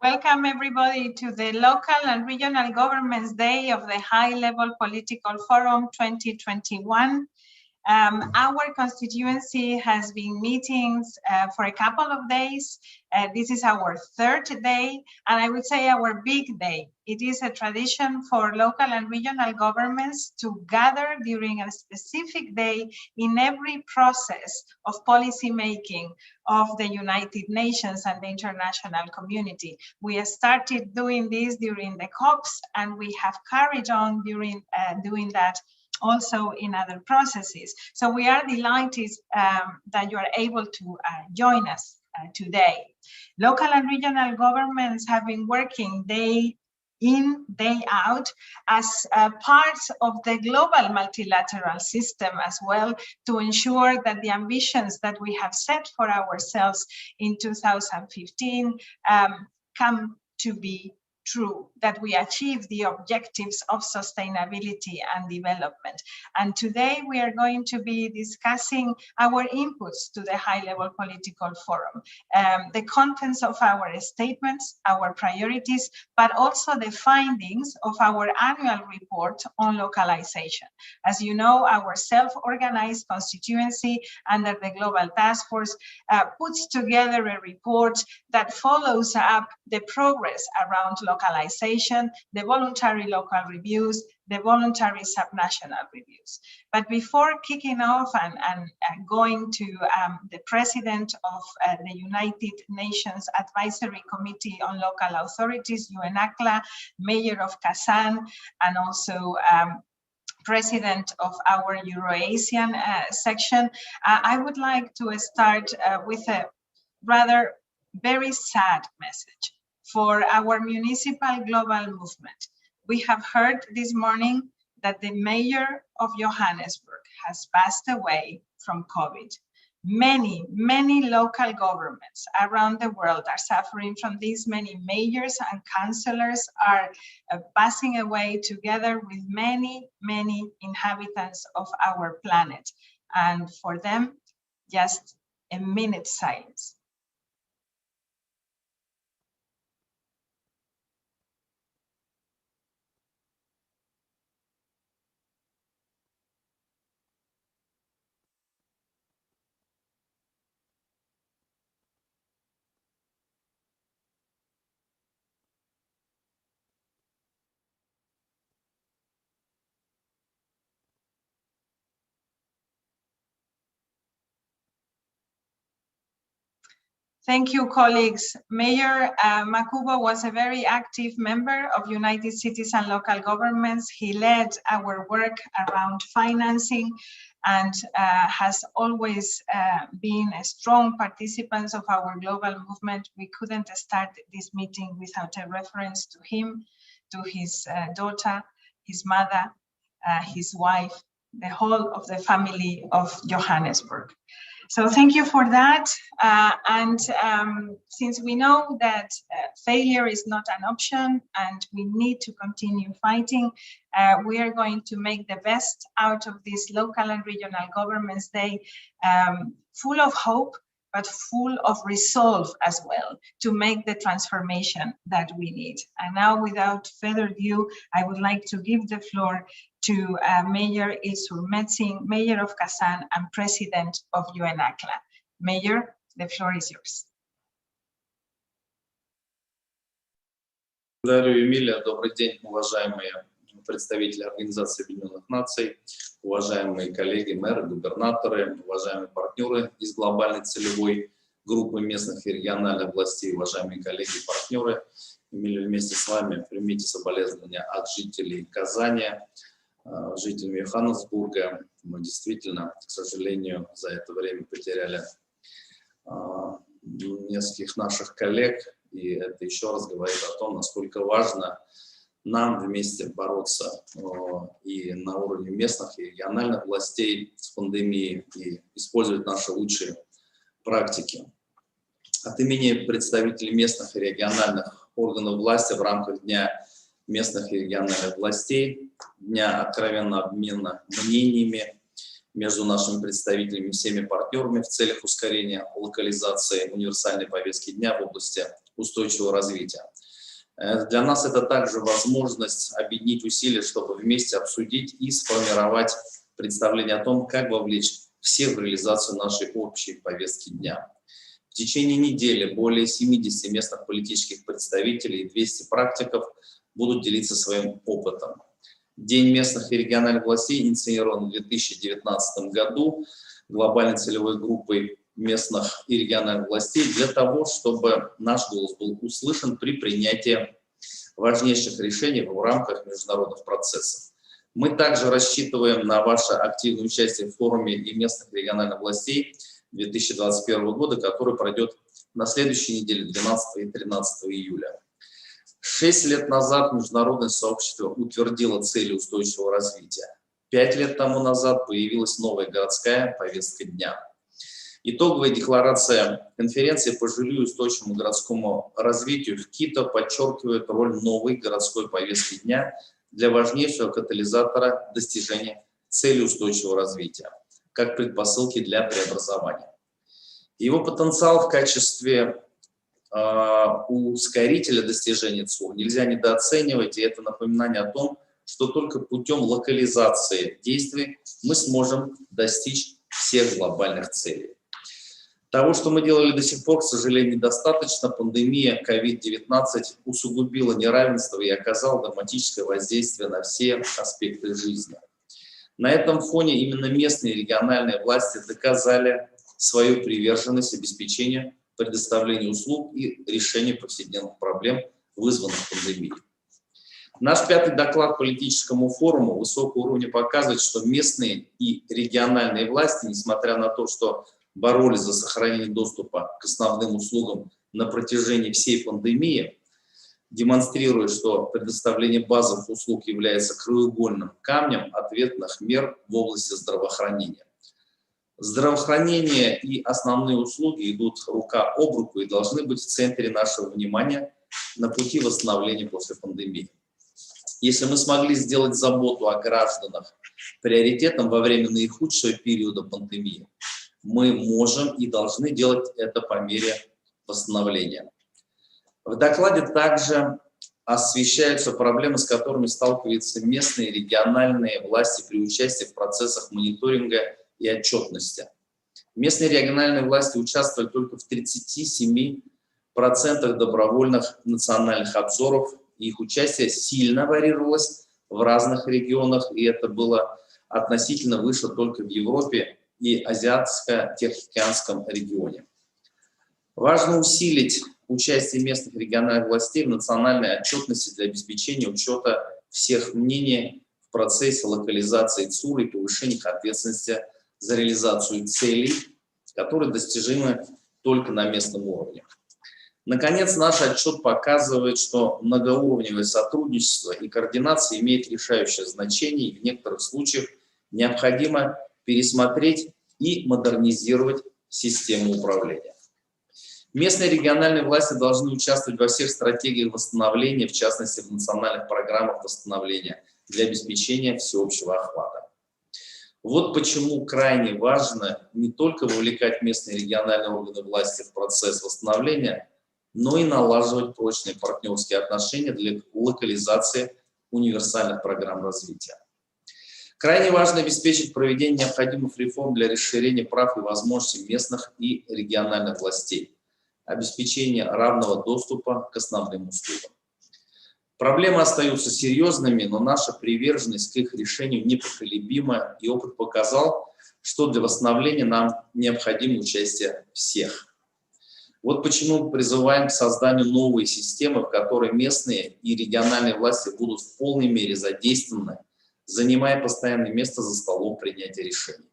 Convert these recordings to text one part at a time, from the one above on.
Welcome everybody to the Local and Regional Governments Day of the High Level Political Forum 2021. Our constituency has been meeting for a couple of days. This is our third day, and I would say our big day. It is a tradition for local and regional governments to gather during a specific day in every process of policy making of the United Nations and the international community. We started doing this during the COPs, and we have carried on during doing that also in other processes. So we are delighted that you are able to join us today. Local and regional governments have been working day in, day out as part of the global multilateral system as well, to ensure that the ambitions that we have set for ourselves in 2015 come to be true, that we achieve the objectives of sustainability and development. And today we are going to be discussing our inputs to the high-level political forum, the contents of our statements, our priorities, but also the findings of our annual report on localization. As you know, our self-organized constituency under the Global Task Force puts together a report that follows up the progress around localization, the voluntary local reviews, the voluntary subnational reviews. But before kicking off and going to the president of the United Nations Advisory Committee on Local Authorities, UNACLA, Mayor of Kazan, and also president of our Euro-Asian section, I would like to start with a rather very sad message for our municipal global movement. We have heard this morning that the mayor of Johannesburg has passed away from COVID. Many local governments around the world are suffering from this. Many mayors and councillors are passing away together with many inhabitants of our planet. And for them, just a minute silence. Thank you, colleagues. Mayor Makubo was a very active member of United Cities and Local Governments. He led our work around financing and has always been a strong participant of our global movement. We couldn't start this meeting without a reference to him, to his daughter, his mother, his wife, the whole of the family of Johannesburg. So thank you for that. Since we know that failure is not an option and we need to continue fighting, we are going to make the best out of this Local and Regional Governments Day, full of hope, but full of resolve as well to make the transformation that we need. And now, without further ado, I would like to give the floor to Mayor Ilsur Metzing, Mayor of Kazan and President of UNACLA. Mayor, the floor is yours. Благодарю, Эмилия. Добрый день, уважаемые представители Организации Объединенных Наций, уважаемые коллеги, мэры, губернаторы, уважаемые партнеры из глобальной целевой группы местных и региональных властей, уважаемые коллеги и партнеры. Эмилия, вместе с вами примите соболезнования от жителей Казани, жителями Йоханнесбурга. Мы действительно, к сожалению, за это время потеряли нескольких наших коллег, и это еще раз говорит о том, насколько важно нам вместе бороться и на уровне местных и региональных властей с пандемией и использовать наши лучшие практики. От имени представителей местных и региональных органов власти в рамках Дня местных и региональных властей, Дня откровенного обмена мнениями между нашими представителями и всеми партнерами в целях ускорения локализации универсальной повестки дня в области устойчивого развития. Для нас это также возможность объединить усилия, чтобы вместе обсудить и сформировать представление о том, как вовлечь всех в реализацию нашей общей повестки дня. В течение недели более 70 местных политических представителей и 200 практиков будут делиться своим опытом. День местных и региональных властей инициирован в 2019 году глобальной целевой группой местных и региональных властей для того, чтобы наш голос был услышан при принятии важнейших решений в рамках международных процессов. Мы также рассчитываем на ваше активное участие в форуме и местных и региональных властей 2021 года, который пройдет на следующей неделе, 12 и 13 июля. 6 лет назад международное сообщество утвердило цели устойчивого развития. 5 лет тому назад появилась новая городская повестка дня. Итоговая декларация конференции по жилью и устойчивому городскому развитию в Кито подчеркивает роль новой городской повестки дня для важнейшего катализатора достижения цели устойчивого развития, как предпосылки для преобразования. Его потенциал в качестве ускорителя достижения ЦУР нельзя недооценивать, и это напоминание о том, что только путем локализации действий мы сможем достичь всех глобальных целей. Того, что мы делали до сих пор, к сожалению, недостаточно. Пандемия COVID-19 усугубила неравенство и оказала драматическое воздействие на все аспекты жизни. На этом фоне именно местные и региональные власти доказали свою приверженность обеспечению предоставления услуг и решения повседневных проблем, вызванных пандемией. Наш 5-й доклад политическому форуму высокого уровня показывает, что местные и региональные власти, несмотря на то, что боролись за сохранение доступа к основным услугам на протяжении всей пандемии, демонстрируя, что предоставление базовых услуг является краеугольным камнем ответных мер в области здравоохранения. Здравоохранение и основные услуги идут рука об руку и должны быть в центре нашего внимания на пути восстановления после пандемии. Если мы смогли сделать заботу о гражданах приоритетом во время наихудшего периода пандемии, мы можем и должны делать это по мере восстановления. В докладе также освещаются проблемы, с которыми сталкиваются местные и региональные власти при участии в процессах мониторинга и отчетности. Местные и региональные власти участвовали только в 37% добровольных национальных обзоров, и их участие сильно варьировалось в разных регионах, и это было относительно выше только в Европе и Азиатско-Тихоокеанском регионе. Важно усилить участие местных и региональных властей в национальной отчетности для обеспечения учета всех мнений в процессе локализации ЦУР и повышения их ответственности за реализацию целей, которые достижимы только на местном уровне. Наконец, наш отчет показывает, что многоуровневое сотрудничество и координация имеют решающее значение, и в некоторых случаях необходимо пересмотреть и модернизировать систему управления. Местные и региональные власти должны участвовать во всех стратегиях восстановления, в частности, в национальных программах восстановления для обеспечения всеобщего охвата. Вот почему крайне важно не только вовлекать местные и региональные органы власти в процесс восстановления, но и налаживать прочные партнерские отношения для локализации универсальных программ развития. Крайне важно обеспечить проведение необходимых реформ для расширения прав и возможностей местных и региональных властей, обеспечение равного доступа к основным услугам. Проблемы остаются серьезными, но наша приверженность к их решению непоколебима, и опыт показал, что для восстановления нам необходимо участие всех. Вот почему мы призываем к созданию новой системы, в которой местные и региональные власти будут в полной мере задействованы, занимая постоянное место за столом принятия решений.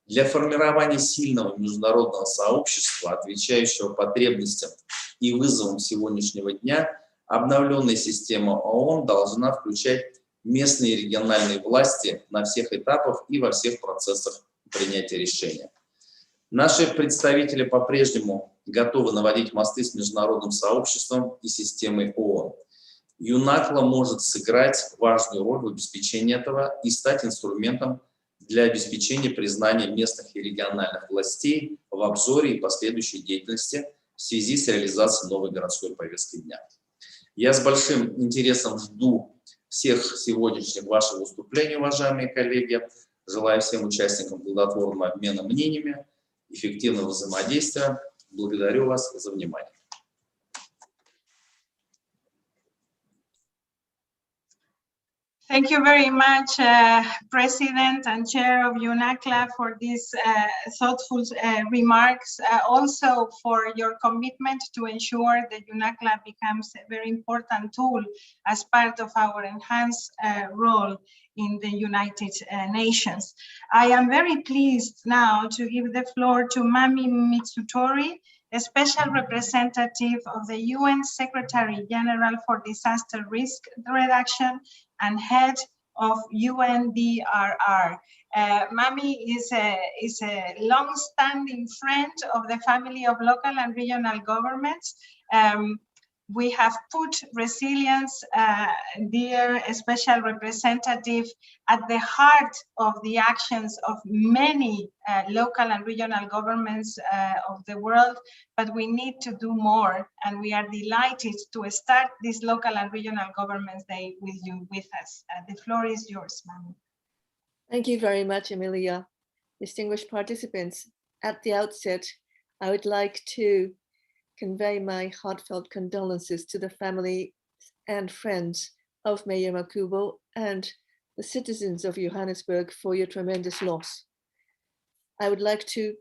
Для формирования сильного международного сообщества, отвечающего потребностям и вызовам сегодняшнего дня, обновленная система ООН должна включать местные и региональные власти на всех этапах и во всех процессах принятия решения. Наши представители по-прежнему готовы наводить мосты с международным сообществом и системой ООН. ЮНАКЛА может сыграть важную роль в обеспечении этого и стать инструментом для обеспечения признания местных и региональных властей в обзоре и последующей деятельности в связи с реализацией новой городской повестки дня. Я с большим интересом жду всех сегодняшних ваших выступлений, уважаемые коллеги. Желаю всем участникам плодотворного обмена мнениями, эффективного взаимодействия. Благодарю вас за внимание. Thank you very much, President and Chair of UNACLA, for these thoughtful remarks, also for your commitment to ensure that UNACLA becomes a very important tool as part of our enhanced role in the United Nations. I am very pleased now to give the floor to Mami Mitsutori, a special representative of the UN Secretary General for Disaster Risk Reduction and head of UNDRR. Mami is a long-standing friend of the family of local and regional governments. We have put resilience, dear special representative, at the heart of the actions of many local and regional governments of the world, but we need to do more, and we are delighted to start this Local and Regional Governments Day with you, with us. The floor is yours, Mami. Thank you very much, Emilia. Distinguished participants, at the outset, I would like to convey my heartfelt condolences to the family and friends of Mayor Makubo and the citizens of Johannesburg for your tremendous loss. I would like to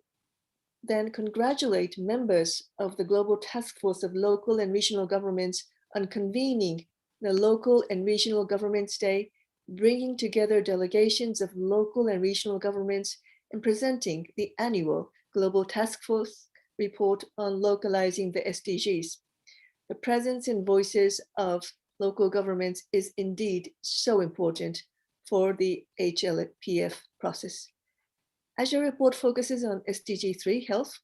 then congratulate members of the Global Task Force of Local and Regional Governments on convening the Local and Regional Governments Day, bringing together delegations of local and regional governments and presenting the annual Global Task Force report on localizing the SDGs. The presence and voices of local governments is indeed so important for the HLPF process. As your report focuses on SDG 3 health,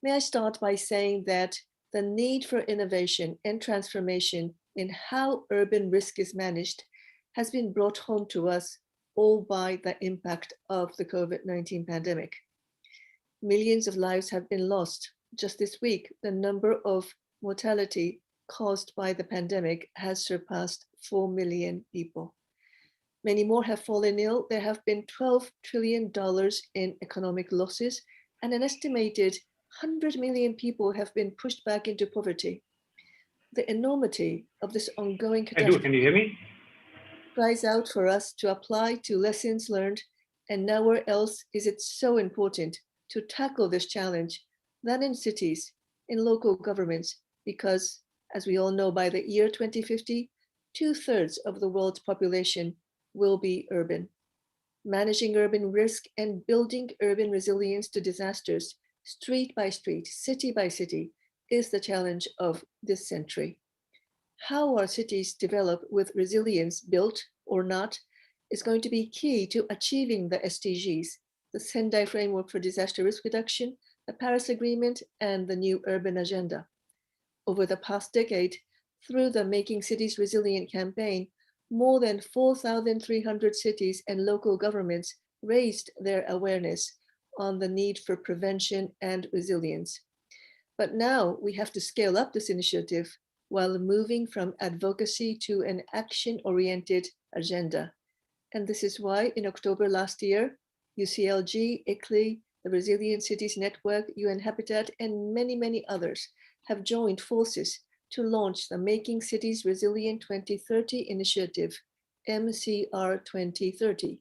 may I start by saying that the need for innovation and transformation in how urban risk is managed has been brought home to us all by the impact of the COVID-19 pandemic. Millions of lives have been lost. Just this week, the number of mortality caused by the pandemic has surpassed 4 million people. Many more have fallen ill. There have been $12 trillion in economic losses, and an estimated 100 million people have been pushed back into poverty. The enormity of this ongoing catastrophe can you hear me? cries out for us to apply to lessons learned, and nowhere else is it so important to tackle this challenge than in cities, in local governments, because, as we all know, by the year 2050, 2/3 of the world's population will be urban. Managing urban risk and building urban resilience to disasters, street by street, city by city, is the challenge of this century. How our cities develop with resilience, built or not, is going to be key to achieving the SDGs, the Sendai Framework for Disaster Risk Reduction, the Paris Agreement, and the new Urban Agenda. Over the past decade, through the Making Cities Resilient campaign, more than 4,300 cities and local governments raised their awareness on the need for prevention and resilience. But now we have to scale up this initiative while moving from advocacy to an action-oriented agenda. And this is why in October last year, UCLG, ICLEI, the Resilient Cities Network, UN Habitat, and many, many others have joined forces to launch the Making Cities Resilient 2030 initiative, MCR 2030.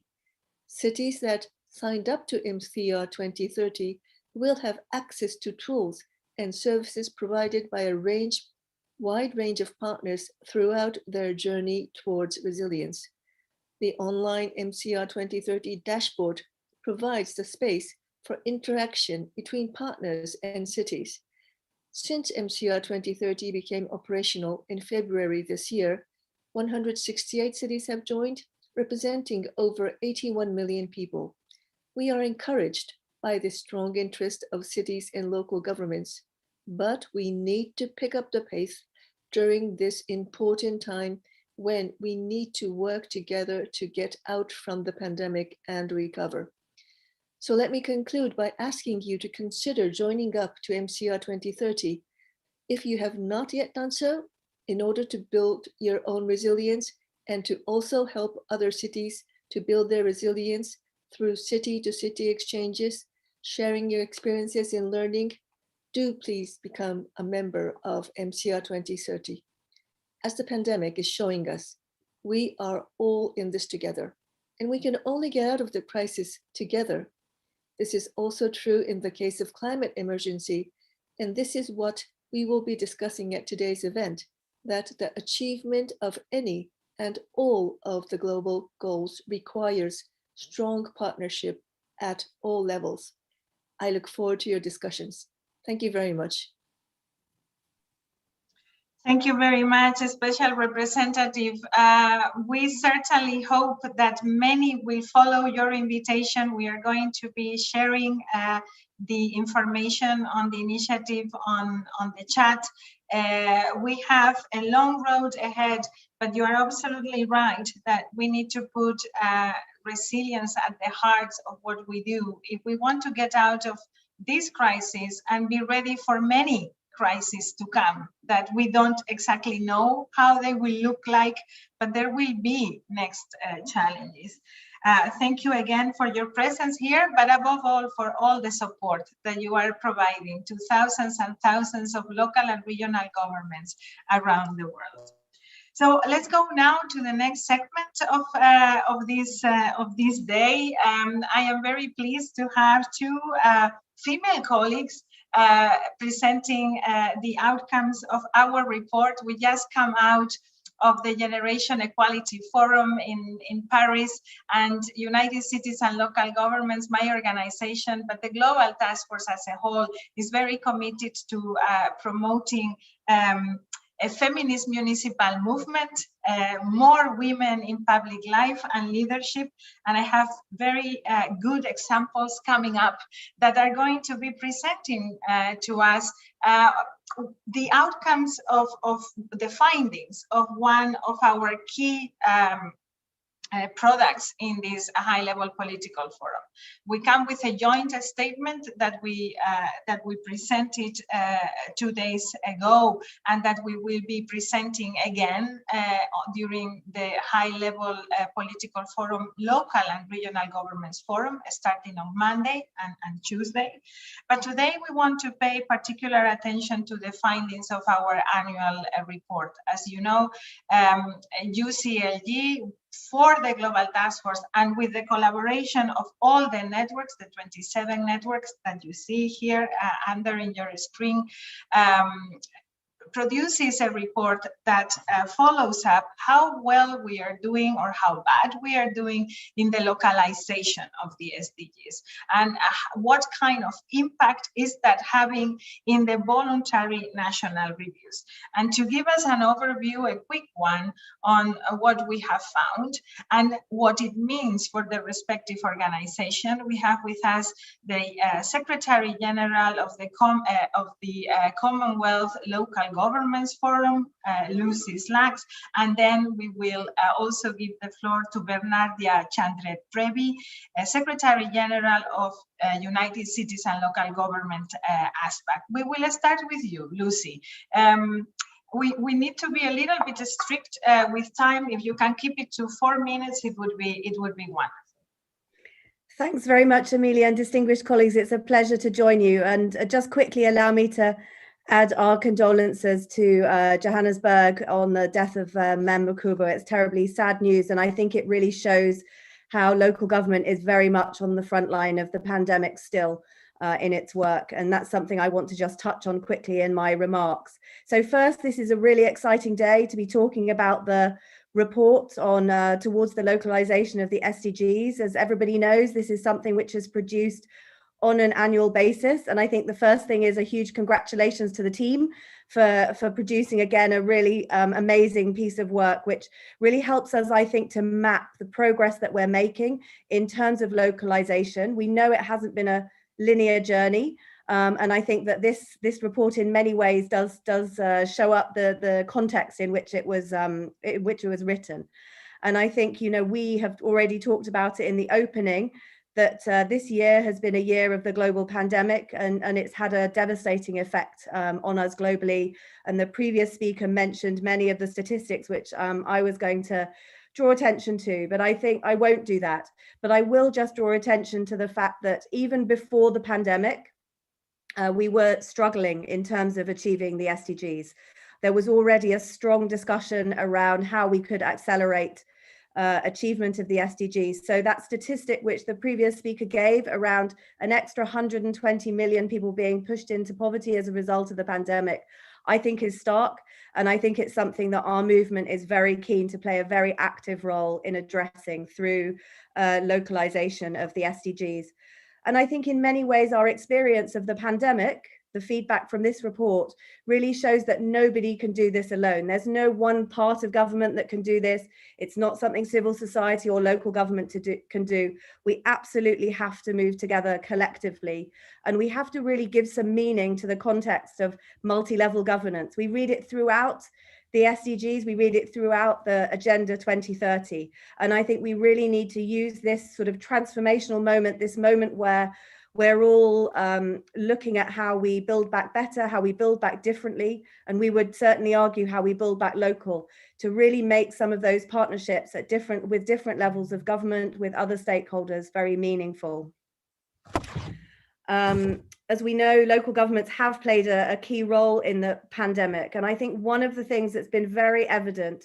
Cities that signed up to MCR 2030 will have access to tools and services provided by a wide range of partners throughout their journey towards resilience. The online MCR 2030 dashboard provides the space for interaction between partners and cities. Since MCR 2030 became operational in February this year, 168 cities have joined, representing over 81 million people. We are encouraged by the strong interest of cities and local governments, but we need to pick up the pace during this important time when we need to work together to get out from the pandemic and recover. So let me conclude by asking you to consider joining up to MCR 2030 If you have not yet done so, in order to build your own resilience and to also help other cities to build their resilience through city-to-city exchanges, sharing your experiences in learning, do please become a member of MCR 2030. As the pandemic is showing us, we are all in this together, and we can only get out of the crisis together. This is also true in the case of climate emergency, and this is what we will be discussing at today's event, that the achievement of any and all of the global goals requires strong partnership at all levels. I look forward to your discussions. Thank you very much. Thank you very much, Special Representative. We certainly hope that many will follow your invitation. We are going to be sharing the information on the initiative on the chat. We have a long road ahead, but you are absolutely right that we need to put resilience at the heart of what we do. If we want to get out of this crisis and be ready for many crises to come that we don't exactly know how they will look like, but there will be next challenges. Thank you again for your presence here, but above all for all the support that you are providing to thousands and thousands of local and regional governments around the world. So let's go now to the next segment of this day. I am very pleased to have two female colleagues presenting the outcomes of our report. We just come out of the Generation Equality Forum in Paris, and United Cities and Local Governments, my organization, but the Global Task Force as a whole is very committed to promoting a feminist municipal movement, more women in public life and leadership. And I have very good examples coming up that are going to be presenting to us the outcomes of the findings of one of our key products in this high-level political forum. We come with a joint statement that we presented 2 days ago, and that we will be presenting again during the high-level political forum, local and regional governments forum, starting on Monday and Tuesday. But today we want to pay particular attention to the findings of our annual report. As you know, UCLG, for the Global Task Force, and with the collaboration of all the networks, the 27 networks that you see here under in your screen, produces a report that follows up how well we are doing or how bad we are doing in the localization of the SDGs, and what kind of impact is that having in the voluntary national reviews. And to give us an overview, a quick one on what we have found and what it means for the respective organization, we have with us the Secretary General of the Commonwealth Local Governments Forum, Lucy Slacks, and then we will also give the floor to Bernardia Chandre-Trevi, Secretary General of United Cities and Local Government ASPAC. We will start with you, Lucy. We need to be a little bit strict with time. If you can keep it to 4 minutes, it would be wonderful. Thanks very much, Amelia, and distinguished colleagues. It's a pleasure to join you. And just quickly allow me to add our condolences to Johannesburg on the death of Mem Makubo. It's terribly sad news, and I think it really shows how local government is very much on the front line of the pandemic still in its work. And that's something I want to just touch on quickly in my remarks. So first, this is a really exciting day to be talking about the report on towards the localization of the SDGs. As everybody knows, this is something which is produced on an annual basis. And I think the first thing is a huge congratulations to the team for producing, again, a really amazing piece of work, which really helps us, I think, to map the progress that we're making in terms of localization. We know it hasn't been a linear journey. And I think that this report in many ways does show up the context in which it was written. And I think, you know, we have already talked about it in the opening, that this year has been a year of the global pandemic, and it's had a devastating effect on us globally. And the previous speaker mentioned many of the statistics which I was going to draw attention to, but I think I won't do that. But I will just draw attention to the fact that even before the pandemic, we were struggling in terms of achieving the SDGs. There was already a strong discussion around how we could accelerate achievement of the SDGs. So that statistic which the previous speaker gave, around an extra 120 million people being pushed into poverty as a result of the pandemic, I think is stark. And I think it's something that our movement is very keen to play a very active role in addressing through localization of the SDGs. And I think in many ways, our experience of the pandemic, the feedback from this report, really shows that nobody can do this alone. There's no one part of government that can do this. It's not something civil society or local government can do. We absolutely have to move together collectively. And we have to really give some meaning to the context of multi-level governance. We read it throughout the SDGs, we read it throughout the Agenda 2030. And I think we really need to use this sort of transformational moment, this moment where we're all looking at how we build back better, how we build back differently, and we would certainly argue how we build back local, to really make some of those partnerships at with different levels of government, with other stakeholders, very meaningful. As we know, local governments have played a key role in the pandemic. And I think one of the things that's been very evident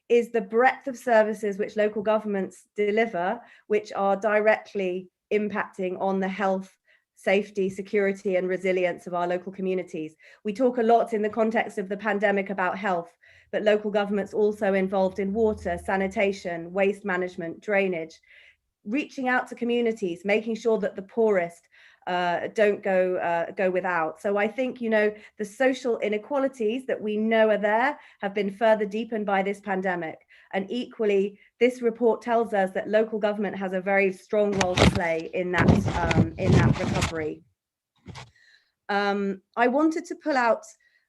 is the breadth of services which local governments deliver, which are directly impacting on the health, safety, security, and resilience of our local communities. We talk a lot in the context of the pandemic about health, but local governments also involved in water, sanitation, waste management, drainage, reaching out to communities, making sure that the poorest don't go without. So I think, you know, the social inequalities that we know are there have been further deepened by this pandemic. And equally, this report tells us that local government has a very strong role to play in that recovery. I wanted to pull out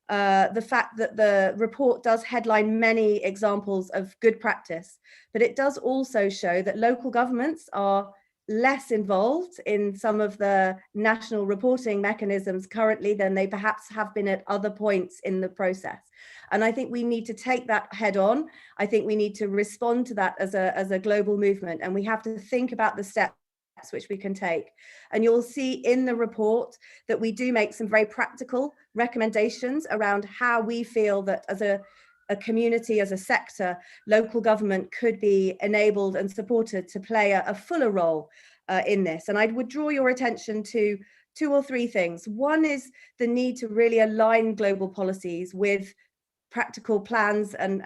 the fact that the report does headline many examples of good practice, but it does also show that local governments are less involved in some of the national reporting mechanisms currently than they perhaps have been at other points in the process. And I think we need to take that head on. I think we need to respond to that as a global movement, and we have to think about the steps which we can take. And you'll see in the report that we do make some very practical recommendations around how we feel that as a community, as a sector, local government could be enabled and supported to play a fuller role in this. And I would draw your attention to 2 or 3 things. One is the need to really align global policies with practical plans and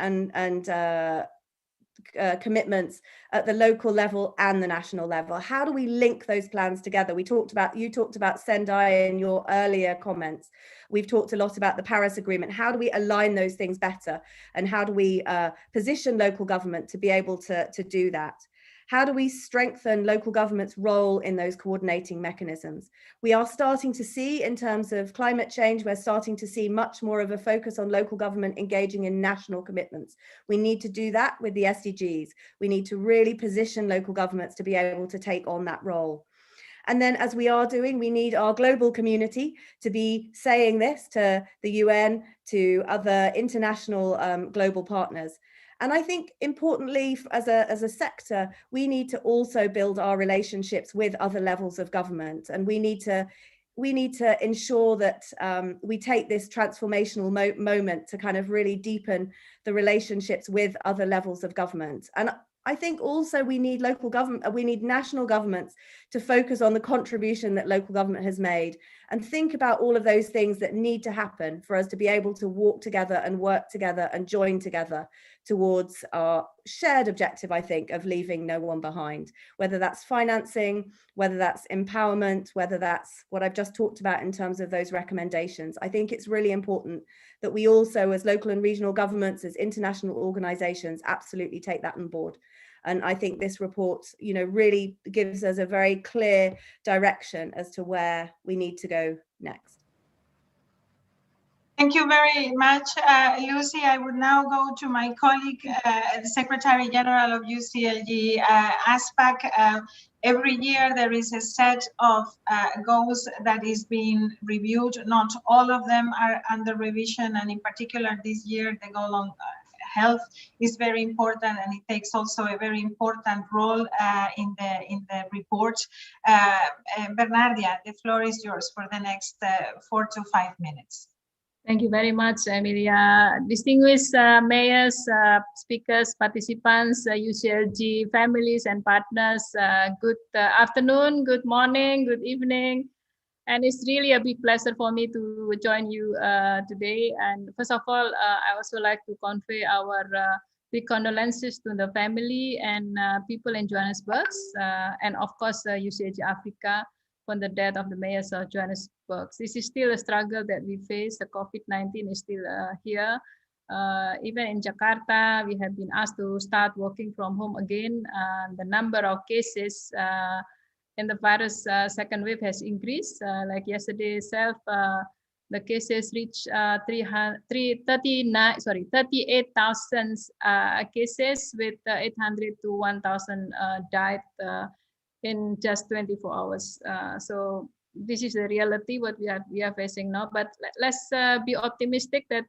commitments at the local level and the national level. How do we link those plans together? You talked about Sendai in your earlier comments. We've talked a lot about the Paris Agreement. How do we align those things better? And how do we position local government to be able to do that? How do we strengthen local government's role in those coordinating mechanisms? We are starting to see, in terms of climate change, we're starting to see much more of a focus on local government engaging in national commitments. We need to do that with the SDGs. We need to really position local governments to be able to take on that role. And then, as we are doing, we need our global community to be saying this to the UN, to other international global partners. And I think importantly, as a sector, we need to also build our relationships with other levels of government. And we need to ensure that we take this transformational moment to kind of really deepen the relationships with other levels of government. And I think also we need national governments to focus on the contribution that local government has made and think about all of those things that need to happen for us to be able to walk together and work together and join together towards our shared objective, I think, of leaving no one behind, whether that's financing, whether that's empowerment, whether that's what I've just talked about in terms of those recommendations. I think it's really important that we also, as local and regional governments, as international organizations, absolutely take that on board. And I think this report, you know, really gives us a very clear direction as to where we need to go next. Thank you very much, Lucy. I would now go to my colleague, the Secretary General of UCLG, ASPAC, Every year there is a set of goals that is being reviewed. Not all of them are under revision, and in particular this year the goal on health is very important, and it takes also a very important role in the report. Bernardia, the floor is yours for the next 4 to 5 minutes. Thank you very much, Emilia. Distinguished mayors, speakers, participants, UCLG families and partners, good afternoon, good morning, good evening. And it's really a big pleasure for me to join you today. And first of all, I also like to convey our big condolences to the family and people in Johannesburg, and of course, UCLG Africa, on the death of the mayors of Johannesburg. This is still a struggle that we face. The COVID-19 is still here. Even in Jakarta, we have been asked to start working from home again. The number of cases in the virus second wave has increased. Like yesterday itself, the cases reached 38,000 cases with 800 to 1,000 died in just 24 hours. So this is the reality what we are facing now. But let's be optimistic that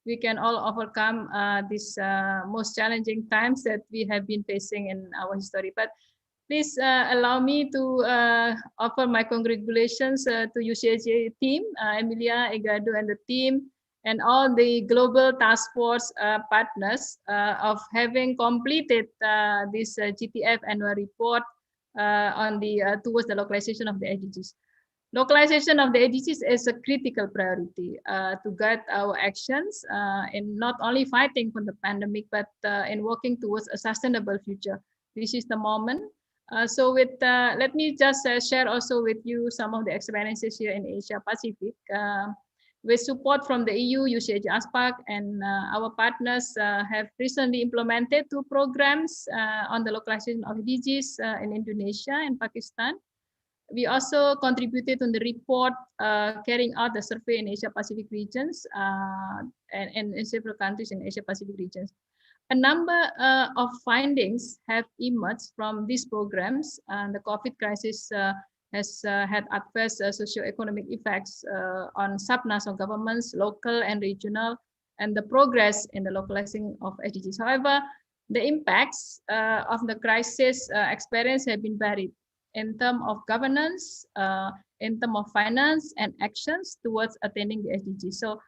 we can all overcome these most challenging times that we have been facing in our history. But please allow me to offer my congratulations to UCLG team, Emilia, Egado, and the team, and all the global task force partners of having completed this GTF annual report on the towards the localization of the SDGs. Localization of the SDGs is a critical priority to guide our actions in not only fighting for the pandemic, but in working towards a sustainable future. This is the moment. So with let me just share also with you some of the experiences here in Asia Pacific. With support from the EU, UCLG ASPAC, and our partners have recently implemented 2 programs on the localization of SDGs in Indonesia and Pakistan. We also contributed on the report carrying out the survey in Asia Pacific regions and in several countries in Asia Pacific regions. A number of findings have emerged from these programs. The COVID crisis has had adverse socio-economic effects on subnational governments, local and regional, and the progress in the localizing of SDGs. However, the impacts of the crisis experience have been varied in terms of governance, in terms of finance and actions towards attaining the SDGs. So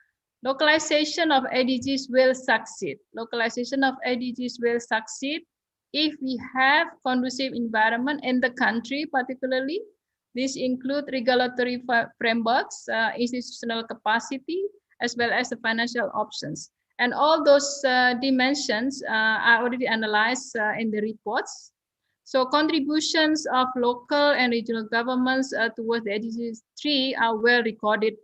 localization of SDGs will succeed. Localization of SDGs will succeed if we have conducive environment in the country particularly. These include regulatory frameworks, institutional capacity, as well as the financial options. And all those dimensions are already analyzed in the reports. So contributions of local and regional governments towards the SDGs 3 are well recorded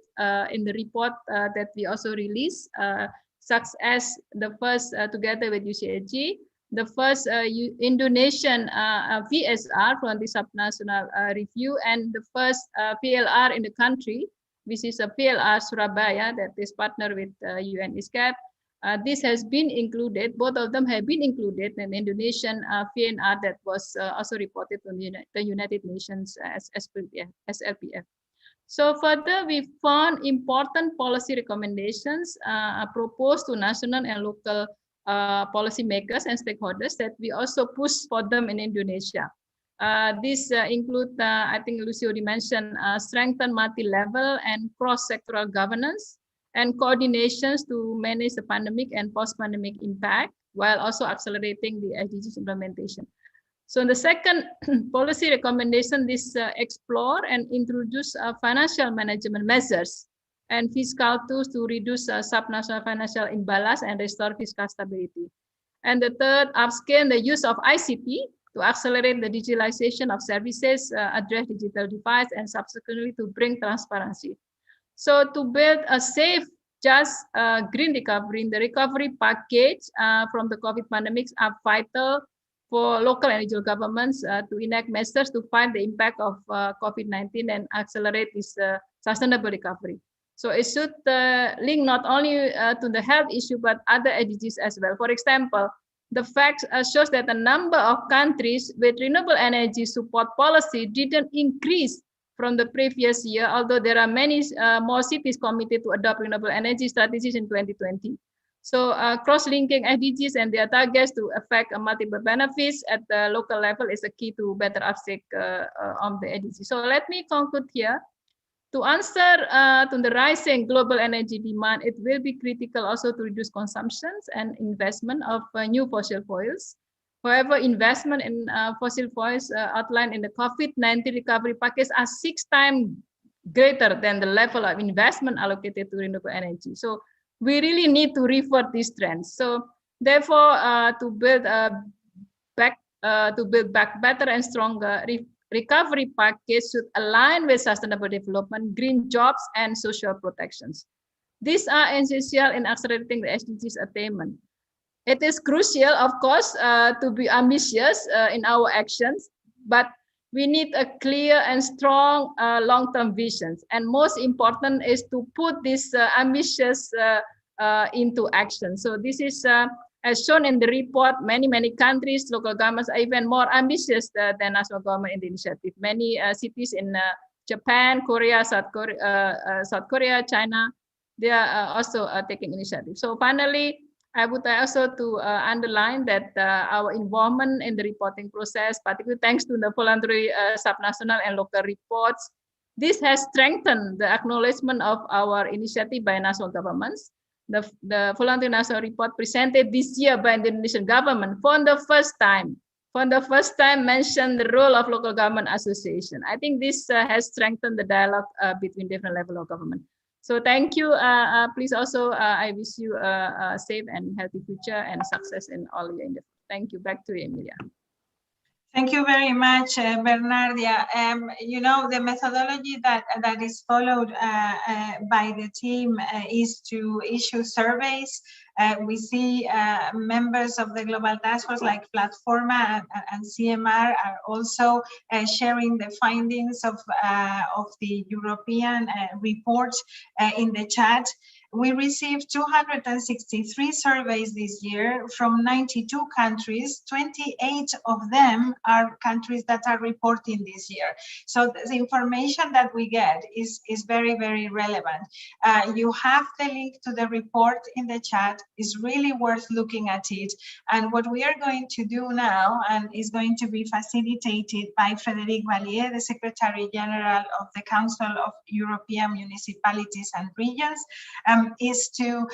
in the report that we also released, such as the first, together with UCLG, the first Indonesian VSR from the subnational review, and the first PLR in the country, which is a PLR Surabaya that is partnered with UN ISCAP. This has been included, both of them have been included in the Indonesian VNR that was also reported on the United Nations as HLPF. So further, we found important policy recommendations proposed to national and local policymakers and stakeholders that we also push for them in Indonesia. These include, I think Lucy already mentioned, strengthen multi-level and cross-sectoral governance and coordinations to manage the pandemic and post-pandemic impact, while also accelerating the SDGs implementation. So in the second policy recommendation, this explore and introduce financial management measures and fiscal tools to reduce subnational financial imbalance and restore fiscal stability. And the third, upscale the use of ICT to accelerate the digitalization of services, address digital divides, and subsequently to bring transparency. So to build a safe, just green recovery, the recovery package from the COVID pandemics are vital for local and regional governments to enact measures to fight the impact of COVID-19 and accelerate this sustainable recovery. So it should link not only to the health issue, but other SDGs as well. For example, the fact shows that the number of countries with renewable energy support policy didn't increase from the previous year, although there are many more cities committed to adopt renewable energy strategies in 2020. So cross-linking SDGs and their targets to affect multiple benefits at the local level is a key to better uptake of the SDGs. So let me conclude here. To answer to the rising global energy demand, it will be critical also to reduce consumptions and investment of new fossil fuels. However, investment in fossil fuels outlined in the COVID-19 recovery package are 6 times greater than the level of investment allocated to renewable energy. So we really need to revert these trends. So therefore, to build back better and stronger recovery package should align with sustainable development, green jobs, and social protections. These are essential in accelerating the SDGs attainment. It is crucial, of course, to be ambitious in our actions, but we need a clear and strong long-term visions. And most important is to put this ambitious into action. So this is as shown in the report, many countries, local governments are even more ambitious than national government in the initiative. Many cities in Japan, Korea, South Korea, China, they are also taking initiative. So finally, I would also to underline that our involvement in the reporting process, particularly thanks to the voluntary subnational and local reports, this has strengthened the acknowledgement of our initiative by national governments. The voluntary national report presented this year by the Indonesian government for the first time mentioned the role of local government association. I think this has strengthened the dialogue between different levels of government. So thank you. Please also, I wish you a safe and healthy future and success in all your endeavors. Thank you. Back to you, Emilia. Thank you very much, Bernardia. You know, the methodology that is followed by the team is to issue surveys. We see members of the Global Task Force like Platforma and CMR are also sharing the findings of the European report in the chat. We received 263 surveys this year from 92 countries. 28 of them are countries that are reporting this year. So the information that we get is very, very relevant. You have the link to the report in the chat. It's really worth looking at it. And what we are going to do now, and is going to be facilitated by Frédéric Vallier, the Secretary General of the Council of European Municipalities and Regions, is to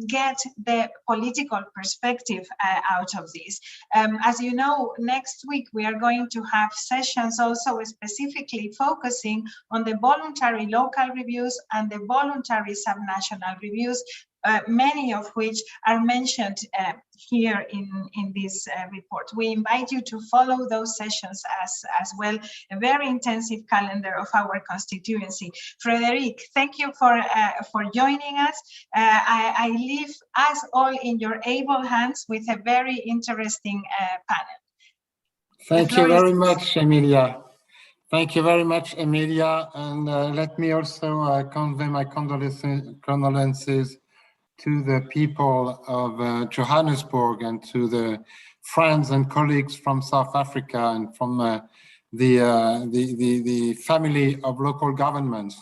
get the political perspective out of this. As you know, next week we are going to have sessions also specifically focusing on the voluntary local reviews and the voluntary subnational reviews, many of which are mentioned here in this report. We invite you to follow those sessions as well, a very intensive calendar of our constituency. Frédéric, thank you for joining us. I leave us all in your able hands with a very interesting panel. Thank you very much, Emilia. Thank you very much, Emilia. And let me also convey my condolences to the people of Johannesburg and to the friends and colleagues from South Africa and from the family of local governments.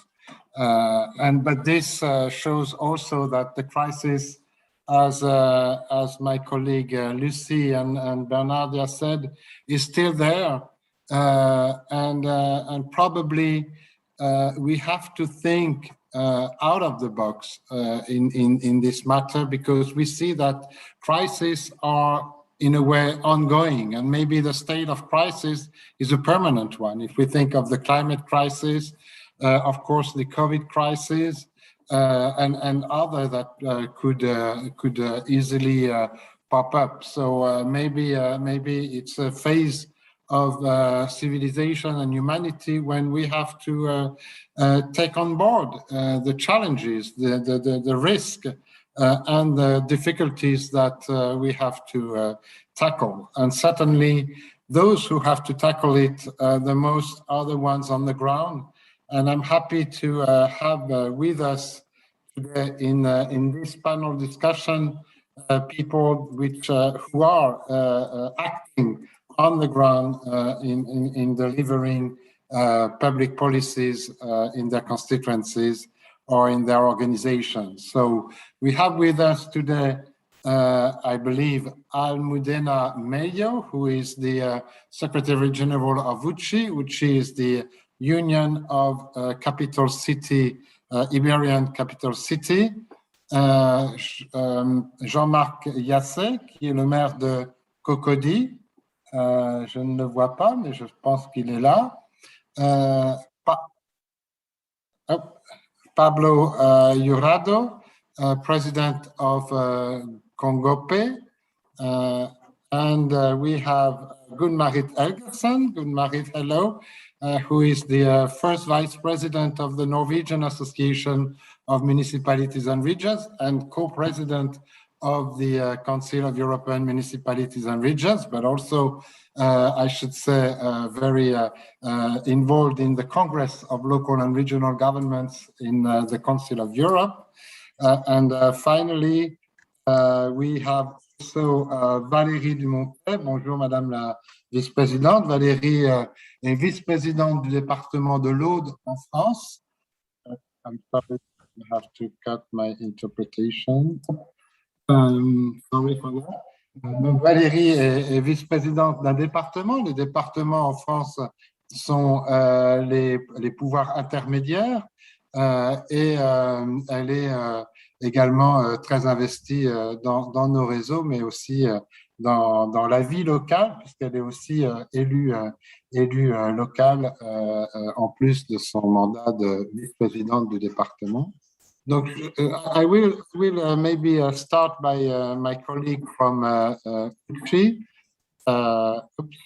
But this shows also that the crisis, as my colleague Lucy and Bernardia said, is still there. And probably we have to think out of the box in this matter, because we see that crises are in a way ongoing, and maybe the state of crisis is a permanent one. If we think of the climate crisis, of course the COVID crisis, and other that could easily pop up. So maybe it's a phase of civilization and humanity when we have to take on board the challenges, the risk, and the difficulties that we have to tackle. And certainly those who have to tackle it the most are the ones on the ground. And I'm happy to have with us today in this panel discussion people who are acting on the ground in delivering public policies in their constituencies or in their organizations. So we have with us today, I believe, Almudena Mello, who is the Secretary General of UCI. UCI is the Union of Capital City, Iberian Capital City. Jean-Marc Yasset, qui est le maire de Cocody. Je ne le vois pas, mais je pense qu'il est là. Pablo Jurado, president of Congope. And we have Gunn-Marit Helgesen. Gunn-Marit, hello, who is the first vice president of the Norwegian Association of Municipalities and Regions and co-president of the Council of European Municipalities and Regions, but also, I should say, very involved in the Congress of Local and Regional Governments in the Council of Europe. And finally, we have also Valérie Dumontet. Bonjour, Madame la Vice-Présidente. Valérie est vice-présidente du département de l'Aude en France. I'm sorry, I have to cut my interpretation. Sorry for that. Donc Valérie est vice-présidente d'un département. Les départements en France sont les pouvoirs intermédiaires et elle est également très investie dans nos réseaux, mais aussi dans la vie locale, puisqu'elle est aussi élue locale en plus de son mandat de vice-présidente du département. Donc, I will maybe start by my colleague from UCI. Oops,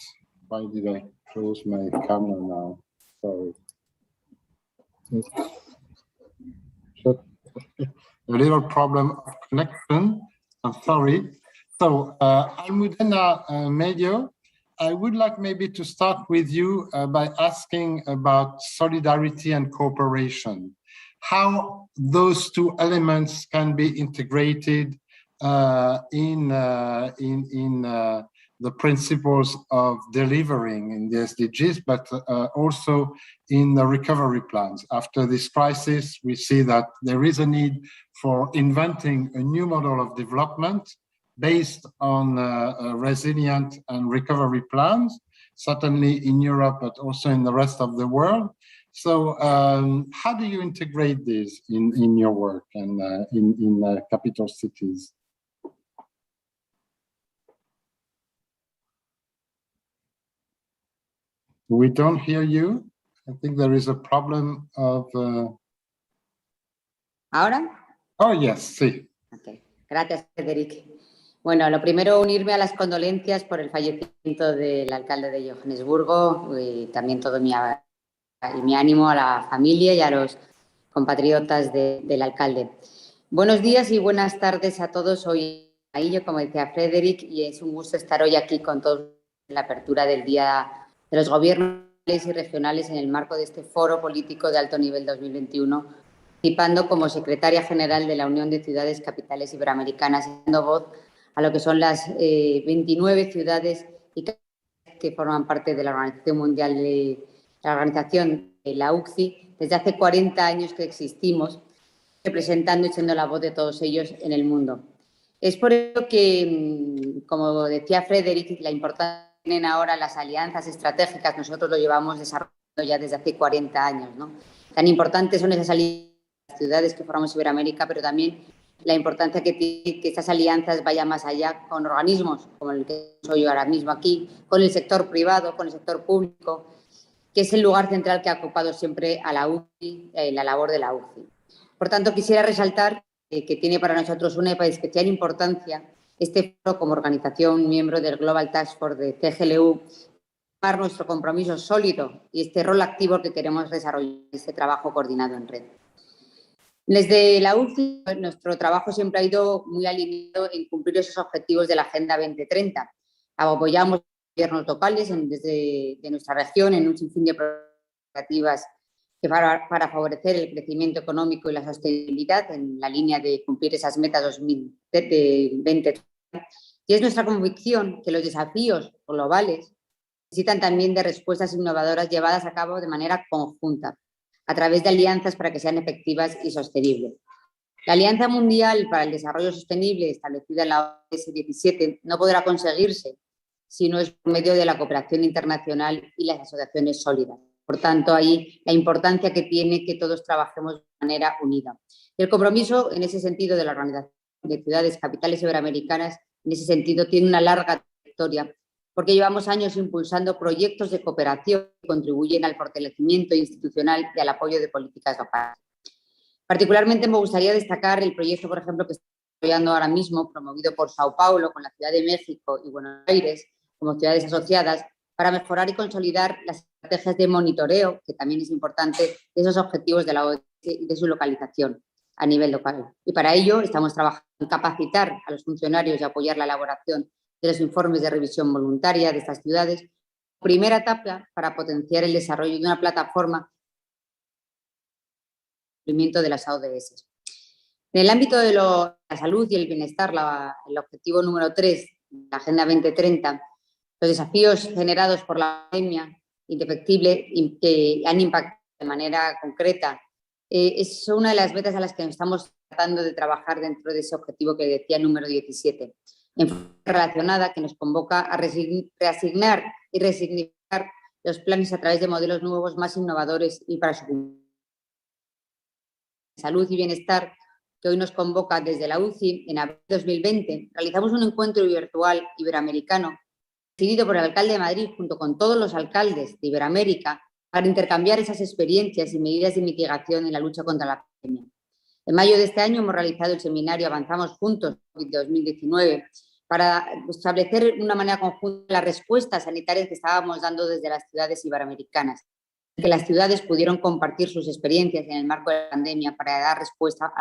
why did I close my camera now? Sorry. A little problem of connection. I'm sorry. So, Almudena Mello, I would like maybe to start with you by asking about solidarity and cooperation. How those two elements can be integrated in the principles of delivering in the SDGs, but also in the recovery plans. After this crisis, we see that there is a need for inventing a new model of development based on resilient and recovery plans, certainly in Europe, but also in the rest of the world. So how do you integrate this in your work and in capital cities? We don't hear you. I think there is a problem of... ¿Ahora? Oh, yes, sí. Okay. Gracias, Frederic. Bueno, lo primero, unirme a las condolencias por el fallecimiento del alcalde de Johannesburgo y también todo mi ánimo a la familia y a los compatriotas del alcalde. Buenos días y buenas tardes a todos. Soy Aillo, como decía Frederic, y es un gusto estar hoy aquí con todos en la apertura del Día de los Gobiernos y regionales en el marco de este Foro Político de Alto Nivel 2021, participando como secretaria general de la Unión de Ciudades Capitales Iberoamericanas, dando voz a lo que son las 29 ciudades que forman parte de la Organización Mundial de la Organización de la UCI, desde hace 40 años que existimos, representando y siendo la voz de todos ellos en el mundo. Es por ello que, como decía Frederic, la importancia que tienen ahora las alianzas estratégicas, nosotros lo llevamos desarrollando ya desde hace 40 años, ¿no? Tan importantes son esas alianzas de las ciudades que formamos Iberoamérica, pero también la importancia que tiene que estas alianzas vayan más allá con organismos como el que soy yo ahora mismo aquí, con el sector privado, con el sector público, que es el lugar central que ha ocupado siempre a la UCI, la labor de la UCI. Por tanto, quisiera resaltar que tiene para nosotros una especial importancia este foro como organización miembro del Global Task Force de CGLU, para nuestro compromiso sólido y este rol activo que queremos desarrollar, este trabajo coordinado en red. Desde la UCI, nuestro trabajo siempre ha ido muy alineado en cumplir esos objetivos de la Agenda 2030. Apoyamos gobiernos locales desde nuestra región en un sinfín de iniciativas que para favorecer el crecimiento económico y la sostenibilidad en la línea de cumplir esas metas 2020. Y es nuestra convicción que los desafíos globales necesitan también de respuestas innovadoras llevadas a cabo de manera conjunta, a través de alianzas para que sean efectivas y sostenibles. La Alianza Mundial para el Desarrollo Sostenible, establecida en la ODS 17, no podrá conseguirse si no es por medio de la cooperación internacional y las asociaciones sólidas. Por tanto, ahí la importancia que tiene que todos trabajemos de manera unida. Y el compromiso, en ese sentido, de la Organización de Ciudades Capitales Iberoamericanas, en ese sentido, tiene una larga trayectoria, porque llevamos años impulsando proyectos de cooperación que contribuyen al fortalecimiento institucional y al apoyo de políticas locales. Particularmente me gustaría destacar el proyecto, por ejemplo, que está desarrollando ahora mismo, promovido por Sao Paulo con la Ciudad de México y Buenos Aires como ciudades asociadas, para mejorar y consolidar las estrategias de monitoreo, que también es importante, de esos objetivos de la ODS y de su localización a nivel local. Y para ello estamos trabajando en capacitar a los funcionarios y apoyar la elaboración de los informes de revisión voluntaria de estas ciudades. Primera etapa para potenciar el desarrollo de una plataforma de las ODS. En el ámbito de la salud y el bienestar, el objetivo número 3 de la Agenda 2030, los desafíos generados por la pandemia indefectible que han impactado de manera concreta es una de las metas a las que estamos tratando de trabajar dentro de ese objetivo que decía número 17, relacionada que nos convoca a reasignar y resignificar los planes a través de modelos nuevos más innovadores y para su salud y bienestar, que hoy nos convoca desde la UCI. En abril de 2020 realizamos un encuentro virtual iberoamericano decidido por el alcalde de Madrid junto con todos los alcaldes de Iberoamérica para intercambiar esas experiencias y medidas de mitigación en la lucha contra la pandemia. En mayo de este año hemos realizado el seminario Avanzamos Juntos 2019 para establecer de una manera conjunta las respuestas sanitarias que estábamos dando desde las ciudades iberoamericanas, que las ciudades pudieron compartir sus experiencias en el marco de la pandemia para dar respuesta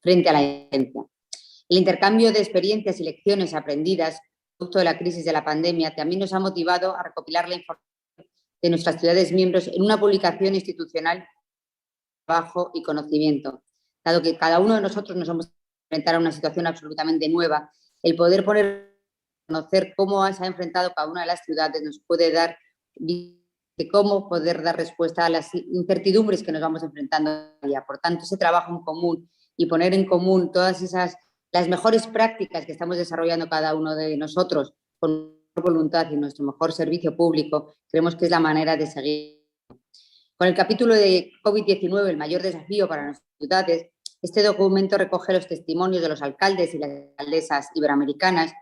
frente a la emergencia. El intercambio de experiencias y lecciones aprendidas producto de la crisis de la pandemia también nos ha motivado a recopilar la información de nuestras ciudades miembros en una publicación institucional de trabajo y conocimiento. Dado que cada uno de nosotros nos hemos enfrentado a una situación absolutamente nueva, el poder conocer cómo se ha enfrentado cada una de las ciudades nos puede dar de cómo poder dar respuesta a las incertidumbres que nos vamos enfrentando ya. Por tanto, ese trabajo en común y poner en común todas las mejores prácticas que estamos desarrollando cada uno de nosotros con voluntad y nuestro mejor servicio público, creemos que es la manera de seguir. Con el capítulo de COVID-19, el mayor desafío para nuestras ciudades, este documento recoge los testimonios de los alcaldes y las alcaldesas iberoamericanas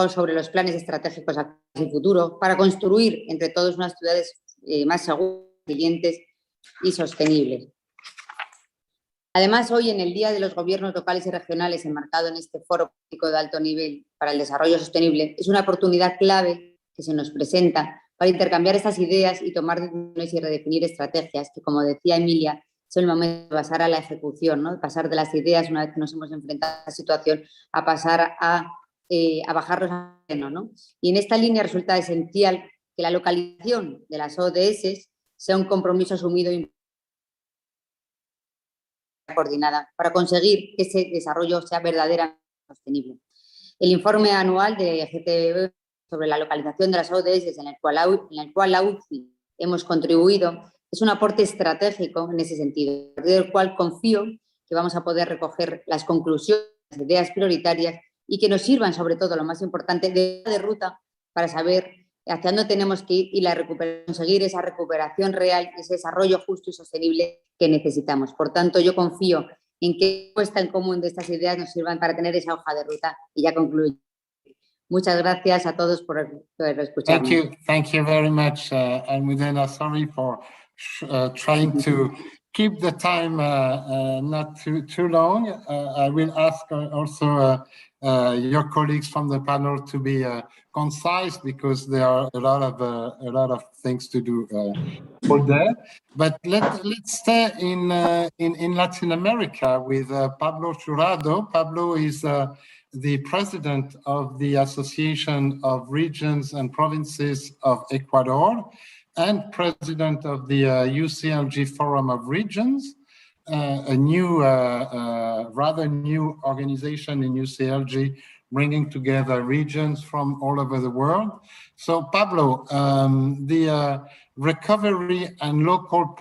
sobre los planes estratégicos actuales y futuros para construir entre todos unas ciudades más seguras, resilientes y sostenibles. Además, hoy, en el Día de los Gobiernos Locales y Regionales, enmarcado en este foro político de alto nivel para el desarrollo sostenible, es una oportunidad clave que se nos presenta para intercambiar estas ideas y tomar decisiones y redefinir estrategias que, como decía Emilia, es el momento de pasar a la ejecución, ¿no? De pasar de las ideas, una vez que nos hemos enfrentado a esta situación, a pasar a bajarlos al terreno, ¿no? Y en esta línea resulta esencial que la localización de las ODS sea un compromiso asumido y coordinada para conseguir que ese desarrollo sea verdaderamente sostenible. El informe anual de HLPF sobre la localización de las ODS en el cual la UCI hemos contribuido es un aporte estratégico en ese sentido, del cual confío que vamos a poder recoger las conclusiones, las ideas prioritarias y que nos sirvan, sobre todo, lo más importante, de ruta para saber hacia dónde tenemos que ir y conseguir esa recuperación real, ese desarrollo justo y sostenible que necesitamos. Por tanto, yo confío en que la puesta en común de estas ideas nos sirvan para tener esa hoja de ruta. Y ya concluyo. Muchas gracias a todos por escucharme. Thank you very much, Almudena. Sorry for trying to keep the time not too long. I will ask also your colleagues from the panel to be concise because there are a lot of things to do all day. But let's stay in Latin America with Pablo Jurado. Pablo is the president of the Association of Regions and Provinces of Ecuador. and president of the UCLG Forum of Regions, a new, rather new organization in UCLG, bringing together regions from all over the world. So Pablo, the recovery and local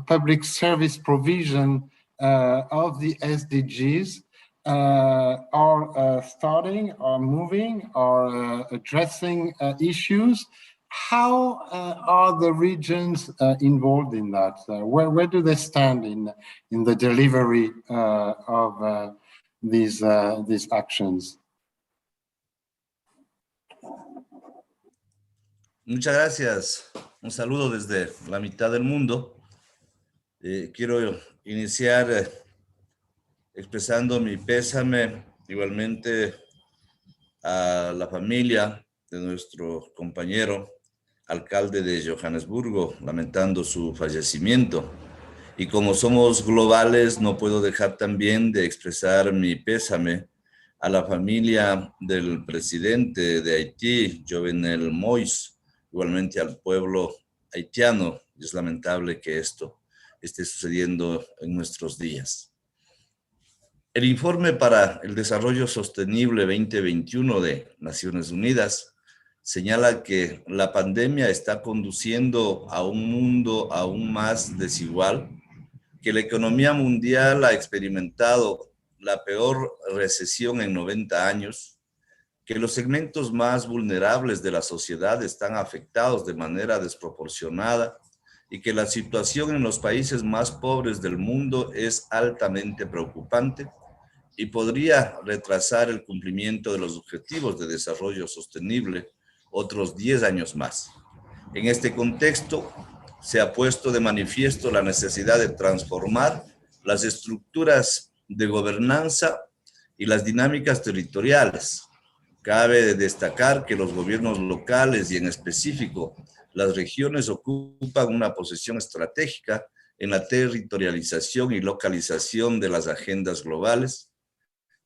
public service provision of the SDGs are starting, are moving, are addressing issues. How are the regions involved in that? Where do they stand in the delivery of these actions? Muchas gracias. Un saludo desde la mitad del mundo. Quiero iniciar expresando mi pésame igualmente a la familia de nuestro compañero alcalde de Johannesburgo, lamentando su fallecimiento. Y como somos globales, no puedo dejar también de expresar mi pésame a la familia del presidente de Haití, Jovenel Moïse, igualmente al pueblo haitiano. Es lamentable que esto esté sucediendo en nuestros días. El informe para el Desarrollo Sostenible 2021 de Naciones Unidas señala que la pandemia está conduciendo a un mundo aún más desigual, que la economía mundial ha experimentado la peor recesión en 90 años, que los segmentos más vulnerables de la sociedad están afectados de manera desproporcionada y que la situación en los países más pobres del mundo es altamente preocupante y podría retrasar el cumplimiento de los objetivos de desarrollo sostenible otros 10 años más. En este contexto, se ha puesto de manifiesto la necesidad de transformar las estructuras de gobernanza y las dinámicas territoriales. Cabe destacar que los gobiernos locales y en específico las regiones ocupan una posición estratégica en la territorialización y localización de las agendas globales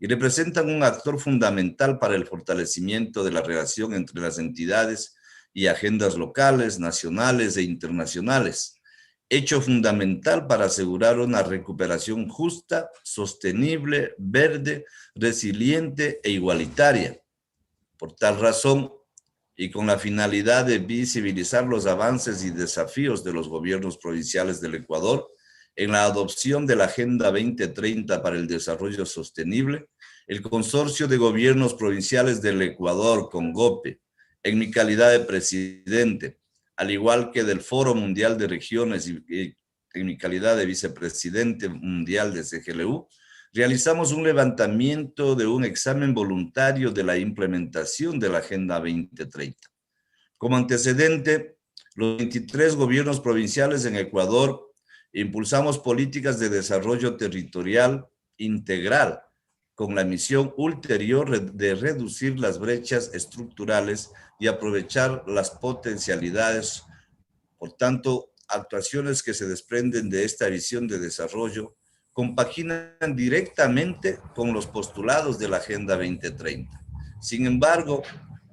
y representan un actor fundamental para el fortalecimiento de la relación entre las entidades y agendas locales, nacionales e internacionales, hecho fundamental para asegurar una recuperación justa, sostenible, verde, resiliente e igualitaria. Por tal razón, y con la finalidad de visibilizar los avances y desafíos de los gobiernos provinciales del Ecuador en la adopción de la Agenda 2030 para el Desarrollo Sostenible, el Consorcio de Gobiernos Provinciales del Ecuador, CONGOPE, en mi calidad de presidente, al igual que del Foro Mundial de Regiones y en mi calidad de vicepresidente mundial de CGLU, realizamos un levantamiento de un examen voluntario de la implementación de la Agenda 2030. Como antecedente, los 23 gobiernos provinciales en Ecuador impulsamos políticas de desarrollo territorial integral con la misión ulterior de reducir las brechas estructurales y aprovechar las potencialidades. Por tanto, actuaciones que se desprenden de esta visión de desarrollo compaginan directamente con los postulados de la Agenda 2030. Sin embargo,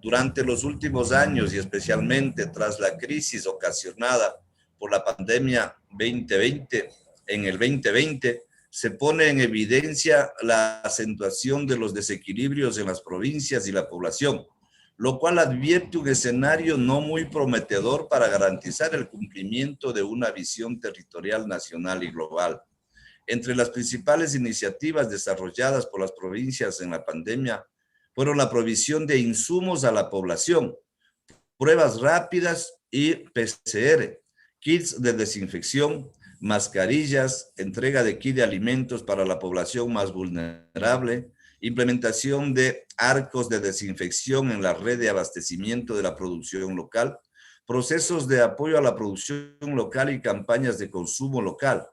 durante los últimos años y especialmente tras la crisis ocasionada por la pandemia 2020, en el 2020, se pone en evidencia la acentuación de los desequilibrios en las provincias y la población, lo cual advierte un escenario no muy prometedor para garantizar el cumplimiento de una visión territorial nacional y global. Entre las principales iniciativas desarrolladas por las provincias en la pandemia fueron la provisión de insumos a la población, pruebas rápidas y PCR, kits de desinfección, mascarillas, entrega de kit de alimentos para la población más vulnerable, implementación de arcos de desinfección en la red de abastecimiento de la producción local, procesos de apoyo a la producción local y campañas de consumo local,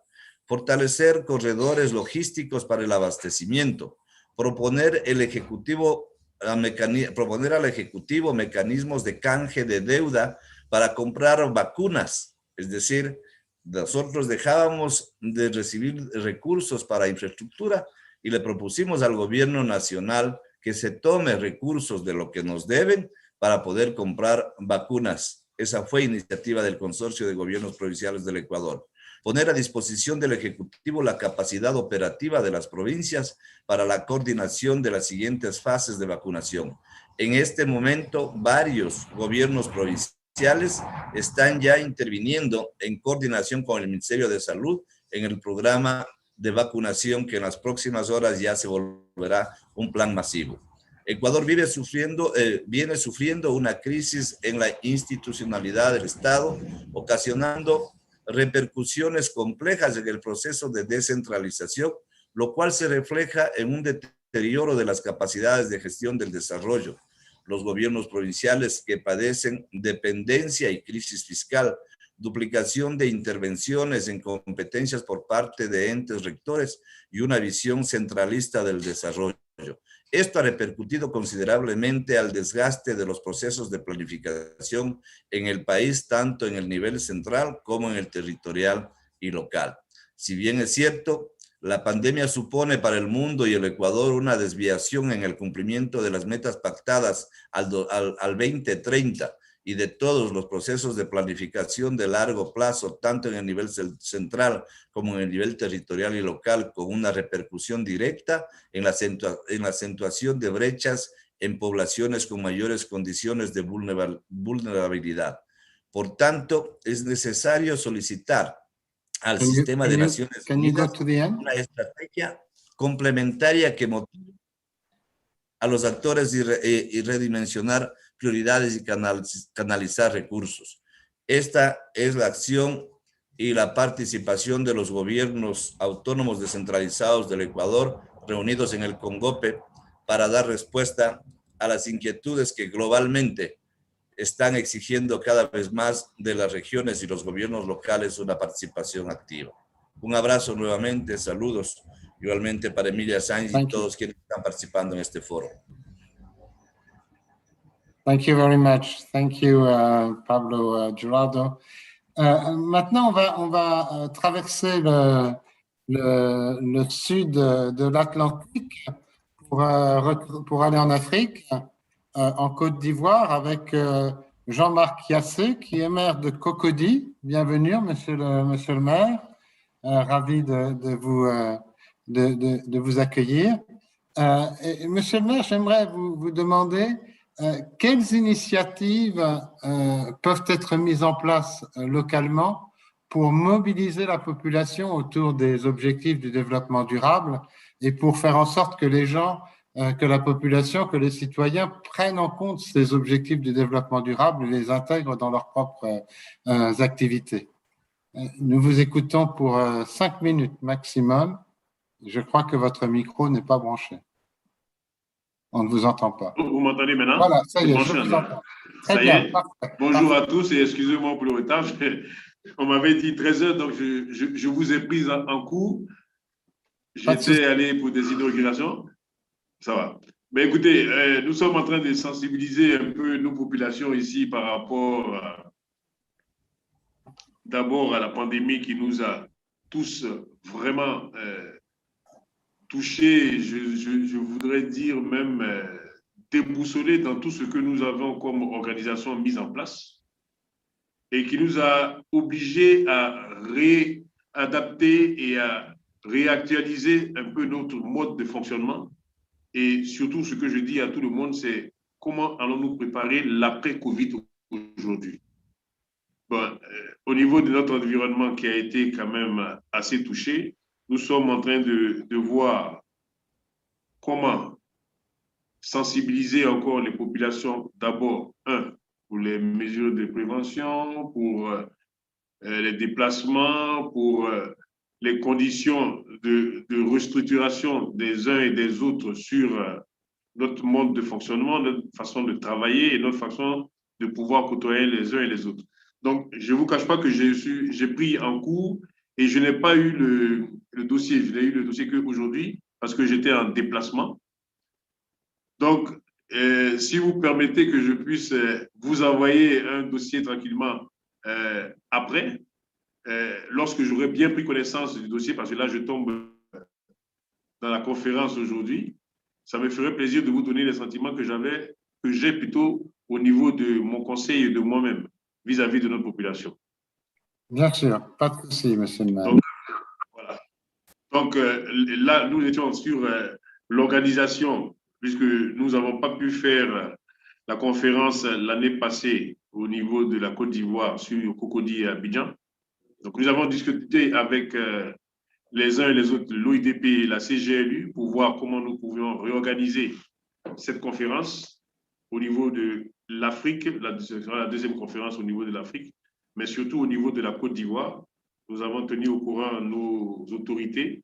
fortalecer corredores logísticos para el abastecimiento, proponer al Ejecutivo mecanismos de canje de deuda para comprar vacunas, es decir, nosotros dejábamos de recibir recursos para infraestructura y le propusimos al gobierno nacional que se tome recursos de lo que nos deben para poder comprar vacunas. Esa fue iniciativa del Consorcio de Gobiernos Provinciales del Ecuador. Poner a disposición del Ejecutivo la capacidad operativa de las provincias para la coordinación de las siguientes fases de vacunación. En este momento, varios gobiernos provinciales están ya interviniendo en coordinación con el Ministerio de Salud en el programa de vacunación que en las próximas horas ya se volverá un plan masivo. Ecuador viene sufriendo una crisis en la institucionalidad del Estado, ocasionando repercusiones complejas en el proceso de descentralización, lo cual se refleja en un deterioro de las capacidades de gestión del desarrollo. Los gobiernos provinciales que padecen dependencia y crisis fiscal, duplicación de intervenciones en competencias por parte de entes rectores y una visión centralista del desarrollo. Esto ha repercutido considerablemente al desgaste de los procesos de planificación en el país, tanto en el nivel central como en el territorial y local. Si bien es cierto, la pandemia supone para el mundo y el Ecuador una desviación en el cumplimiento de las metas pactadas al 2030 y de todos los procesos de planificación de largo plazo, tanto en el nivel central como en el nivel territorial y local, con una repercusión directa en la acentuación de brechas en poblaciones con mayores condiciones de vulnerabilidad. Por tanto, es necesario solicitar al sistema de Naciones Unidas una estrategia complementaria que motive a los actores y redimensionar prioridades y canalizar recursos. Esta es la acción y la participación de los gobiernos autónomos descentralizados del Ecuador reunidos en el CONGOPE para dar respuesta a las inquietudes que globalmente están exigiendo cada vez más de las regiones y los gobiernos locales una participación activa. Un abrazo nuevamente, saludos igualmente para Emilia Sánchez y todos quienes están participando en este foro. Thank you very much. Thank you, Pablo Gerardo. Maintenant, on va traverser le sud de l'Atlantique pour aller en Afrique, en Côte d'Ivoire, avec Jean-Marc Yassé, qui est maire de Cocody. Bienvenue, monsieur le maire. Ravi de vous accueillir. Et, monsieur le maire, j'aimerais vous demander quelles initiatives peuvent être mises en place localement pour mobiliser la population autour des objectifs du développement durable et pour faire en sorte que les gens, que la population, que les citoyens prennent en compte ces objectifs du développement durable et les intègrent dans leurs propres activités. Nous vous écoutons pour 5 minutes maximum. Je crois que votre micro n'est pas branché. On ne vous entend pas. Vous m'entendez maintenant? Voilà, ça y est, je vous entends. Très bien, parfait. Bonjour à tous et excusez-moi pour le retard. On m'avait dit 13h, donc je vous ai pris en cours. J'étais allé pour des inaugurations. Ça va. Mais écoutez, nous sommes en train de sensibiliser un peu nos populations ici par rapport d'abord à la pandémie qui nous a tous vraiment touchés, je voudrais dire même déboussolés dans tout ce que nous avons comme organisation mise en place et qui nous a obligés à réadapter et à réactualiser un peu notre mode de fonctionnement. Et surtout, ce que je dis à tout le monde, c'est comment allons-nous préparer l'après-Covid aujourd'hui. Bon, au niveau de notre environnement qui a été quand même assez touché, nous sommes en train de voir comment sensibiliser encore les populations, d'abord, pour les mesures de prévention, pour les déplacements, pour les conditions de restructuration des uns et des autres sur notre mode de fonctionnement, notre façon de travailler et notre façon de pouvoir côtoyer les uns et les autres. Donc, je ne vous cache pas que j'ai pris en cours et je n'ai pas eu le dossier. Je n'ai eu le dossier qu'aujourd'hui parce que j'étais en déplacement. Donc, si vous permettez que je puisse vous envoyer un dossier tranquillement après, lorsque j'aurai bien pris connaissance du dossier, parce que là, je tombe dans la conférence aujourd'hui, ça me ferait plaisir de vous donner les sentiments que j'ai plutôt au niveau de mon conseil et de moi-même. vis-à-vis de notre population. Bien sûr, pas de souci, monsieur le maire. Donc, voilà. Donc là, nous étions sur l'organisation, puisque nous n'avons pas pu faire la conférence l'année passée au niveau de la Côte d'Ivoire sur Cocody et Abidjan. Donc, nous avons discuté avec les uns et les autres, l'OIDP et la CGLU, pour voir comment nous pouvions réorganiser cette conférence au niveau de l'Afrique, la deuxième conférence au niveau de l'Afrique, mais surtout au niveau de la Côte d'Ivoire. Nous avons tenu au courant nos autorités.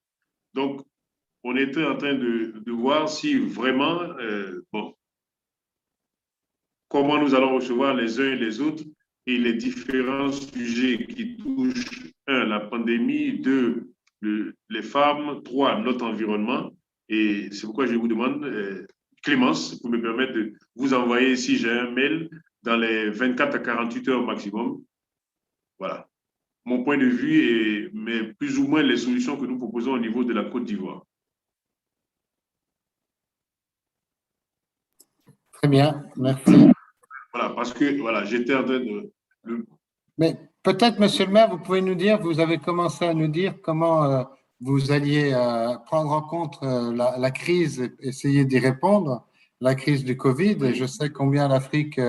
Donc, on était en train de voir si vraiment, comment nous allons recevoir les uns et les autres et les différents sujets qui touchent, un, la pandémie, deux, les femmes, trois, notre environnement. Et c'est pourquoi je vous demande, Clémence, pour me permettre de vous envoyer, si j'ai un mail, dans les 24 à 48 heures maximum. Voilà. Mon point de vue mais plus ou moins les solutions que nous proposons au niveau de la Côte d'Ivoire. Très bien, merci. Voilà, parce que voilà, j'étais en train de... Mais peut-être, monsieur le maire, vous pouvez nous dire, vous avez commencé à nous dire comment vous alliez prendre en compte la crise, essayer d'y répondre, la crise du Covid. Et je sais combien l'Afrique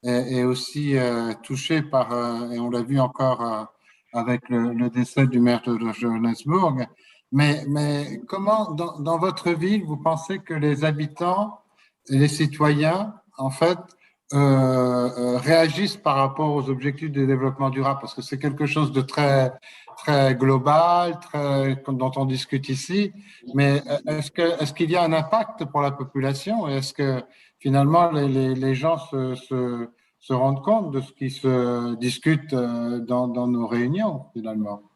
est aussi touchée par, et on l'a vu encore avec le décès du maire de Johannesburg. Mais comment, dans votre ville, vous pensez que les habitants et les citoyens, en fait, réagissent par rapport aux objectifs de développement durable, parce que c'est quelque chose de très, très global, dont on discute ici, mais est-ce qu'il y a un impact pour la population? Est-ce que finalement les gens se rendent compte de ce qui se discute dans nos réunions, finalement?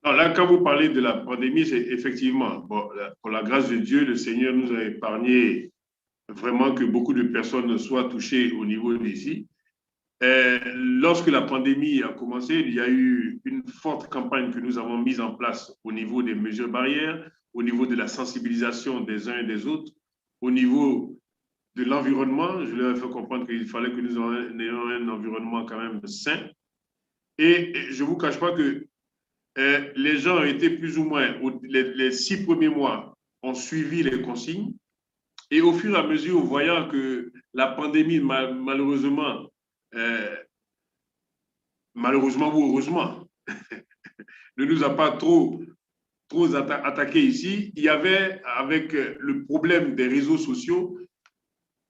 Non, là, quand vous parlez de la pandémie, c'est effectivement, bon, pour la grâce de Dieu, le Seigneur nous a épargné vraiment que beaucoup de personnes soient touchées au niveau d'ici. Lorsque la pandémie a commencé, il y a eu une forte campagne que nous avons mise en place au niveau des mesures barrières, au niveau de la sensibilisation des uns et des autres, au niveau de l'environnement. Je leur ai fait comprendre qu'il fallait que nous ayons un environnement quand même sain. Et je ne vous cache pas que les gens ont été plus ou moins, les 6 premiers mois, ont suivi les consignes. Et au fur et à mesure, voyant que la pandémie, malheureusement ou heureusement, ne nous a pas trop attaqué ici, il y avait, avec le problème des réseaux sociaux,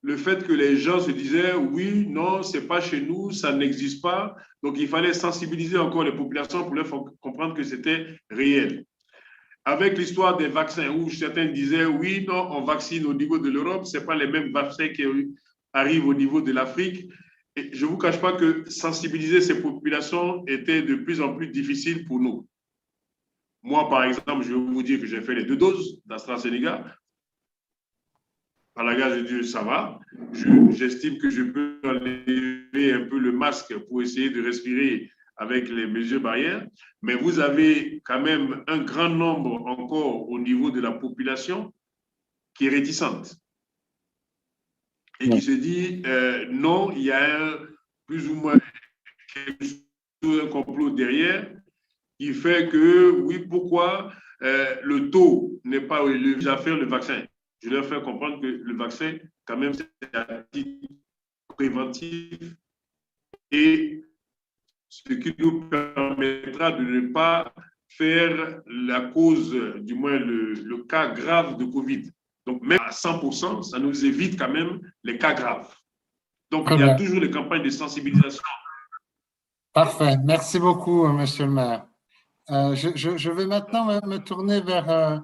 le fait que les gens se disaient, oui, non, ce n'est pas chez nous, ça n'existe pas. Donc, il fallait sensibiliser encore les populations pour leur faire comprendre que c'était réel. Avec l'histoire des vaccins, où certains disaient, oui, non, on vaccine au niveau de l'Europe, ce n'est pas les mêmes vaccins qui arrivent au niveau de l'Afrique. Et je ne vous cache pas que sensibiliser ces populations était de plus en plus difficile pour nous. Moi, par exemple, je vais vous dire que j'ai fait les 2 doses d'AstraZeneca. Par la grâce de Dieu, ça va. J'estime que je peux enlever un peu le masque pour essayer de respirer avec les mesures barrières, mais vous avez quand même un grand nombre encore au niveau de la population qui est réticente et qui se dit non, il y a plus ou moins un complot derrière qui fait que, oui, pourquoi le taux n'est pas élevé à faire le vaccin. Je leur fais comprendre que le vaccin, quand même, c'est à titre préventif et ce qui nous permettra de ne pas faire la cause, du moins le cas grave de Covid. Donc, même à 100%, ça nous évite quand même les cas graves. Donc, il y a toujours les campagnes de sensibilisation. Parfait. Merci beaucoup, monsieur le maire. Je vais maintenant me tourner vers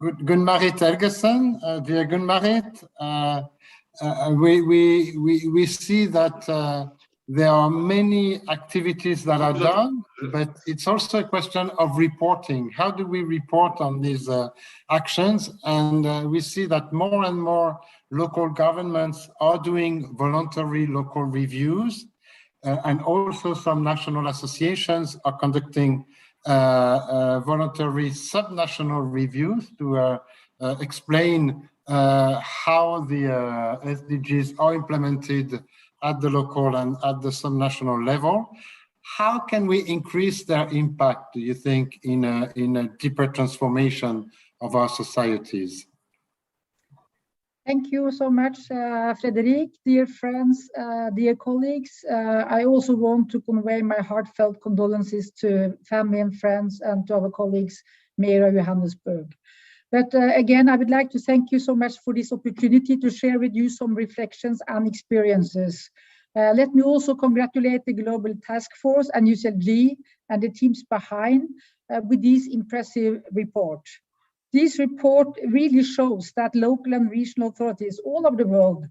Gunn-Marit Helgesen. Dear Gunn-Marit, we see that there are many activities that are done, but it's also a question of reporting. How do we report on these actions? And we see that more and more local governments are doing voluntary local reviews, and also some national associations are conducting voluntary subnational reviews to explain how the SDGs are implemented at the local and at the subnational level. How can we increase their impact, do you think, in a deeper transformation of our societies? Thank you so much, Frederic. Dear friends, dear colleagues, I also want to convey my heartfelt condolences to family and friends and to our colleagues, Mayor of Johannesburg. But again, I would like to thank you so much for this opportunity to share with you some reflections and experiences. Let me also congratulate the Global Task Force and UCLG and the teams behind with this impressive report. This report really shows that local and regional authorities all over the world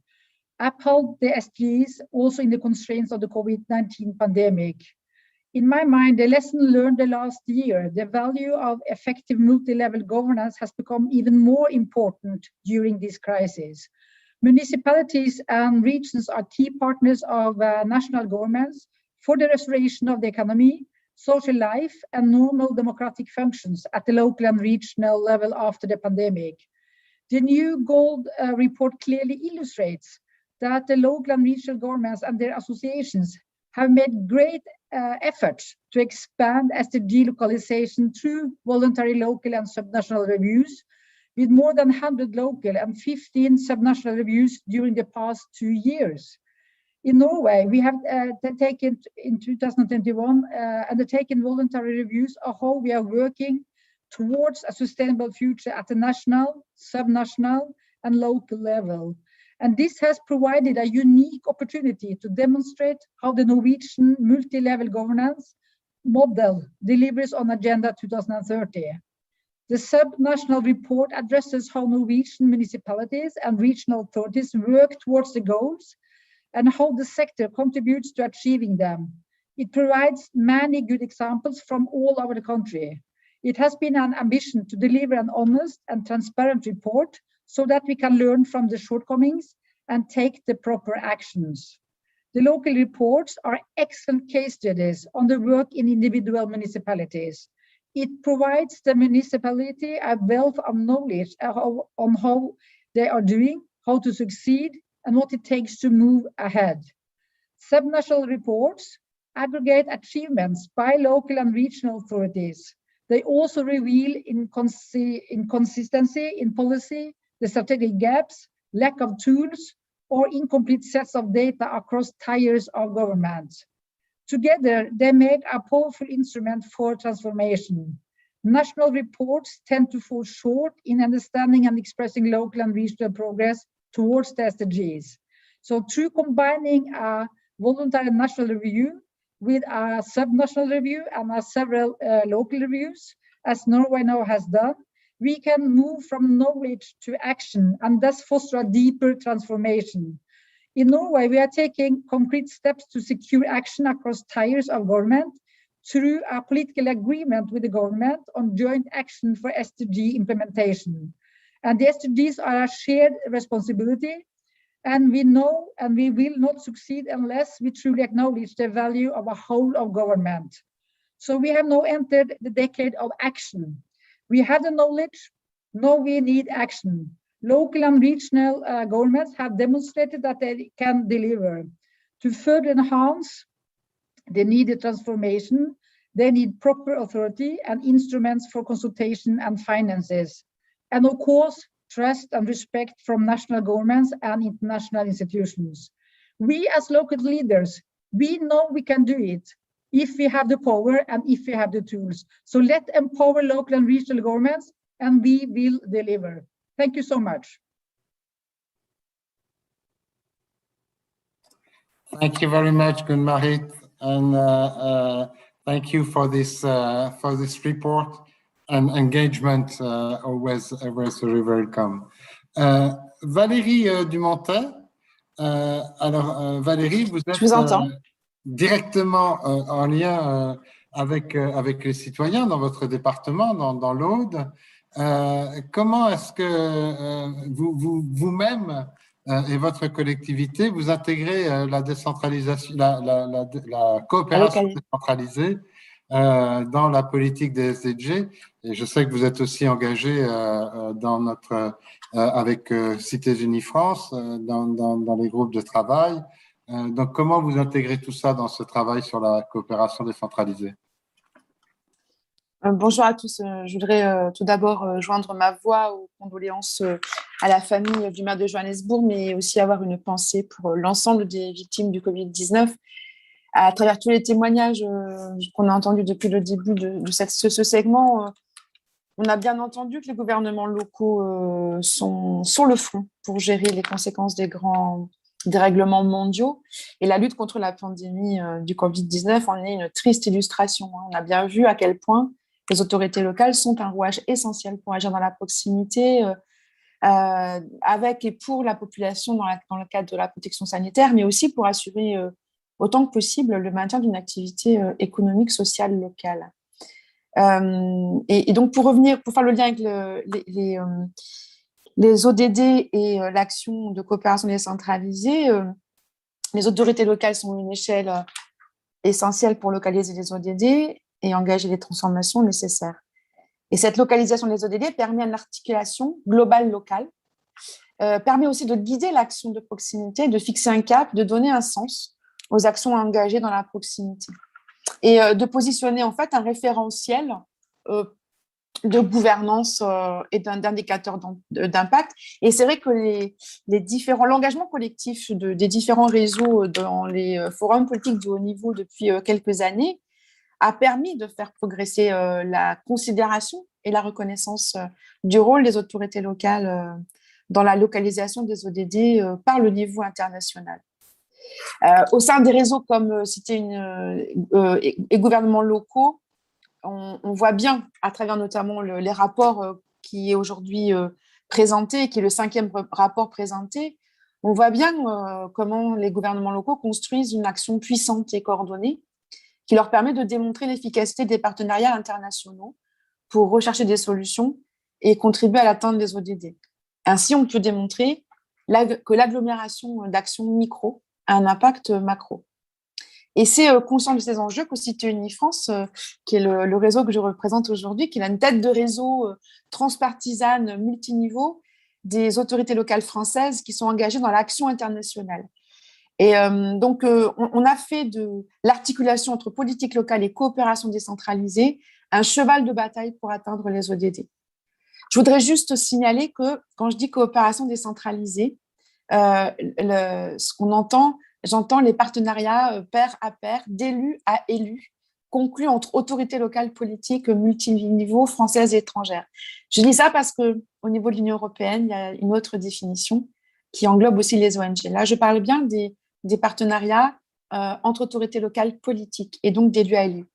upheld the SDGs also in the constraints of the COVID-19 pandemic. In my mind, the lesson learned the last year, the value of effective multi-level governance has become even more important during this crisis. Municipalities and regions are key partners of national governments for the restoration of the economy, social life, and normal democratic functions at the local and regional level after the pandemic. The new Gold report clearly illustrates that the local and regional governments and their associations have made great efforts to expand SDG localization through voluntary local and subnational reviews, with more than 100 local and 15 subnational reviews during the past 2 years. In Norway, we have taken in 2021 undertaken voluntary reviews of how we are working towards a sustainable future at the national, subnational, and local level. And this has provided a unique opportunity to demonstrate how the Norwegian multi-level governance model delivers on Agenda 2030. The subnational report addresses how Norwegian municipalities and regional authorities work towards the goals and how the sector contributes to achieving them. It provides many good examples from all over the country. It has been an ambition to deliver an honest and transparent report so that we can learn from the shortcomings and take the proper actions. The local reports are excellent case studies on the work in individual municipalities. It provides the municipality a wealth of knowledge on how they are doing, how to succeed, and what it takes to move ahead. Subnational reports aggregate achievements by local and regional authorities. They also reveal inconsistency in policy, the strategic gaps, lack of tools, or incomplete sets of data across tiers of government. Together, they make a powerful instrument for transformation. National reports tend to fall short in understanding and expressing local and regional progress towards the SDGs. So through combining a voluntary national review with a subnational review and several local reviews, as Norway now has done, we can move from knowledge to action and thus foster a deeper transformation. In Norway, we are taking concrete steps to secure action across tiers of government through a political agreement with the government on joint action for SDG implementation. And the SDGs are a shared responsibility, and we know and we will not succeed unless we truly acknowledge the value of a whole of government. So we have now entered the decade of action. We have the knowledge, now we need action. Local and regional governments have demonstrated that they can deliver. To further enhance the needed transformation, they need proper authority and instruments for consultation and finances. And of course, trust and respect from national governments and international institutions. We as local leaders, we know we can do it if we have the power and if we have the tools. So let's empower local and regional governments and we will deliver. Thank you so much. Thank you very much, Gunn-Marit, and thank you for this report and engagement. Always very welcome. Valérie Dumontet. Alors, Valérie, vous êtes directement en lien avec les citoyens dans votre département, dans l'Aude. Comment est-ce que vous-même et votre collectivité, vous intégrez la décentralisation, la coopération décentralisée dans la politique des SDG? Et je sais que vous êtes aussi engagé avec Cités Unies France, dans les groupes de travail. Donc, comment vous intégrez tout ça dans ce travail sur la coopération décentralisée? Bonjour à tous. Je voudrais tout d'abord joindre ma voix aux condoléances à la famille du maire de Johannesburg, mais aussi avoir une pensée pour l'ensemble des victimes du Covid-19. À travers tous les témoignages qu'on a entendus depuis le début de ce segment, on a bien entendu que les gouvernements locaux sont sur le front pour gérer les conséquences des grands dérèglements mondiaux. Et la lutte contre la pandémie du Covid-19 en est une triste illustration. On a bien vu à quel point les autorités locales sont un rouage essentiel pour agir dans la proximité, avec et pour la population dans le cadre de la protection sanitaire, mais aussi pour assurer autant que possible le maintien d'une activité économique, sociale, locale. Et donc, pour faire le lien avec les ODD et l'action de coopération décentralisée, les autorités locales sont une échelle essentielle pour localiser les ODD et engager les transformations nécessaires. Et cette localisation des ODD permet une articulation globale locale, permet aussi de guider l'action de proximité, de fixer un cap, de donner un sens aux actions engagées dans la proximité et de positionner en fait un référentiel de gouvernance et d'indicateurs d'impact. Et c'est vrai que l'engagement collectif des différents réseaux dans les forums politiques de haut niveau depuis quelques années a permis de faire progresser la considération et la reconnaissance du rôle des autorités locales dans la localisation des ODD par le niveau international. Au sein des réseaux comme et gouvernements locaux, on voit bien, à travers notamment les rapports qui est aujourd'hui présenté, qui est le 5e rapport présenté, on voit bien comment les gouvernements locaux construisent une action puissante et coordonnée qui leur permet de démontrer l'efficacité des partenariats internationaux pour rechercher des solutions et contribuer à l'atteinte des ODD. Ainsi, on peut démontrer que l'agglomération d'actions micro a un impact macro. Et c'est conscient de ces enjeux qu'Cité Unifrance, qui est le réseau que je représente aujourd'hui, qui est une tête de réseau transpartisane, multiniveau, des autorités locales françaises qui sont engagées dans l'action internationale. Et donc, on a fait de l'articulation entre politique locale et coopération décentralisée un cheval de bataille pour atteindre les ODD. Je voudrais juste signaler que quand je dis coopération décentralisée, ce qu'on entend, j'entends les partenariats pair à pair, d'élus à élus, conclus entre autorités locales politiques multiniveaux, françaises et étrangères. Je dis ça parce qu'au niveau de l'Union européenne, il y a une autre définition qui englobe aussi les ONG. Là, je parle bien des partenariats entre autorités locales politiques et donc d'élus à élus.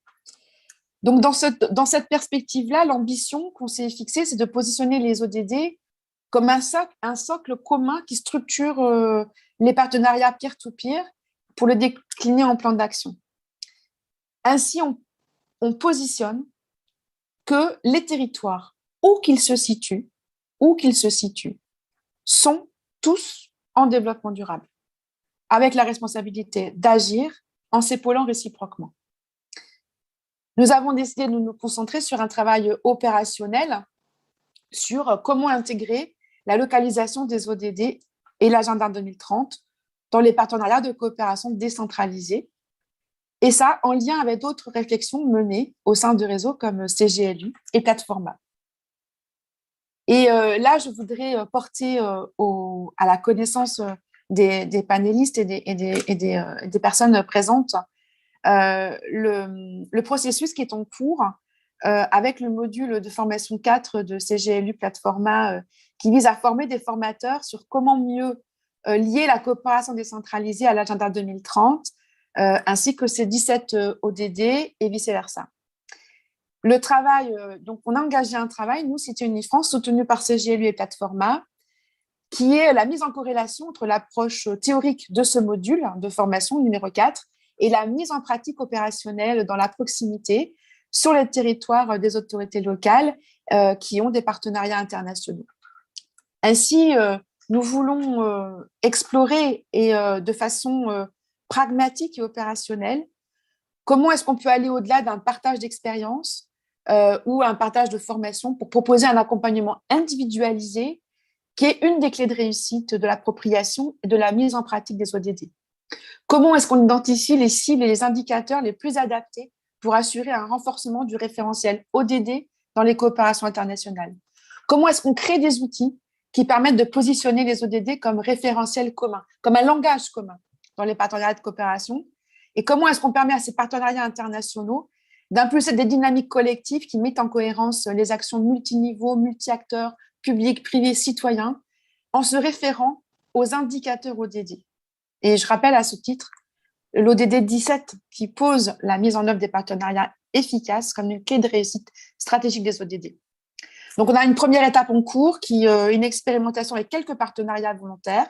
Donc, dans cette perspective-là, l'ambition qu'on s'est fixée, c'est de positionner les ODD comme un socle commun qui structure les partenariats peer-to-peer pour le décliner en plan d'action. Ainsi, on positionne que les territoires, où qu'ils se situent, sont tous en développement durable, avec la responsabilité d'agir en s'épaulant réciproquement. Nous avons décidé de nous concentrer sur un travail opérationnel sur comment intégrer la localisation des ODD et l'agenda 2030 dans les partenariats de coopération décentralisés, et ça en lien avec d'autres réflexions menées au sein de réseaux comme CGLU et Plateforma. Et là, je voudrais porter à la connaissance des panélistes et des personnes présentes le processus qui est en cours avec le module de formation 4 de CGLU Plateforma qui vise à former des formateurs sur comment mieux lier la coopération décentralisée à l'agenda 2030 ainsi que ses 17 ODD et vice-versa. Le travail, donc on a engagé un travail, nous, Cité Unifrance, soutenu par CGLU et Plateforma, qui est la mise en corrélation entre l'approche théorique de ce module de formation numéro 4 et la mise en pratique opérationnelle dans la proximité sur les territoires des autorités locales qui ont des partenariats internationaux. Ainsi, nous voulons explorer et de façon pragmatique et opérationnelle comment est-ce qu'on peut aller au-delà d'un partage d'expérience ou un partage de formation pour proposer un accompagnement individualisé qui est une des clés de réussite de l'appropriation et de la mise en pratique des ODD. Comment est-ce qu'on identifie les cibles et les indicateurs les plus adaptés pour assurer un renforcement du référentiel ODD dans les coopérations internationales? Comment est-ce qu'on crée des outils qui permettent de positionner les ODD comme référentiel commun, comme un langage commun dans les partenariats de coopération? Et comment est-ce qu'on permet à ces partenariats internationaux d'impulser des dynamiques collectives qui mettent en cohérence les actions multiniveaux, multi-acteurs, publics, privés, citoyens, en se référant aux indicateurs ODD? Et je rappelle à ce titre l'ODD 17 qui pose la mise en œuvre des partenariats efficaces comme une clé de réussite stratégique des ODD. Donc, on a une première étape en cours qui est une expérimentation avec quelques partenariats volontaires.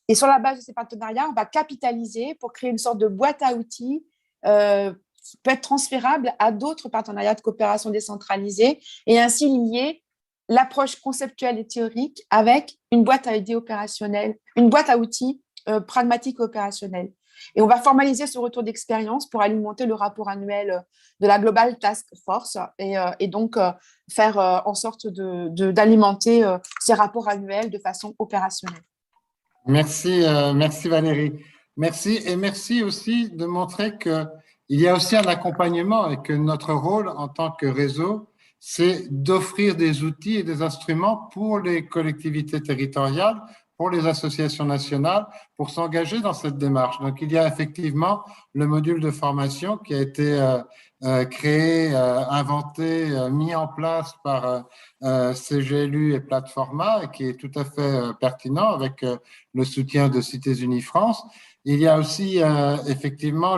Et sur la base de ces partenariats, on va capitaliser pour créer une sorte de boîte à outils qui peut être transférable à d'autres partenariats de coopération décentralisée et ainsi lier l'approche conceptuelle et théorique avec une boîte à idées opérationnelle, une boîte à outils pragmatique et opérationnelle. Et on va formaliser ce retour d'expérience pour alimenter le rapport annuel de la Global Task Force et donc faire en sorte d'alimenter ces rapports annuels de façon opérationnelle. Merci, merci Valérie. Merci et merci aussi de montrer qu'il y a aussi un accompagnement et que notre rôle en tant que réseau, c'est d'offrir des outils et des instruments pour les collectivités territoriales, pour les associations nationales, pour s'engager dans cette démarche. Donc, il y a effectivement le module de formation qui a été créé, inventé, mis en place par CGLU et Plateforma et qui est tout à fait pertinent avec le soutien de Cités Unies France. Il y a aussi effectivement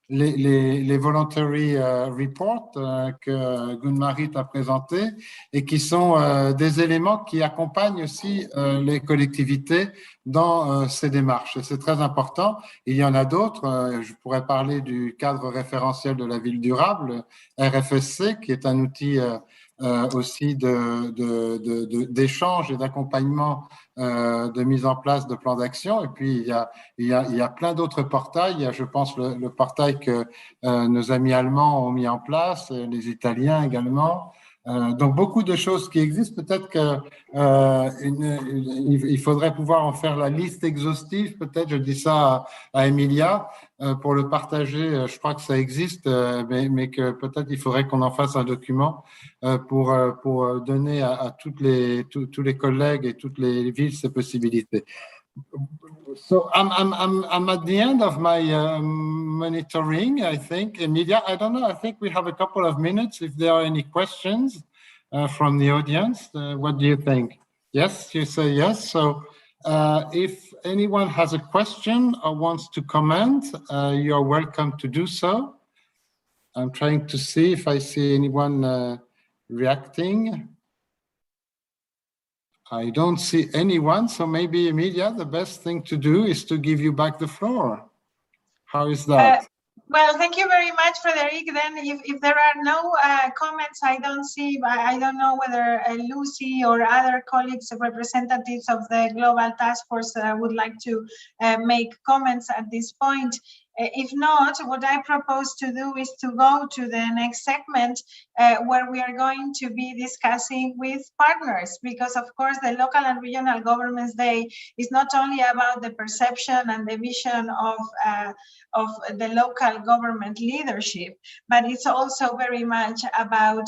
les voluntary reports que Gunmarit a présentés et qui sont des éléments qui accompagnent aussi les collectivités dans ces démarches. C'est très important. Il y en a d'autres. Je pourrais parler du cadre référentiel de la ville durable, RFSC, qui est un outil aussi d'échange et d'accompagnement de mise en place de plans d'action. Et puis, il y a plein d'autres portails. Il y a, je pense, le portail que nos amis allemands ont mis en place, les Italiens également. Donc, beaucoup de choses qui existent. Peut-être qu'il faudrait pouvoir en faire la liste exhaustive. Peut-être, je dis ça à Emilia, pour le partager. Je crois que ça existe, mais que peut-être il faudrait qu'on en fasse un document pour donner à tous les collègues et toutes les villes ces possibilités. So I'm at the end of my monitoring, I think. Emilia, I don't know, I think we have a couple of minutes if there are any questions from the audience. What do you think? Yes, you say yes. So if anyone has a question or wants to comment, you are welcome to do so. I'm trying to see if I see anyone reacting. I don't see anyone, so maybe, Emilia, the best thing to do is to give you back the floor. How is that? Well, thank you very much, Frederic. Then if there are no comments, I don't know whether Lucy or other colleagues, representatives of the Global Task Force would like to make comments at this point. If not, what I propose to do is to go to the next segment where we are going to be discussing with partners, because of course the Local and Regional Governments Day is not only about the perception and the vision of the local government leadership, but it's also very much about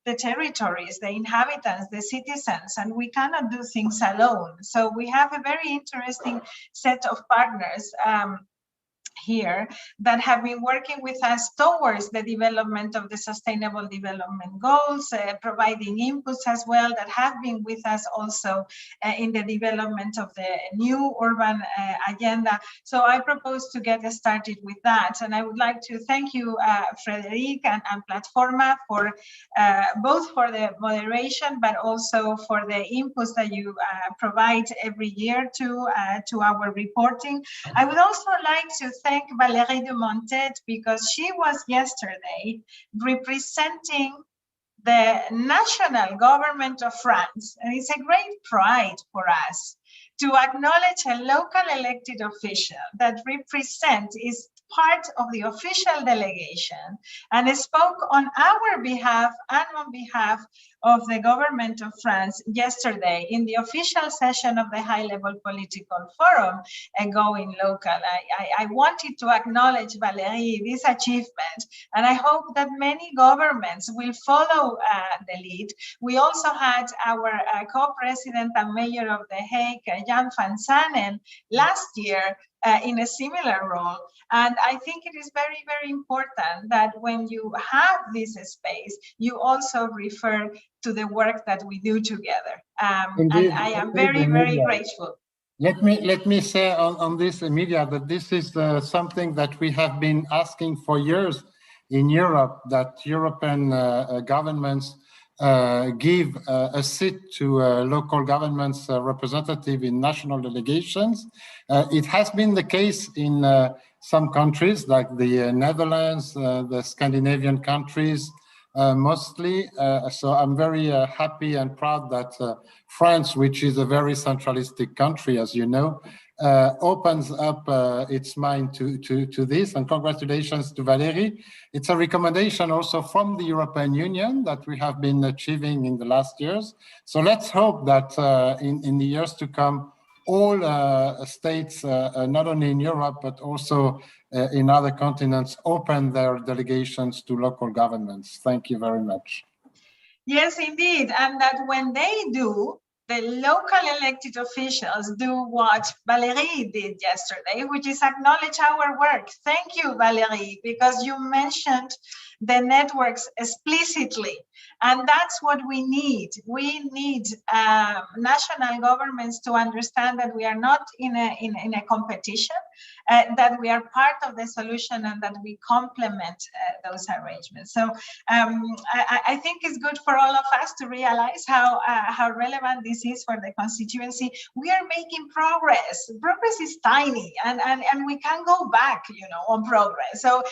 the territories, the inhabitants, the citizens, and we cannot do things alone. So we have a very interesting set of partners here that have been working with us towards the development of the Sustainable Development Goals, providing inputs as well, that have been with us also in the development of the new urban agenda. So I propose to get started with that. And I would like to thank you, Frederic and Plateforma, for both for the moderation, but also for the inputs that you provide every year to our reporting. I would also like to thank Valérie de Montet, because she was yesterday representing the national government of France. And it's a great pride for us to acknowledge a local elected official that part of the official delegation and spoke on our behalf and on behalf of the government of France yesterday in the official session of the high-level political forum going local. I wanted to acknowledge, Valérie, this achievement, and I hope that many governments will follow the lead. We also had our co-president and mayor of The Hague, Jan van Zanen, last year in a similar role. And I think it is very, very important that when you have this space, you also refer to the work that we do together. Indeed, and I am very, very grateful. Let me say on this, Emilia, that this is something that we have been asking for years in Europe, that European governments give a seat to local governments representative in national delegations. It has been the case in some countries like the Netherlands, the Scandinavian countries, mostly. So I'm very happy and proud that France, which is a very centralistic country, as you know, opens up its mind to this. And congratulations to Valérie. It's a recommendation also from the European Union that we have been achieving in the last years. So let's hope that in the years to come, all states, not only in Europe, but also in other continents, open their delegations to local governments. Thank you very much. Yes, indeed. And that when they do, the local elected officials do what Valérie did yesterday, which is acknowledge our work. Thank you, Valérie, because you mentioned the networks explicitly. And that's what we need. We need national governments to understand that we are not in a competition, that we are part of the solution and that we complement those arrangements. So I think it's good for all of us to realize how relevant this is for the constituency. We are making progress. Progress is tiny, and we can go back, on progress. So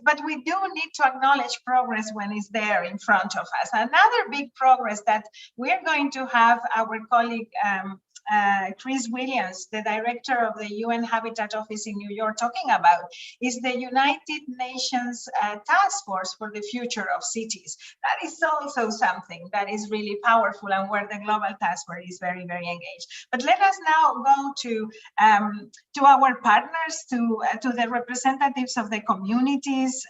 but we do need to acknowledge progress when it's there in front of us. Another big progress that we're going to have our colleague Chris Williams, the director of the UN Habitat Office in New York, talking about is the United Nations Task Force for the Future of Cities. That is also something that is really powerful and where the Global Task Force is very, very engaged. But let us now go to our partners, to the representatives of the communities,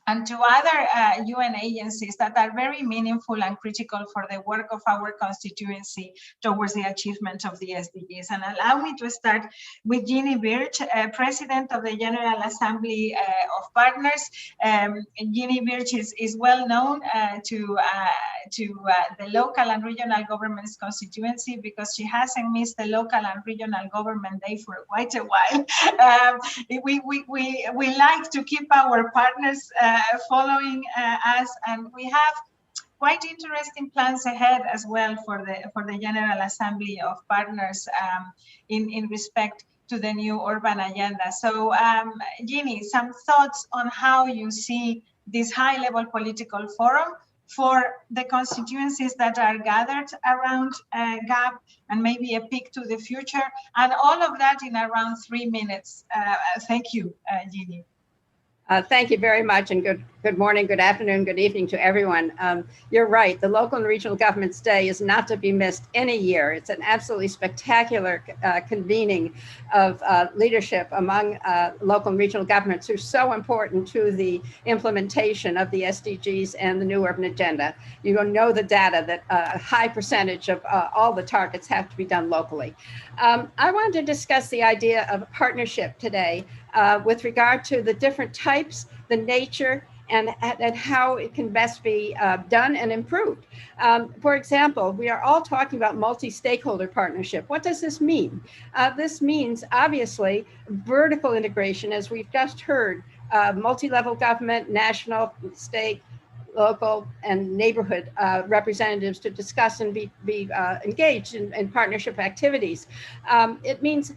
and to other UN agencies that are very meaningful and critical for the work of our constituency towards the achievement of the SDGs. And allow me to start with Jeannie Birch, President of the General Assembly of Partners. Jeannie Birch is well known to the local and regional governments constituency because she hasn't missed the local and regional government day for quite a while. We like to keep our partners following us, and we have quite interesting plans ahead as well for the General Assembly of Partners in respect to the new urban agenda. So Jeannie, some thoughts on how you see this high-level political forum for the constituencies that are gathered around GAP, and maybe a peek to the future, and all of that in around 3 minutes. Thank you, Jeannie. Thank you very much, and good morning, good afternoon, good evening to everyone. You're right, the Local and Regional Governments Day is not to be missed any year. It's an absolutely spectacular convening of leadership among local and regional governments who are so important to the implementation of the SDGs and the new urban agenda. You know the data that a high percentage of all the targets have to be done locally. I wanted to discuss the idea of partnership today with regard to the different types, the nature, and how it can best be done and improved. For example, we are all talking about multi-stakeholder partnership. What does this mean? This means, obviously, vertical integration, as we've just heard, multi-level government, national, state, local, and neighborhood representatives to discuss and be engaged in partnership activities. It means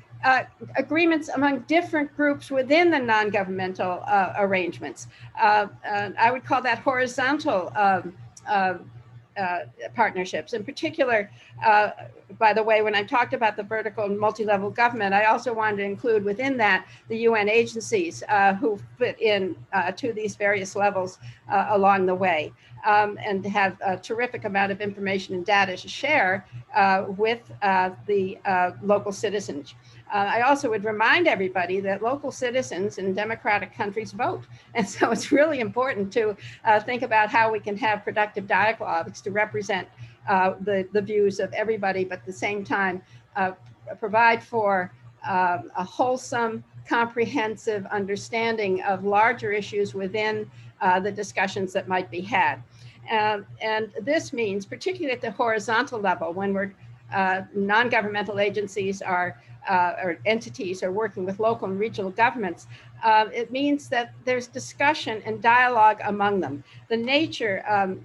agreements among different groups within the non-governmental arrangements. I would call that horizontal partnerships. In particular, by the way, when I talked about the vertical and multi-level government, I also wanted to include within that the UN agencies who fit in to these various levels along the way, and have a terrific amount of information and data to share with the local citizens. I also would remind everybody that local citizens in democratic countries vote. And so it's really important to think about how we can have productive dialogues to represent the views of everybody, but at the same time provide for a wholesome, comprehensive understanding of larger issues within the discussions that might be had. And this means, particularly at the horizontal level, when we're non-governmental agencies or entities are working with local and regional governments, it means that there's discussion and dialogue among them. The nature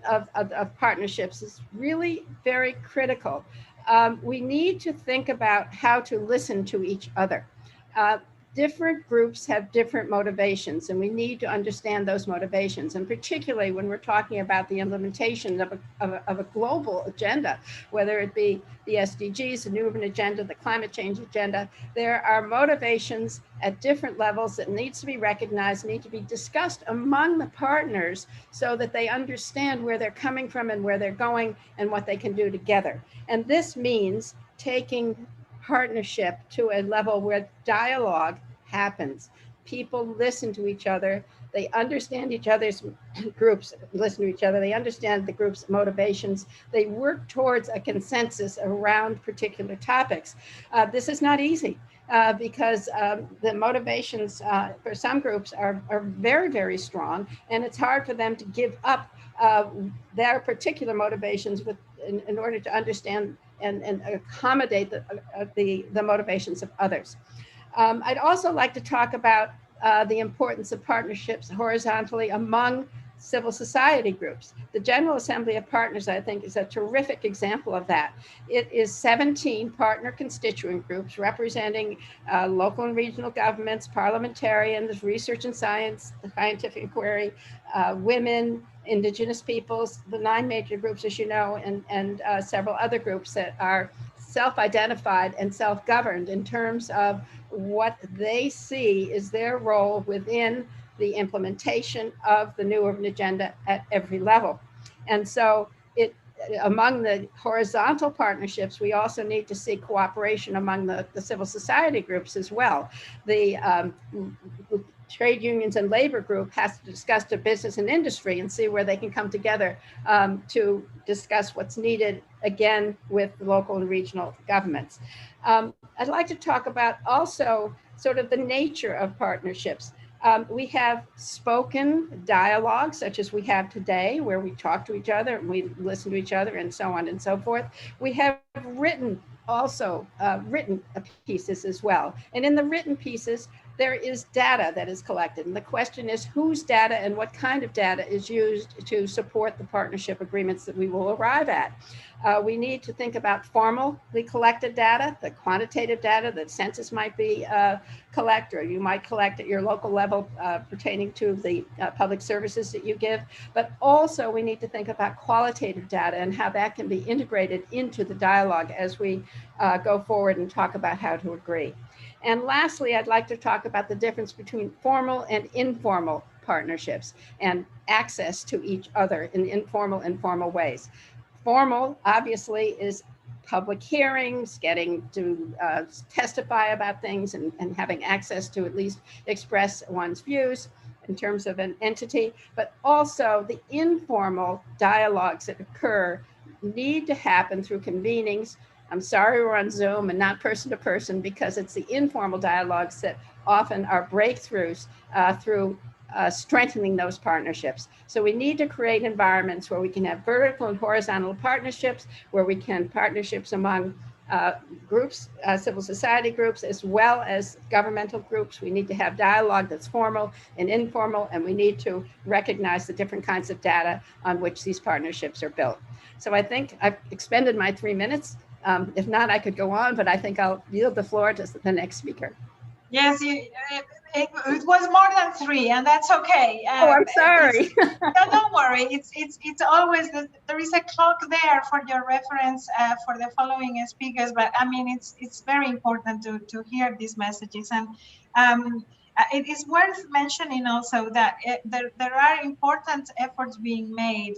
of partnerships is really very critical. We need to think about how to listen to each other. Different groups have different motivations, and we need to understand those motivations. And particularly when we're talking about the implementation of a global agenda, whether it be the SDGs, the New Urban Agenda, the climate change agenda, there are motivations at different levels that needs to be recognized, need to be discussed among the partners so that they understand where they're coming from and where they're going and what they can do together. And this means taking partnership to a level where dialogue happens. People listen to each other. They understand each other's groups, listen to each other. They understand the group's motivations. They work towards a consensus around particular topics. This is not easy because the motivations for some groups are very, very strong, and it's hard for them to give up their particular motivations in order to understand and accommodate the motivations of others. I'd also like to talk about the importance of partnerships horizontally among civil society groups. The General Assembly of Partners, I think, is a terrific example of that. It is 17 partner constituent groups representing local and regional governments, parliamentarians, research and science, the scientific inquiry, women, indigenous peoples, the 9 major groups, as you know, and several other groups that are self-identified and self-governed in terms of what they see is their role within the implementation of the New Urban Agenda at every level. And so among the horizontal partnerships, we also need to see cooperation among the civil society groups as well. The trade unions and labor group has to discuss the business and industry and see where they can come together to discuss what's needed, again, with local and regional governments. I'd like to talk about also sort of the nature of partnerships. We have spoken dialogue, such as we have today, where we talk to each other and we listen to each other and so on and so forth. We have written pieces as well. And in the written pieces, there is data that is collected. And the question is whose data and what kind of data is used to support the partnership agreements that we will arrive at. We need to think about formally collected data, the quantitative data that census might be collect, or you might collect at your local level pertaining to the public services that you give. But also we need to think about qualitative data and how that can be integrated into the dialogue as we go forward and talk about how to agree. And lastly, I'd like to talk about the difference between formal and informal partnerships and access to each other in informal and formal ways. Formal, obviously, is public hearings, getting to testify about things and having access to at least express one's views in terms of an entity, but also the informal dialogues that occur need to happen through convenings. I'm sorry we're on Zoom and not person to person, because it's the informal dialogues that often are breakthroughs through strengthening those partnerships. So we need to create environments where we can have vertical and horizontal partnerships, where we can partnerships among groups, civil society groups, as well as governmental groups. We need to have dialogue that's formal and informal, and we need to recognize the different kinds of data on which these partnerships are built. So I think I've expended my 3 minutes. If not, I could go on, but I think I'll yield the floor to the next speaker. Yes, It was more than 3, and that's okay. Oh, I'm sorry. No, don't worry. It's always there is a clock there for your reference for the following speakers. But I mean, it's very important to hear these messages, and it is worth mentioning also that there are important efforts being made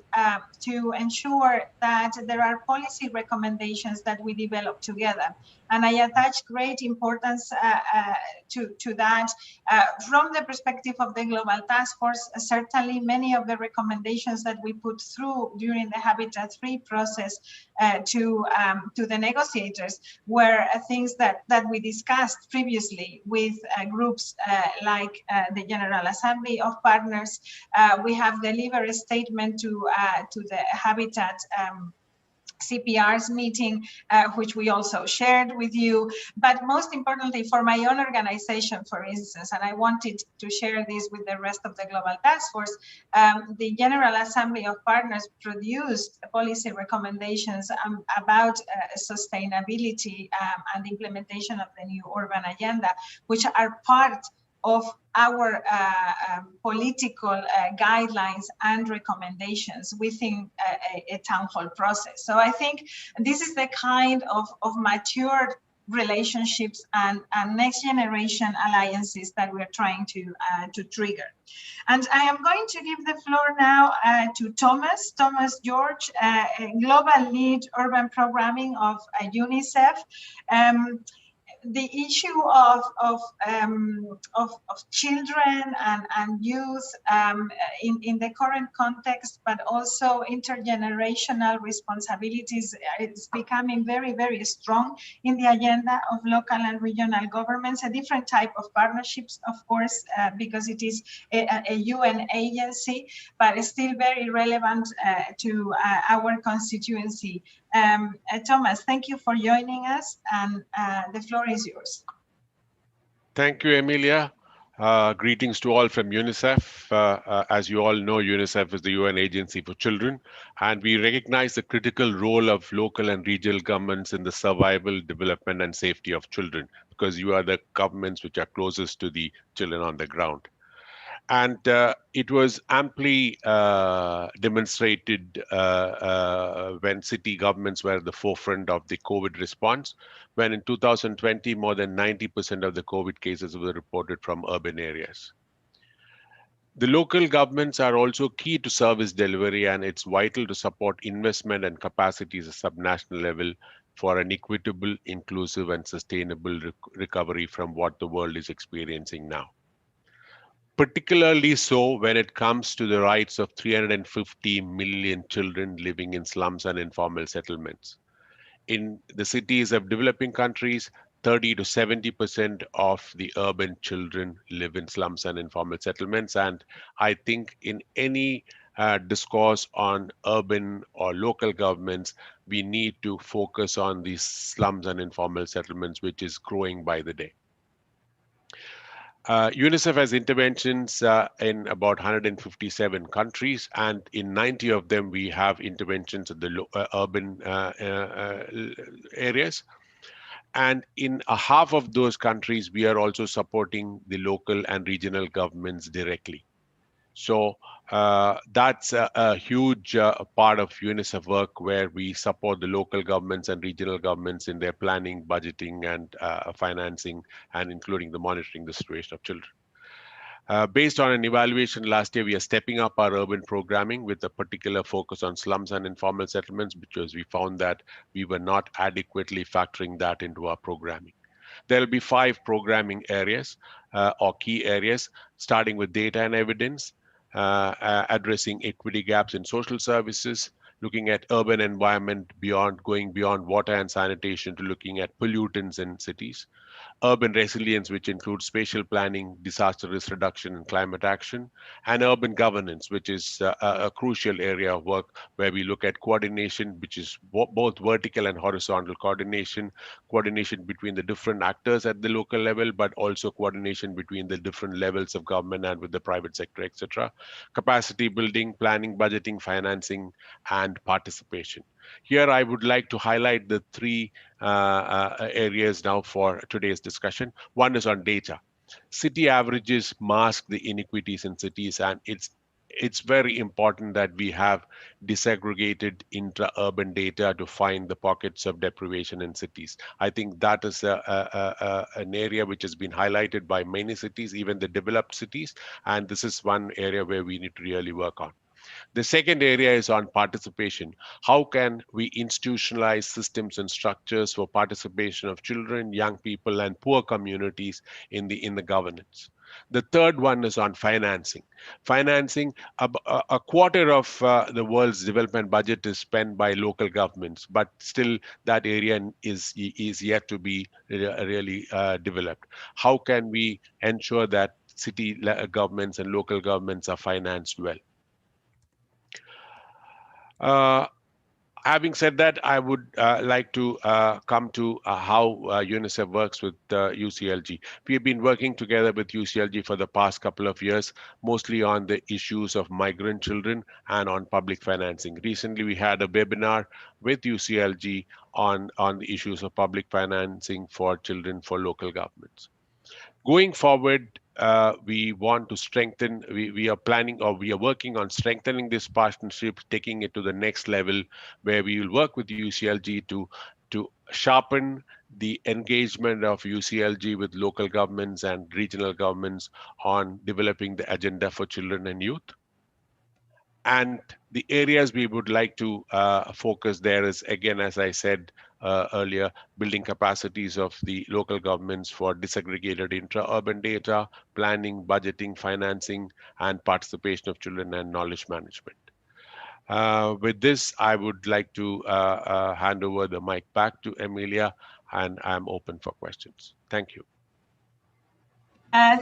to ensure that there are policy recommendations that we develop together. And I attach great importance to that. From the perspective of the Global Task Force, certainly many of the recommendations that we put through during the Habitat 3 process to the negotiators were things that we discussed previously with groups like the General Assembly of Partners. We have delivered a statement to the Habitat CPR's meeting, which we also shared with you. But most importantly, for my own organization, for instance, and I wanted to share this with the rest of the Global Task Force, the General Assembly of Partners produced policy recommendations about sustainability and implementation of the new urban agenda, which are part of our political guidelines and recommendations within a town hall process. So I think this is the kind of matured relationships and next generation alliances that we're trying to trigger. And I am going to give the floor now to Thomas George, Global Lead Urban Programming of UNICEF. The issue of children and youth in the current context, but also intergenerational responsibilities is becoming very, very strong in the agenda of local and regional governments. A different type of partnerships, of course, because it is a UN agency, but it's still very relevant to our constituency. Thomas, thank you for joining us, and the floor is yours. Thank you, Emilia. Greetings to all from UNICEF. As you all know, UNICEF is the UN agency for children, and we recognize the critical role of local and regional governments in the survival, development, and safety of children, because you are the governments which are closest to the children on the ground. And it was amply demonstrated when city governments were at the forefront of the COVID response, when in 2020, more than 90% of the COVID cases were reported from urban areas. The local governments are also key to service delivery, and it's vital to support investment and capacities at subnational level for an equitable, inclusive, and sustainable recovery from what the world is experiencing now. Particularly so when it comes to the rights of 350 million children living in slums and informal settlements. In the cities of developing countries, 30 to 70% of the urban children live in slums and informal settlements. And I think in any discourse on urban or local governments, we need to focus on these slums and informal settlements, which is growing by the day. UNICEF has interventions in about 157 countries, and in 90 of them, we have interventions at the urban areas. And in half of those countries, we are also supporting the local and regional governments directly. So that's a huge part of UNICEF work, where we support the local governments and regional governments in their planning, budgeting, and financing, and including the monitoring the situation of children. Based on an evaluation last year, we are stepping up our urban programming with a particular focus on slums and informal settlements, because we found that we were not adequately factoring that into our programming. There will be 5 programming areas or key areas, starting with data and evidence, addressing equity gaps in social services, looking at urban environment going beyond water and sanitation to looking at pollutants in cities. Urban resilience, which includes spatial planning, disaster risk reduction, and climate action, and urban governance, which is a crucial area of work where we look at coordination, which is both vertical and horizontal coordination between the different actors at the local level, but also coordination between the different levels of government and with the private sector, etc. Capacity building, planning, budgeting, financing, and participation. Here, I would like to highlight the 3 areas now for today's discussion. One is on data. city averages mask the inequities in cities, and it's very important that we have disaggregated intra-urban data to find the pockets of deprivation in cities. I think that is an area which has been highlighted by many cities, even the developed cities, and this is one area where we need to really work on. The second area is on participation. How can we institutionalize systems and structures for participation of children, young people, and poor communities in the governance? The third one is on financing. Financing, a quarter of the world's development budget is spent by local governments, but still that area is yet to be really developed. How can we ensure that city governments and local governments are financed well? Having said that, I would like to come to how UNICEF works with UCLG. We have been working together with UCLG for the past couple of years, mostly on the issues of migrant children and on public financing. Recently, we had a webinar with UCLG on the issues of public financing for children for local governments. Going forward, we want to strengthen, we are planning, or we are working on strengthening this partnership, taking it to the next level, where we will work with UCLG to sharpen the engagement of UCLG with local governments and regional governments on developing the agenda for children and youth. And the areas we would like to focus there is, again, as I said earlier, building capacities of the local governments for disaggregated intra-urban data, planning, budgeting, financing, and participation of children and knowledge management. With this, I would like to hand over the mic back to Emilia, and I'm open for questions. Thank you.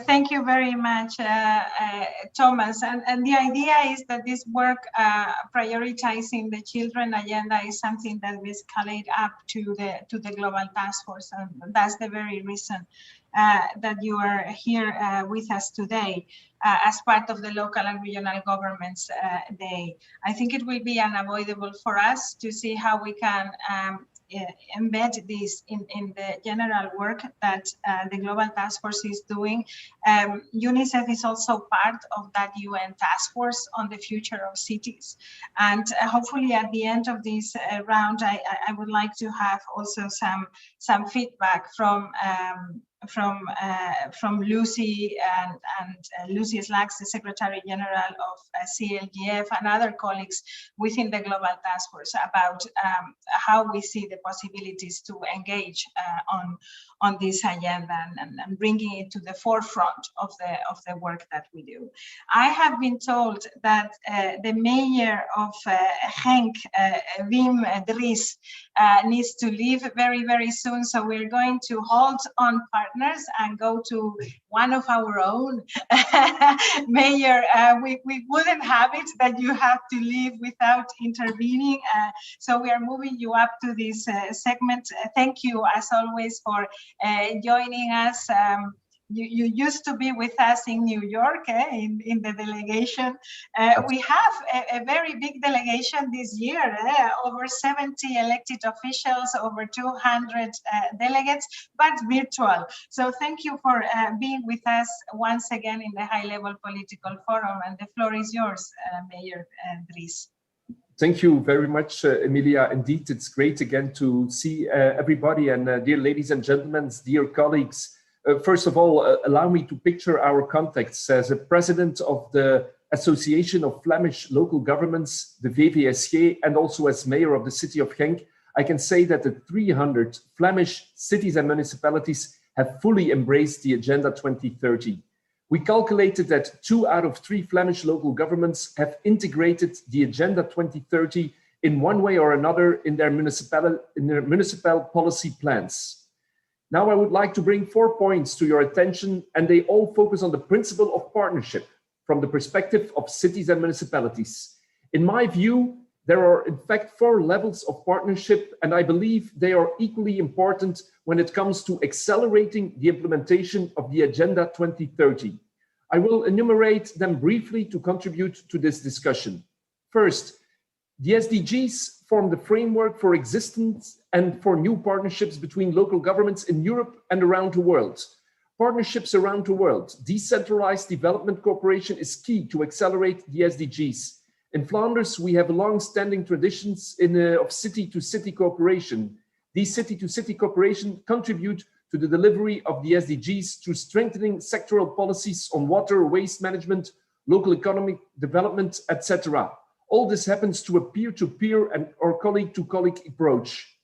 Thank you very much, Thomas. And the idea is that this work prioritizing the children agenda is something that we escalate up to the Global Task Force. And that's the very reason that you are here with us today as part of the local and regional governments day. I think it will be unavoidable for us to see how we can embed this in the general work that the Global Task Force is doing. UNICEF is also part of that UN Task Force on the future of cities. And hopefully at the end of this round, I would like to have also some feedback from Lucy and Lucy Slacks, the Secretary General of CLGF, and other colleagues within the Global Task Force about how we see the possibilities to engage on this agenda and bringing it to the forefront of the work that we do. I have been told that the mayor of Genk, Wim Dries, needs to leave very, very soon, so we're going to hold on partners and go to one of our own. Mayor, we wouldn't have it that you have to leave without intervening, so we are moving you up to this segment. Thank you as always for joining us. You used to be with us in New York, in the delegation. We have a very big delegation this year, over 70 elected officials, over 200 delegates, but virtual. So thank you for being with us once again in the High Level Political Forum, and the floor is yours, Mayor Dries. Thank you very much, Emilia. Indeed, it's great again to see everybody, and dear ladies and gentlemen, dear colleagues. First of all, allow me to picture our context. As a president of the Association of Flemish Local Governments, the VVSG, and also as mayor of the city of Genk, I can say that the 300 Flemish cities and municipalities have fully embraced the Agenda 2030. We calculated that 2 out of 3 Flemish local governments have integrated the Agenda 2030 in one way or another in their municipal policy plans. Now I would like to bring 4 points to your attention, and they all focus on the principle of partnership from the perspective of cities and municipalities. In my view, there are in fact 4 levels of partnership, and I believe they are equally important when it comes to accelerating the implementation of the Agenda 2030. I will enumerate them briefly to contribute to this discussion. First, the SDGs form the framework for existence and for new partnerships between local governments in Europe and around the world. Partnerships around the world. Decentralized development cooperation is key to accelerate the SDGs. In Flanders, we have long-standing traditions of city-to-city cooperation. These city-to-city cooperation contribute to the delivery of the SDGs through strengthening sectoral policies on water, waste management, local economic development, etc. All this happens through a peer-to-peer and or colleague-to-colleague approach.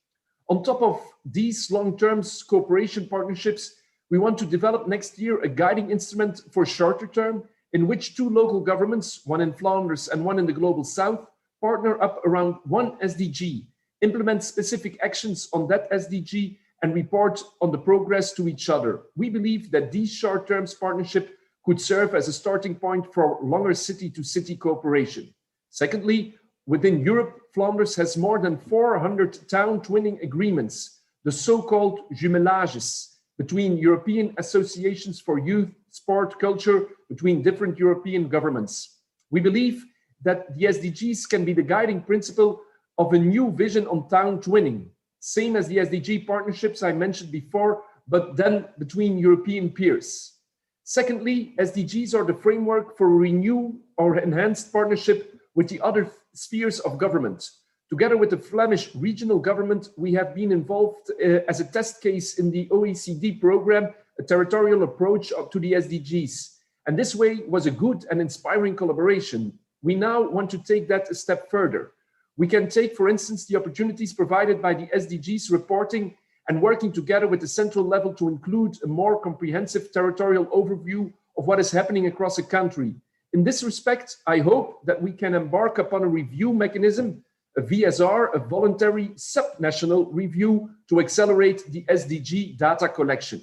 On top of these long-term cooperation partnerships, we want to develop next year a guiding instrument for shorter term in which 2 local governments, one in Flanders and one in the Global South, partner up around one SDG, implement specific actions on that SDG and report on the progress to each other. We believe that these short-term partnerships could serve as a starting point for longer city-to-city cooperation. Secondly, within Europe, Flanders has more than 400 town twinning agreements, the so-called jumelages, between European associations for youth, sport, culture, between different European governments. We believe that the SDGs can be the guiding principle of a new vision on town twinning, same as the SDG partnerships I mentioned before, but then between European peers. Secondly, SDGs are the framework for a renewed or enhanced partnership with the other spheres of government. Together with the Flemish regional government, we have been involved as a test case in the OECD program, a territorial approach to the SDGs. And this way was a good and inspiring collaboration. We now want to take that a step further. We can take, for instance, the opportunities provided by the SDGs reporting and working together with the central level to include a more comprehensive territorial overview of what is happening across a country. In this respect, I hope that we can embark upon a review mechanism, a VSR, a voluntary subnational review to accelerate the SDG data collection.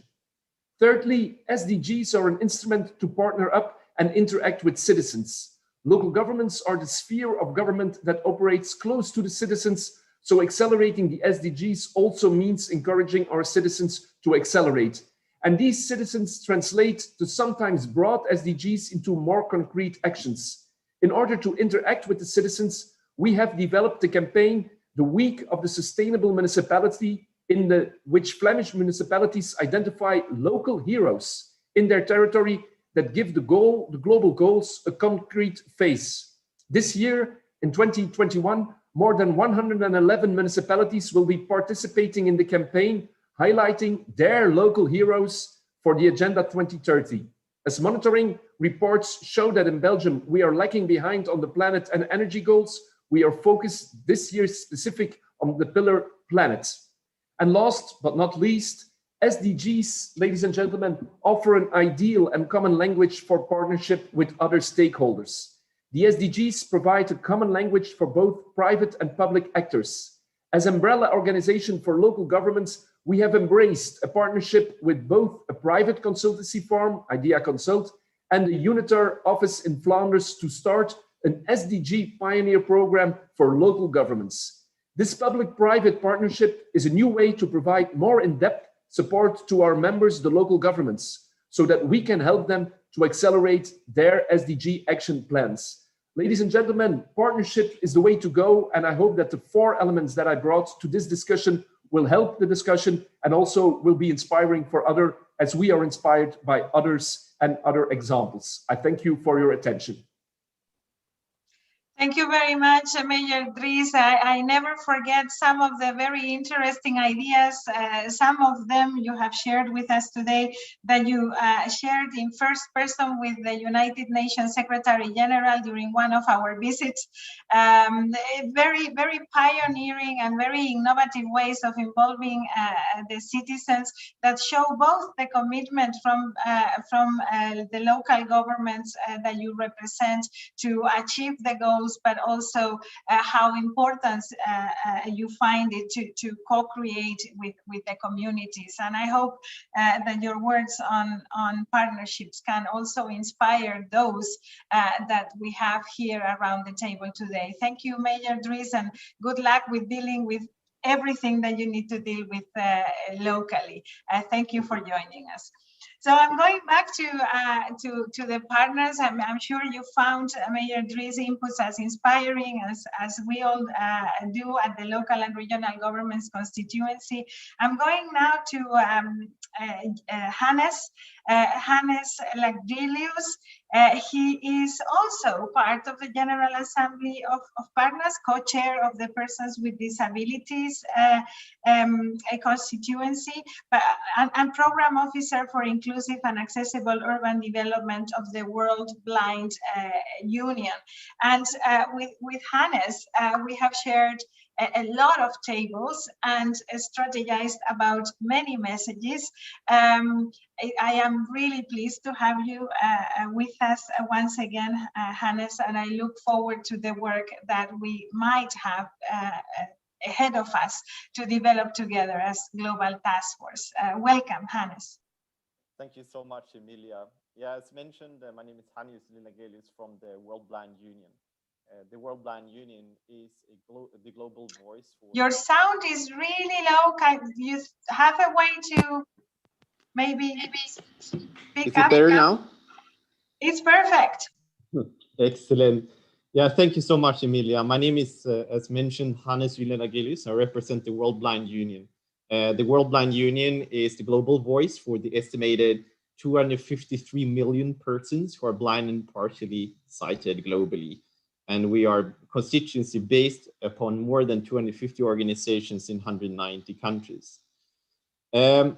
Thirdly, SDGs are an instrument to partner up and interact with citizens. Local governments are the sphere of government that operates close to the citizens, so accelerating the SDGs also means encouraging our citizens to accelerate. And these citizens translate to sometimes broad SDGs into more concrete actions. In order to interact with the citizens, we have developed the campaign, the Week of the Sustainable Municipality, in which Flemish municipalities identify local heroes in their territory that give the global goals a concrete face. This year, in 2021, more than 111 municipalities will be participating in the campaign, highlighting their local heroes for the Agenda 2030. As monitoring reports show that in Belgium, we are lagging behind on the planet and energy goals, we are focused this year specific on the pillar planet. And last but not least, SDGs, ladies and gentlemen, offer an ideal and common language for partnership with other stakeholders. The SDGs provide a common language for both private and public actors. As umbrella organization for local governments, we have embraced a partnership with both a private consultancy firm, Idea Consult, and a Unitar office in Flanders to start an SDG pioneer program for local governments. This public-private partnership is a new way to provide more in-depth support to our members, the local governments, so that we can help them to accelerate their SDG action plans. Ladies and gentlemen, partnership is the way to go, and I hope that the 4 elements that I brought to this discussion will help the discussion and also will be inspiring for others as we are inspired by others and other examples. I thank you for your attention. Thank you very much, Mayor Dries. I never forget some of the very interesting ideas. Some of them you have shared with us today that you shared in first person with the United Nations Secretary General during one of our visits. Very, very pioneering and very innovative ways of involving the citizens that show both the commitment from the local governments that you represent to achieve the goals, but also how important you find it to co-create with the communities. And I hope that your words on partnerships can also inspire those that we have here around the table today. Thank you, Mayor Dries, and good luck with dealing with everything that you need to deal with locally. Thank you for joining us. So I'm going back to the partners. I'm sure you found Mayor Dries' inputs as inspiring as we all do at the local and regional governments constituency. I'm going now to Hannes. Hannes Lagdelius. He is also part of the General Assembly of Partners, co-chair of the Persons with Disabilities constituency, and program officer for inclusive and accessible urban development of the World Blind Union. And with Hannes, we have shared a lot of tables and strategized about many messages. I am really pleased to have you with us once again, Hannes, and I look forward to the work that we might have ahead of us to develop together as Global Task Force. Welcome, Hannes. Thank you so much, Emilia. Yeah, as mentioned, my name is Hannes Lagdelius from the World Blind Union. The World Blind Union is the global voice for... Your sound is really low. Can you have a way to maybe pick up? Is it better now? It's perfect. Excellent. Yeah, thank you so much, Emilia. My name is, as mentioned, Hannes Lagdelius. I represent the World Blind Union. The World Blind Union is the global voice for the estimated 253 million persons who are blind and partially sighted globally. And we are constituency based upon more than 250 organizations in 190 countries. By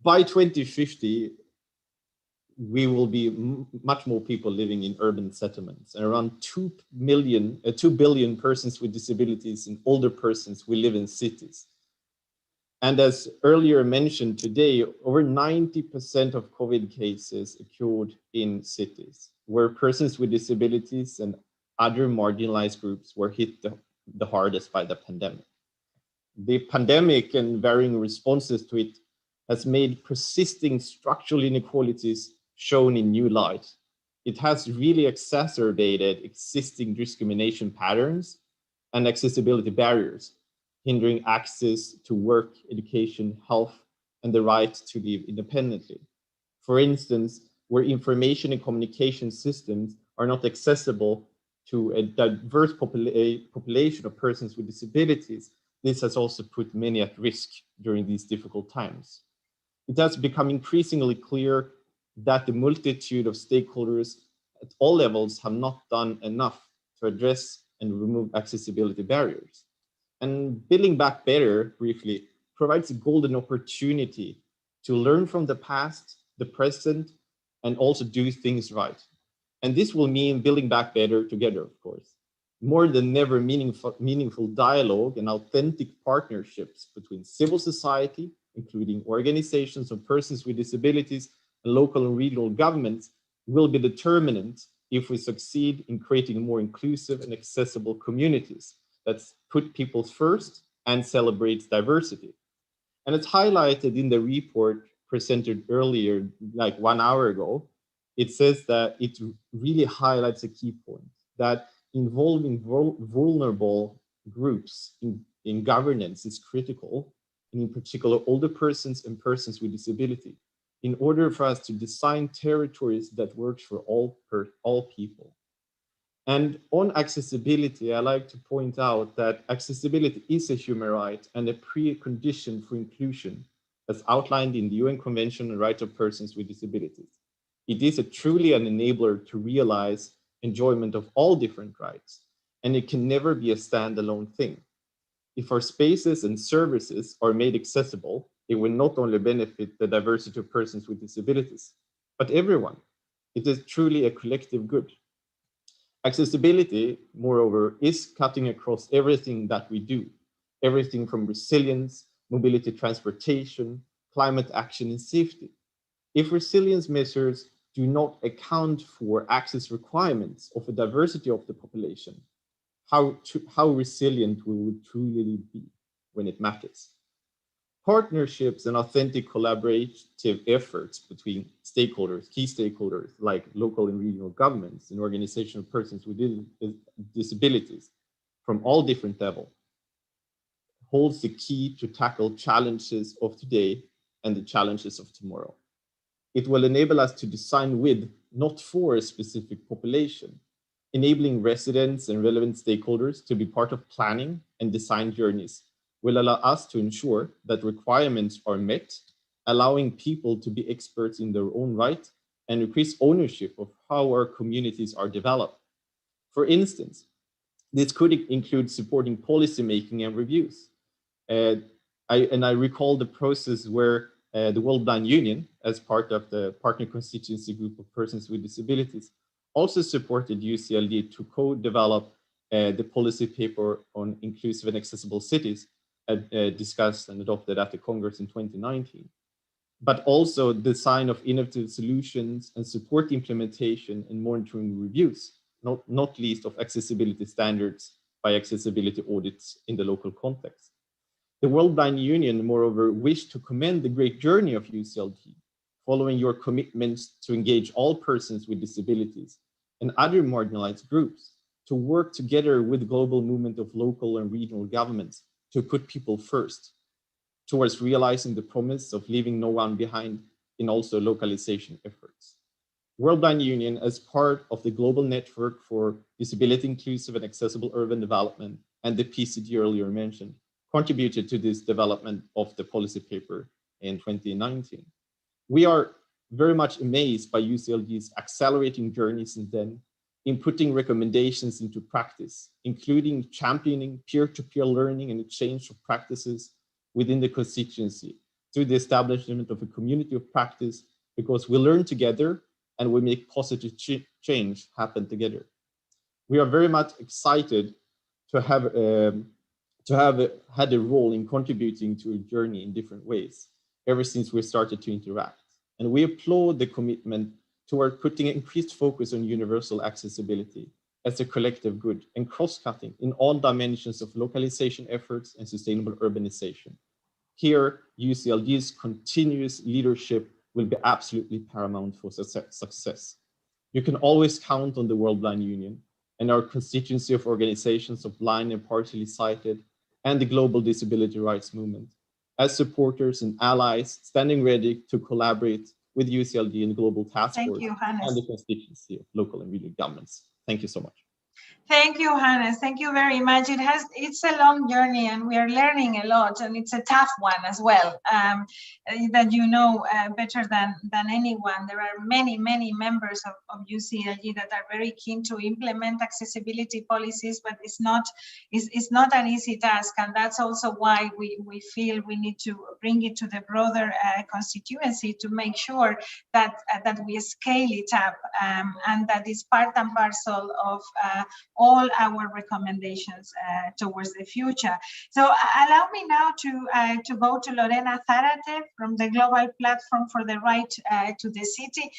2050, we will be much more people living in urban settlements, and around 2 billion persons with disabilities and older persons will live in cities. And as earlier mentioned today, over 90% of COVID cases occurred in cities, where persons with disabilities and other marginalized groups were hit the hardest by the pandemic. The pandemic and varying responses to it has made persisting structural inequalities shown in new light. It has really exacerbated existing discrimination patterns and accessibility barriers, hindering access to work, education, health, and the right to live independently. For instance, where information and communication systems are not accessible to a diverse population of persons with disabilities, this has also put many at risk during these difficult times. It has become increasingly clear that the multitude of stakeholders at all levels have not done enough to address and remove accessibility barriers. And Building Back Better, briefly, provides a golden opportunity to learn from the past, the present, and also do things right. And this will mean building back better together, of course. More than ever, meaningful dialogue and authentic partnerships between civil society, including organizations of persons with disabilities, and local and regional governments will be determinant if we succeed in creating more inclusive and accessible communities that put people first and celebrates diversity. And it's highlighted in the report presented earlier, like 1 hour ago. It says that it really highlights a key point, that involving vulnerable groups in governance is critical, and in particular older persons and persons with disability, in order for us to design territories that works for all people. And on accessibility, I like to point out that accessibility is a human right and a precondition for inclusion, as outlined in the UN Convention on the Rights of Persons with Disabilities. It is truly an enabler to realize enjoyment of all different rights, and it can never be a standalone thing. If our spaces and services are made accessible, it will not only benefit the diversity of persons with disabilities, but everyone. It is truly a collective good. Accessibility, moreover, is cutting across everything that we do, everything from resilience, mobility, transportation, climate action, and safety. If resilience measures do not account for access requirements of a diversity of the population, how resilient we will truly be when it matters. Partnerships and authentic collaborative efforts between stakeholders, key stakeholders like local and regional governments and organizations of persons with disabilities from all different levels holds the key to tackle challenges of today and the challenges of tomorrow. It will enable us to design with, not for, a specific population, enabling residents and relevant stakeholders to be part of planning and design journeys will allow us to ensure that requirements are met allowing people to be experts in their own right and increase ownership of how our communities are developed. For instance, this could include supporting policymaking and reviews. I recall the process where the World Blind Union, as part of the partner constituency group of persons with disabilities, also supported UCLD to co-develop the policy paper on inclusive and accessible cities discussed and adopted at the Congress in 2019. But also the design of innovative solutions and support implementation and monitoring reviews, not least of accessibility standards by accessibility audits in the local context. The World Blind Union, moreover, wished to commend the great journey of UCLD, following your commitments to engage all persons with disabilities and other marginalized groups to work together with the global movement of local and regional governments to put people first, towards realizing the promise of leaving no one behind in also localization efforts. World Blind Union, as part of the Global Network for Disability Inclusive and Accessible Urban Development and the PCD earlier mentioned, contributed to this development of the policy paper in 2019. We are very much amazed by UCLD's accelerating journey since then in putting recommendations into practice, including championing peer-to-peer learning and exchange of practices within the constituency through the establishment of a community of practice, because we learn together and we make positive change happen together. We are very much excited to have had a role in contributing to a journey in different ways ever since we started to interact. And we applaud the commitment toward putting increased focus on universal accessibility as a collective good and cross-cutting in all dimensions of localization efforts and sustainable urbanization. Here, UCLD's continuous leadership will be absolutely paramount for success. You can always count on the World Blind Union and our constituency of organizations of blind and partially sighted and the global disability rights movement as supporters and allies standing ready to collaborate with UCLD and the Global Task Force and the constituency of local and regional governments. Thank you so much. Thank you, Hannes. Thank you very much. It's a long journey and we are learning a lot, and it's a tough one as well, that you know better than anyone. There are many members of UCLG that are very keen to implement accessibility policies, but it's not an easy task, and that's also why we feel we need to bring it to the broader constituency to make sure that we scale it up and that it's part and parcel of all our recommendations towards the future. So allow me now to go to Lorena Zarate from the Global Platform for the Right to the City.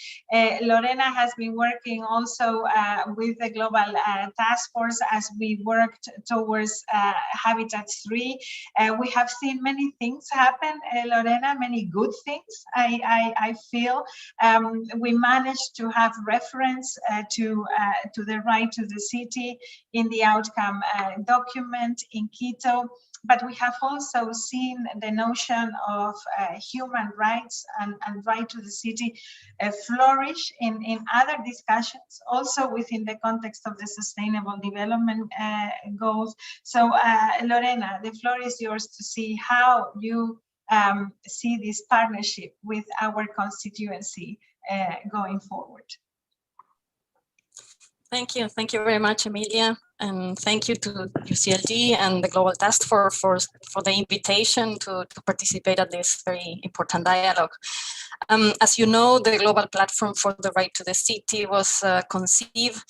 Lorena has been working also with the Global Task Force as we worked towards Habitat 3. We have seen many things happen, Lorena, many good things, I feel. We managed to have reference to the right to the city in the outcome document in Quito, but we have also seen the notion of human rights and right to the city flourish in other discussions, also within the context of the Sustainable Development Goals. So Lorena, the floor is yours to see how you see this partnership with our constituency going forward. Thank you very much, Emilia, and thank you to UCLD and the Global Task Force for the invitation to participate at this very important dialogue. As you know, the Global Platform for the Right to the City was conceived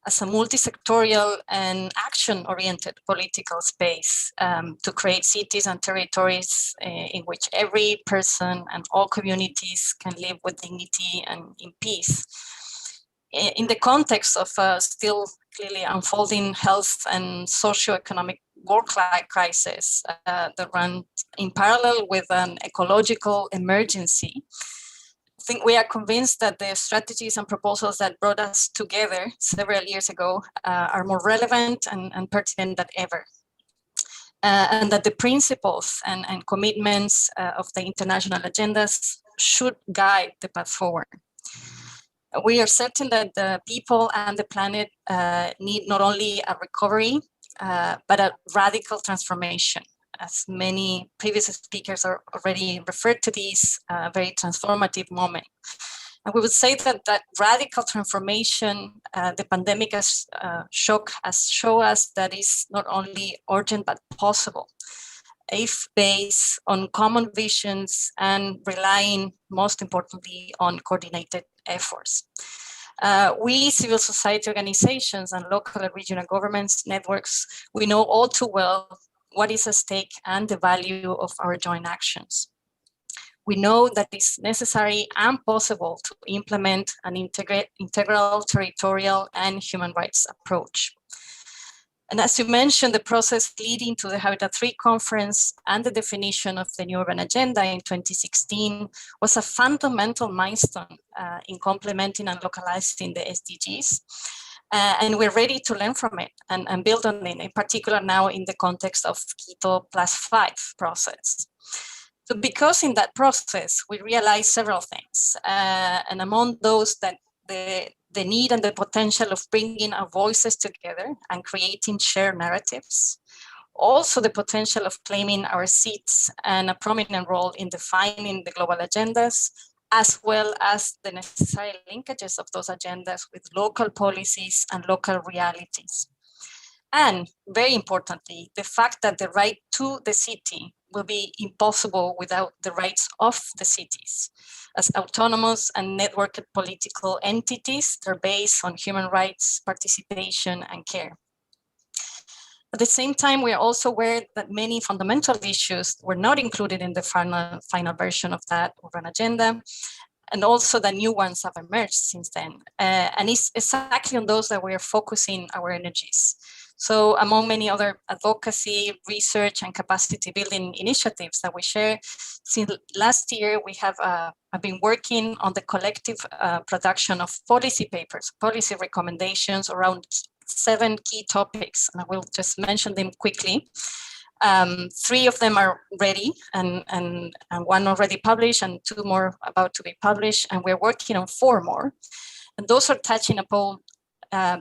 as a multi-sectorial and action-oriented political space to create cities and territories in which every person and all communities can live with dignity and in peace. In the context of still clearly unfolding health and socioeconomic work-life crisis that run in parallel with an ecological emergency, I think we are convinced that the strategies and proposals that brought us together several years ago are more relevant and pertinent than ever. And that the principles and commitments of the international agendas should guide the path forward. We are certain that the people and the planet need not only a recovery, but a radical transformation. as many previous speakers are already referred to this very transformative moment. And we would say that that radical transformation, the pandemic has shown us that is not only urgent, but possible, if based on common visions and relying, most importantly, on coordinated efforts. We, civil society organizations and local and regional governments networks, we know all too well what is at stake and the value of our joint actions. We know that it's necessary and possible to implement an integral territorial and human rights approach. And as you mentioned, the process leading to the Habitat 3 conference and the definition of the new urban agenda in 2016 was a fundamental milestone in complementing and localizing the SDGs. And we're ready to learn from it and build on it, in particular now in the context of Quito +5 process. So because in that process, we realized several things, and among those that the need and the potential of bringing our voices together and creating shared narratives, also the potential of claiming our seats and a prominent role in defining the global agendas, as well as the necessary linkages of those agendas with local policies and local realities. And very importantly, the fact that the right to the city will be impossible without the rights of the cities as autonomous and networked political entities that are based on human rights, participation, and care. At the same time, we are also aware that many fundamental issues were not included in the final version of that urban agenda, and also the new ones have emerged since then. And it's exactly on those that we are focusing our energies. So among many other advocacy, research, and capacity building initiatives that we share, since last year, we have been working on the collective production of policy papers, policy recommendations around 7 key topics, and I will just mention them quickly. 3 of them are ready, and 1 already published, and 2 more about to be published, and we're working on 4 more. And those are touching upon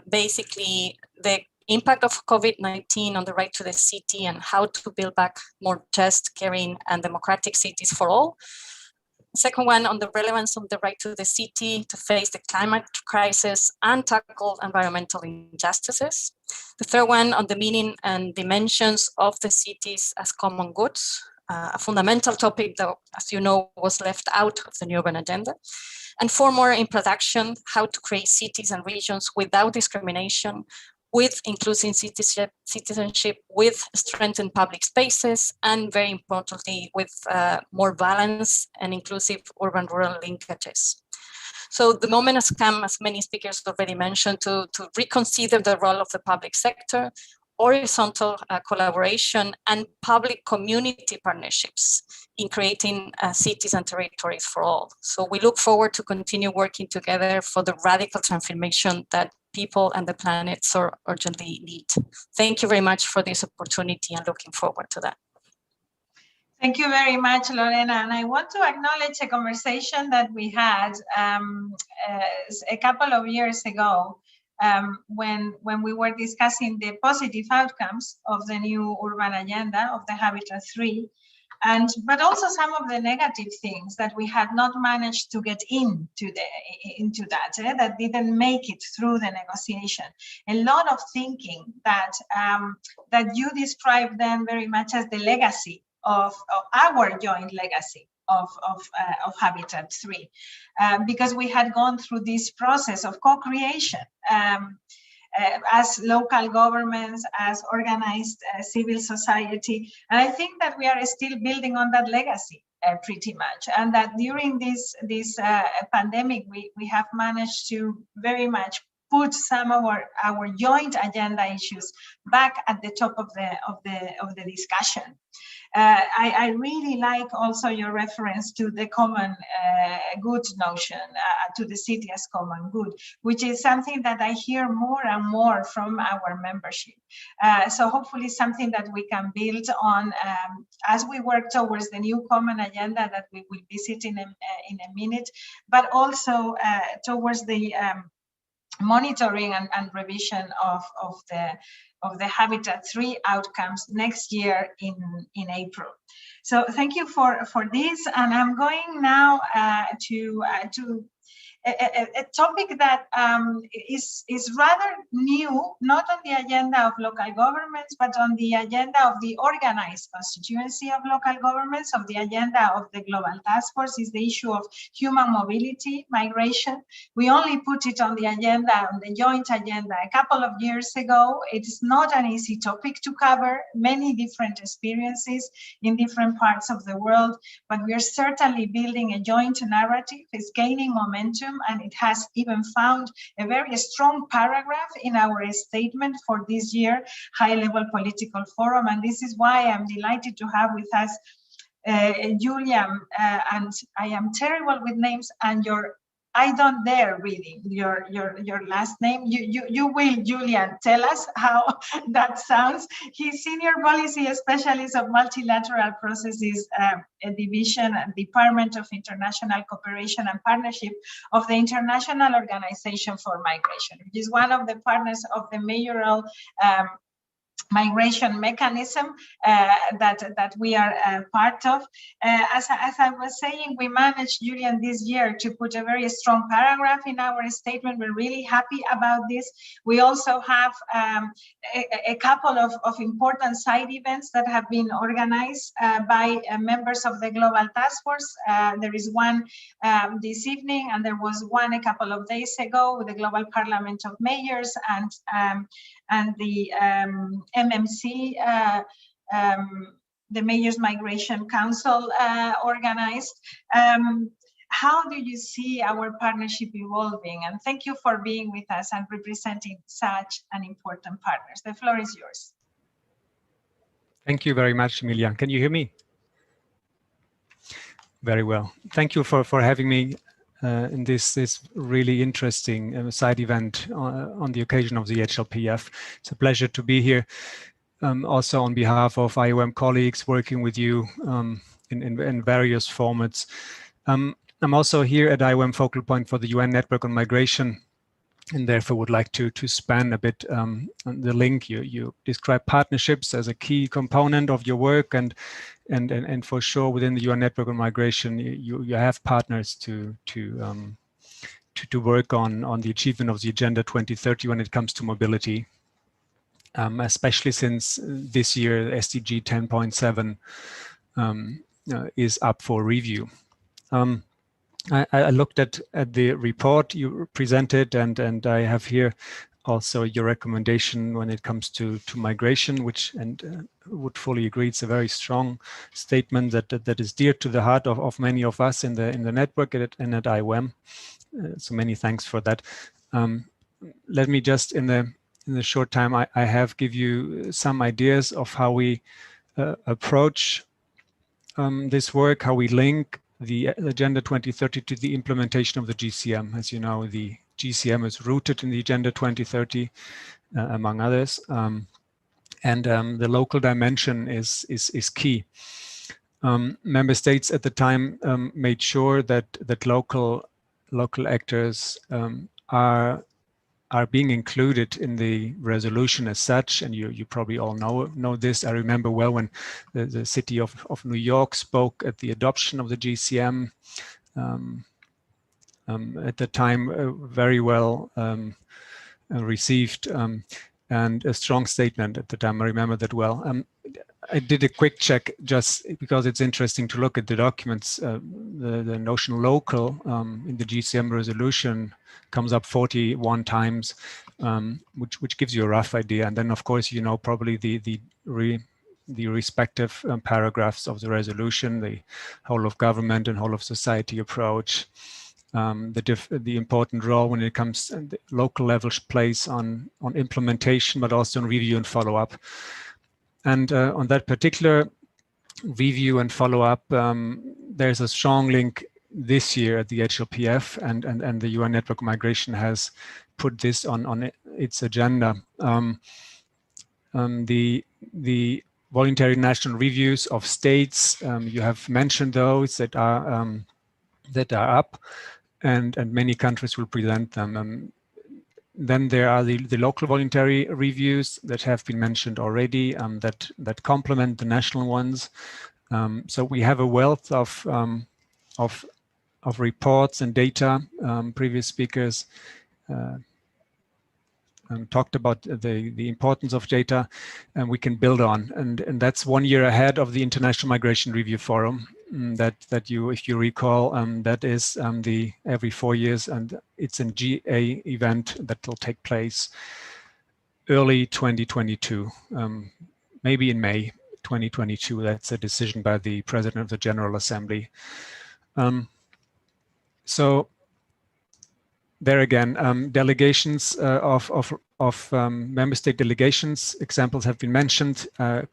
basically the impact of COVID-19 on the right to the city and how to build back more just, caring, and democratic cities for all. The second one on the relevance of the right to the city to face the climate crisis and tackle environmental injustices. The third one on the meaning and dimensions of the cities as common goods, a fundamental topic that, as you know, was left out of the new urban agenda. And 4 more in production, how to create cities and regions without discrimination, with inclusive citizenship, with strengthened public spaces, and very importantly, with more balanced and inclusive urban-rural linkages. So the moment has come, as many speakers already mentioned, to reconsider the role of the public sector, horizontal collaboration, and public community partnerships in creating cities and territories for all. So we look forward to continue working together for the radical transformation that people and the planet so urgently need. Thank you very much for this opportunity and looking forward to that. Thank you very much, Lorena. And I want to acknowledge a conversation that we had a couple of years ago when we were discussing the positive outcomes of the new urban agenda of the Habitat 3. But also some of the negative things that we had not managed to get into that, that didn't make it through the negotiation. A lot of thinking that you described then very much as the legacy of our joint legacy of Habitat 3, because we had gone through this process of co-creation. As local governments, as organized civil society. And I think that we are still building on that legacy pretty much. And that during this pandemic, we have managed to very much put some of our joint agenda issues back at the top of the discussion. I really like also your reference to the common good notion, to the city as common good, which is something that I hear more and more from our membership. So hopefully something that we can build on as we work towards the new common agenda that we will visit in a minute, but also towards the monitoring and revision of of the Habitat 3 outcomes next year in April. So thank you for this, and I'm going now to a topic that is rather new, not on the agenda of local governments, but on the agenda of the organized constituency of local governments, of the agenda of the Global Task Force, is the issue of human mobility, migration. We only put it on the agenda, on the joint agenda, a couple of years ago. It's not an easy topic to cover, many different experiences in different parts of the world, but we are certainly building a joint narrative. It's gaining momentum, and it has even found a very strong paragraph in our statement for this year high-level political forum. And this is why I'm delighted to have with us Julian, and I am terrible with names, and I don't dare reading your last name. You will, Julian, tell us how that sounds. He's Senior Policy Specialist of Multilateral Processes Division and Department of International Cooperation and Partnership of the International Organization for Migration, which is one of the partners of the mayoral migration mechanism that we are part of. As I was saying, we managed, Julian, this year to put a very strong paragraph in our statement. We're really happy about this. We also have a couple of important side events that have been organized by members of the Global Task Force. There is one this evening, and there was one a couple of days ago with the Global Parliament of Mayors and the MMC, the Mayors Migration Council organized. How do you see our partnership evolving? And thank you for being with us and representing such an important partners. The floor is yours. Thank you very much, Emilia. Can you hear me? Very well. Thank you for having me in this really interesting side event on the occasion of the HLPF. It's a pleasure to be here. Also on behalf of IOM colleagues working with you in various formats. I'm also here at IOM Focal Point for the UN Network on Migration, and therefore would like to span a bit the link. You describe partnerships as a key component of your work, and for sure within the UN Network on Migration, you have partners to work on the achievement of the Agenda 2030 when it comes to mobility, especially since this year SDG 10.7 is up for review. I looked at the report you presented, and I have here also your recommendation when it comes to migration, which would fully agree it's a very strong statement that is dear to the heart of many of us in the network and at IOM. So many thanks for that. Let me just in the short time I have give you some ideas of how we approach this work, how we link the Agenda 2030 to the implementation of the GCM. As you know, the GCM is rooted in the Agenda 2030, among others, and the local dimension is key. Member states at the time made sure that local actors are being included in the resolution as such, and you probably all know this. I remember well when the city of New York spoke at the adoption of the GCM. At the time, very well received, and a strong statement at the time. I remember that well. I did a quick check just because it's interesting to look at the documents. The notion local in the GCM resolution comes up 41 times, which gives you a rough idea. And then, of course, you know probably the respective paragraphs of the resolution, the whole of government and whole of society approach, the important role when it comes to the local level plays on implementation, but also on review and follow-up. And on that particular review and follow-up, there's a strong link this year at the HLPF, and the UN Network of Migration has put this on its agenda. The voluntary national reviews of states, you have mentioned those that are up, and many countries will present them. Then there are the local voluntary reviews that have been mentioned already, that complement the national ones. So we have a wealth of reports and data. Previous speakers talked about the importance of data, and we can build on. And that's 1 year ahead of the International Migration Review Forum that you, if you recall, that is the every 4 years, and it's a GA event that will take place early 2022, maybe in May 2022. That's a decision by the President of the General Assembly. So there again, delegations of member state delegations, examples have been mentioned,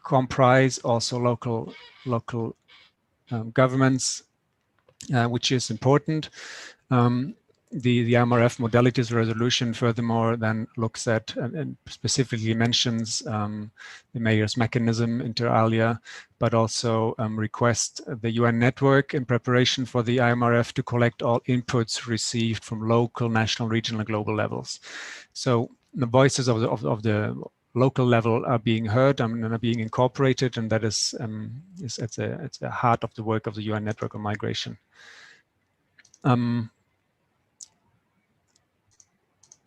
comprise also local governments, which is important. The IMRF modalities resolution furthermore then looks at and specifically mentions the mayor's mechanism inter alia, but also requests the UN network in preparation for the IMRF to collect all inputs received from local, national, regional, and global levels. So the voices of the local level are being heard and are being incorporated, and that is it's the heart of the work of the UN network on migration.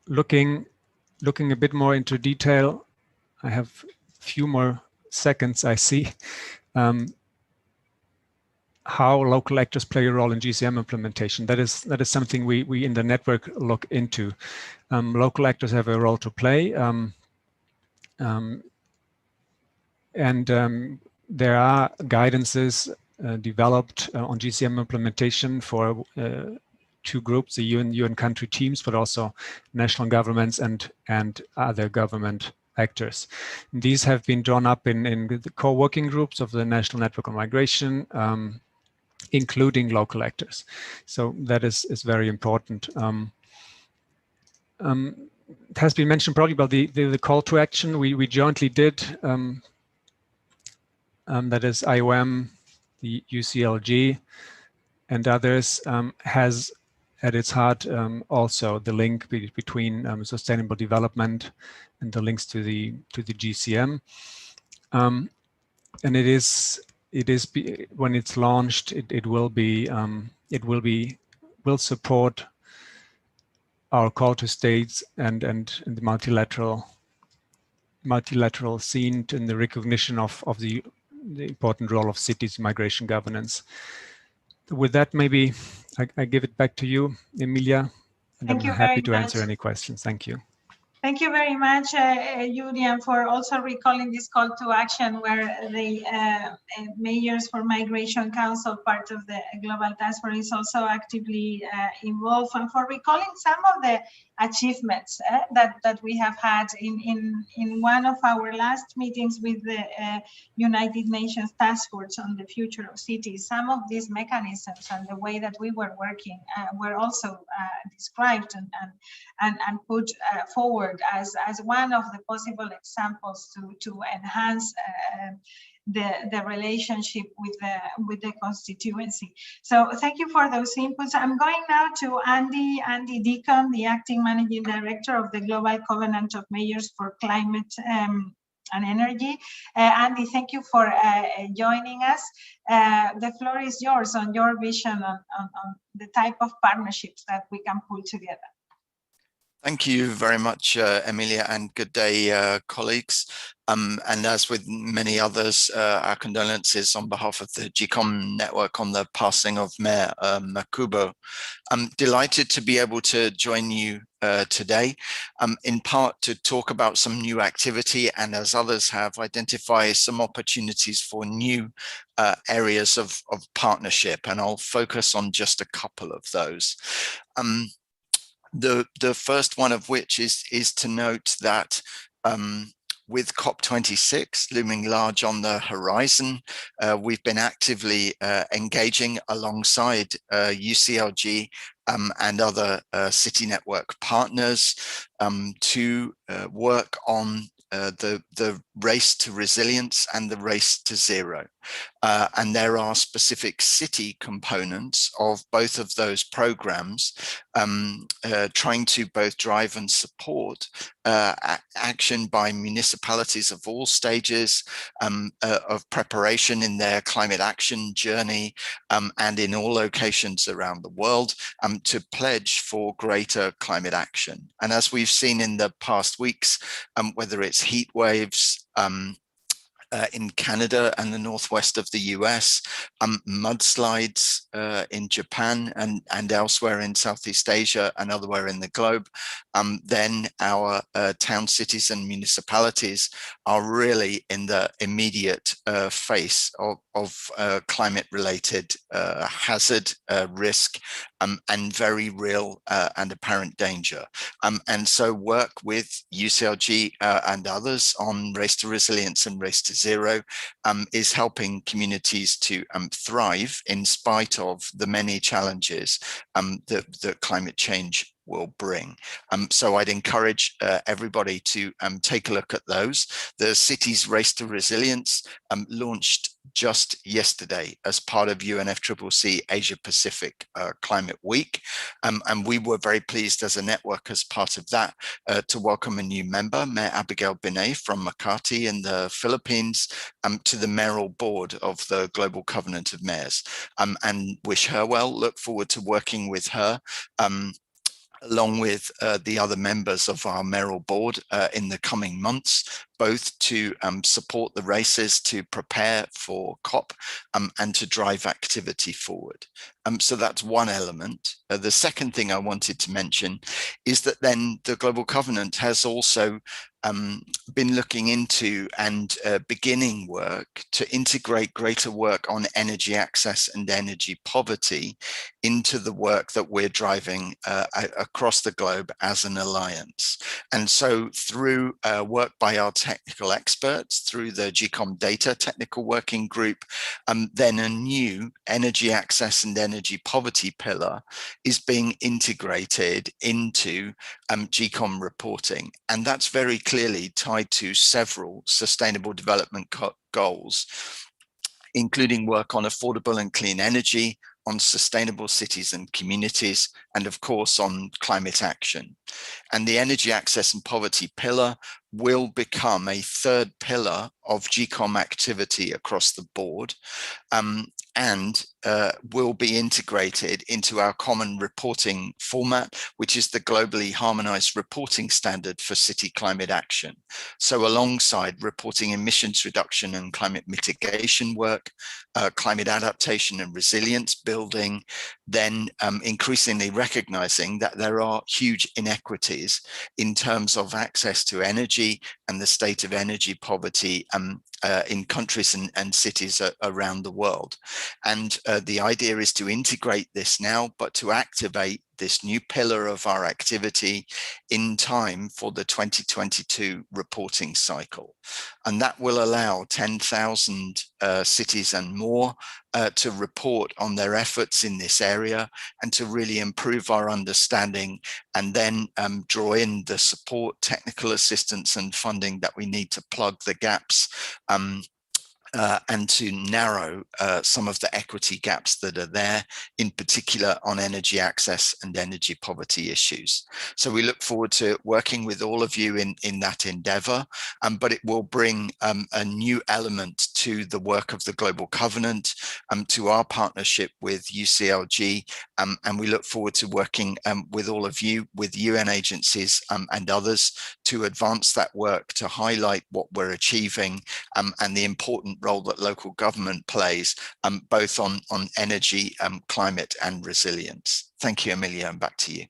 Looking a bit more into detail, I have a few more seconds, I see, how local actors play a role in GCM implementation. That is something we in the network look into. Local actors have a role to play, there are guidances developed on GCM implementation for 2 groups, the UN country teams, but also national governments and other government actors. And these have been drawn up in the core working groups of the National Network on Migration, including local actors. So that is very important. It has been mentioned probably about the call to action we jointly did. That is IOM, the UCLG, and others, has at its heart also the link between sustainable development and the links to the GCM. And it is when it's launched, it will support our call to states and the multilateral scene in the recognition of the important role of cities in migration governance. With that, maybe I give it back to you, Emilia, and I'm happy to answer any questions. Thank you. Thank you very much, Julian, for also recalling this call to action where the Mayors for Migration Council, part of the Global Task Force, is also actively involved, and for recalling some of the achievements that we have had in one of our last meetings with the United Nations Task Force on the Future of Cities. Some of these mechanisms and the way that we were working were also described and put forward as one of the possible examples to enhance the relationship with the constituency. So thank you for those inputs. I'm going now to Andy Deacon, the acting managing director of the Global Covenant of Mayors for Climate and Energy. Andy, thank you for joining us. The floor is yours on your vision on the type of partnerships that we can pull together. Thank you very much, Emilia, and good day, colleagues. And as with many others, our condolences on behalf of the GCOM network on the passing of Mayor Makubo. I'm delighted to be able to join you today, in part to talk about some new activity, and as others have, identify some opportunities for new areas of partnership, and I'll focus on just a couple of those. The first one of which is to note that with COP26 looming large on the horizon, we've been actively engaging alongside UCLG and other city network partners to work on the race to resilience and the race to zero. And there are specific city components of both of those programs, trying to both drive and support action by municipalities of all stages of preparation in their climate action journey, and in all locations around the world, to pledge for greater climate action. And as we've seen in the past weeks, whether it's heat waves, in Canada and the northwest of the US, mudslides in Japan and elsewhere in Southeast Asia and elsewhere in the globe, then our town, cities and municipalities are really in the immediate face of climate-related hazard, risk, and very real and apparent danger. And so work with UCLG and others on Race to Resilience and Race to Zero is helping communities to thrive in spite of the many challenges that climate change will bring. So I'd encourage everybody to take a look at those. The Cities Race to Resilience launched just yesterday as part of UNFCCC Asia Pacific Climate Week. And we were very pleased as a network, as part of that, to welcome a new member, Mayor Abigail Binay from Makati in the Philippines, to the mayoral board of the Global Covenant of Mayors, and wish her well. Look forward to working with her along with the other members of our mayoral board in the coming months, both to support the races, to prepare for COP, and to drive activity forward. So that's one element. The second thing I wanted to mention is that then the Global Covenant has also been looking into and beginning work to integrate greater work on energy access and energy poverty into the work that we're driving across the globe as an alliance. And so through work by our technical experts, through the GCOM Data Technical Working Group, then a new energy access and energy poverty pillar is being integrated into GCOM reporting. And that's very clearly tied to several sustainable development goals, including work on affordable and clean energy, on sustainable cities and communities, and of course on climate action. And the energy access and poverty pillar will become a third pillar of GCOM activity across the board, and will be integrated into our common reporting format, which is the globally harmonized reporting standard for city climate action. So alongside reporting emissions reduction and climate mitigation work, climate adaptation and resilience building, then increasingly recognizing that there are huge inequities in terms of access to energy and the state of energy poverty in countries and cities around the world. And the idea is to integrate this now, but to activate this new pillar of our activity in time for the 2022 reporting cycle. And that will allow 10,000 cities and more to report on their efforts in this area and to really improve our understanding, and then draw in the support, technical assistance and funding that we need to plug the gaps and to narrow some of the equity gaps that are there, in particular on energy access and energy poverty issues. So we look forward to working with all of you in that endeavor, but it will bring a new element to the work of the Global Covenant, to our partnership with UCLG, and we look forward to working with all of you, with UN agencies and others, to advance that work, to highlight what we're achieving and the important role that local government plays, both on energy, climate and resilience. Thank you, Emilia, and back to you.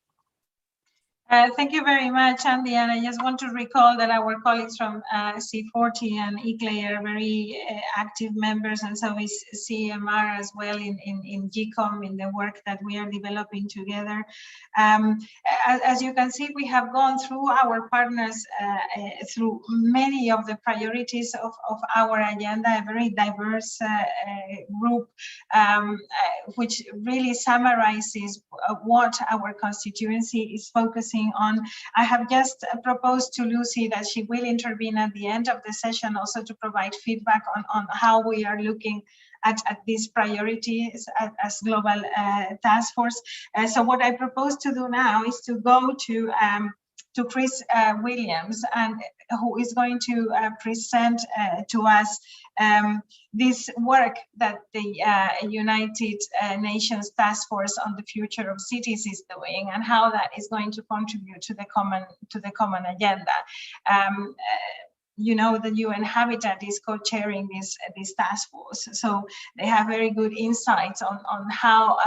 Thank you very much, Andy. And I just want to recall that our colleagues from C40 and ICLEI are very active members, and so is CMR as well in GCOM, in the work that we are developing together. As you can see, we have gone through our partners through many of the priorities of our agenda, a very diverse group, which really summarizes what our constituency is focusing working on. I have just proposed to Lucy that she will intervene at the end of the session also to provide feedback on how we are looking at these priorities as global task force. So what I propose to do now is to go to Chris Williams, and who is going to present to us this work that the United Nations Task Force on the Future of Cities is doing, and how that is going to contribute to the common agenda. You know, the UN Habitat is co-chairing this task force, so they have very good insights on how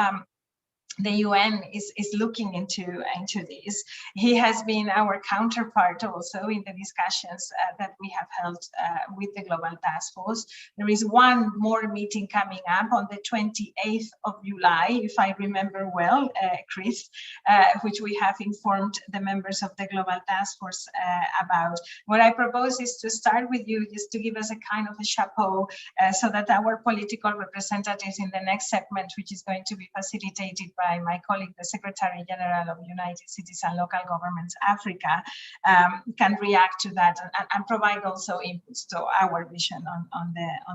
the UN is looking into this. He has been our counterpart also in the discussions that we have held with the Global Task Force. There is one more meeting coming up on the 28th of July, if I remember well, Chris, which we have informed the members of the Global Task Force about. What I propose is to start with you, just to give us a kind of a chapeau, so that our political representatives in the next segment, which is going to be facilitated by my colleague, the Secretary General of United Cities and Local Governments Africa, can react to that and provide also inputs to our vision on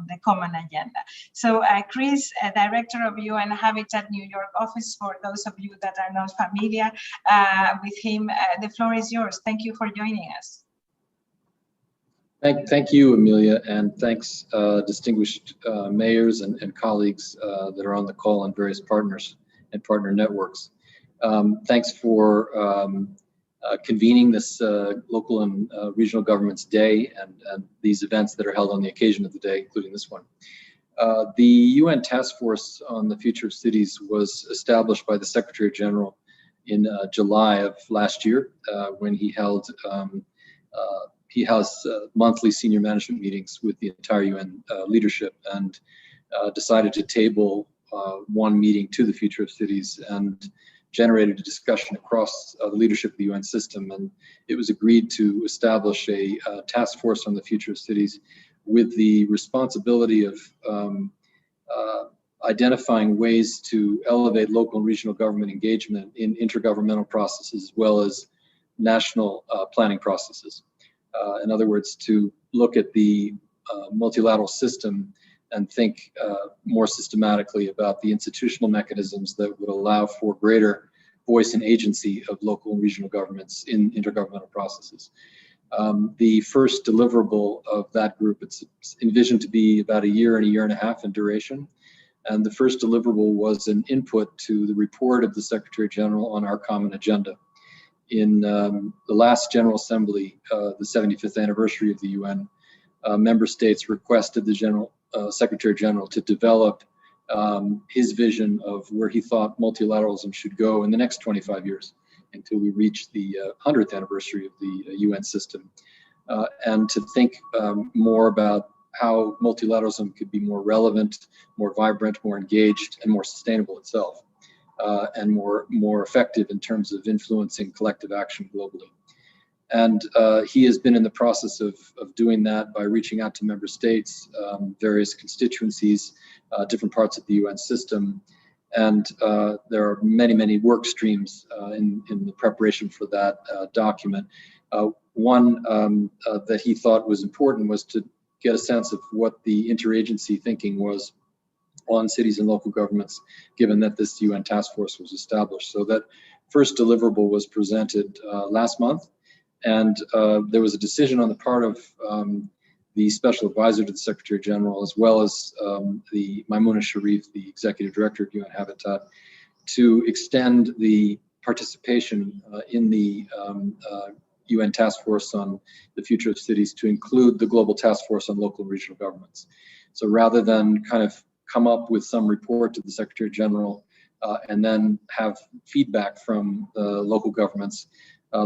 the common agenda. So Chris, Director of UN Habitat New York office, for those of you that are not familiar with him, the floor is yours. Thank you for joining us. Thank you, Amelia, and thanks distinguished mayors and colleagues that are on the call, and various partners and partner networks. Thanks for convening this local and regional governments day and these events that are held on the occasion of the day, including this one. The UN Task Force on the Future of Cities was established by the Secretary General in July of last year, when he held monthly senior management meetings with the entire UN leadership, and decided to table one meeting to the future of cities, and generated a discussion across the leadership of the UN system. And it was agreed to establish a task force on the future of cities with the responsibility of identifying ways to elevate local and regional government engagement in intergovernmental processes, as well as national planning processes. In other words, to look at the multilateral system and think more systematically about the institutional mechanisms that would allow for greater voice and agency of local and regional governments in intergovernmental processes. The first deliverable of that group, it's envisioned to be about a year and a half in duration. And the first deliverable was an input to the report of the Secretary General on our common agenda. In the last General Assembly, the 75th anniversary of the UN, member states requested the Secretary General to develop his vision of where he thought multilateralism should go in the next 25 years until we reach the 100th anniversary of the UN system, and to think more about how multilateralism could be more relevant, more vibrant, more engaged, and more sustainable itself, and more effective in terms of influencing collective action globally. And he has been in the process of doing that by reaching out to member states, various constituencies, different parts of the UN system. And there are many work streams in the preparation for that document. One that he thought was important was to get a sense of what the interagency thinking was on cities and local governments, given that this UN task force was established. So that first deliverable was presented last month. And there was a decision on the part of the special advisor to the Secretary General, as well as the Maimouna Sharif, the executive director of UN Habitat, to extend the participation in the UN Task Force on the Future of Cities to include the Global Task Force on Local and Regional Governments. So rather than kind of come up with some report to the Secretary General and then have feedback from the local governments,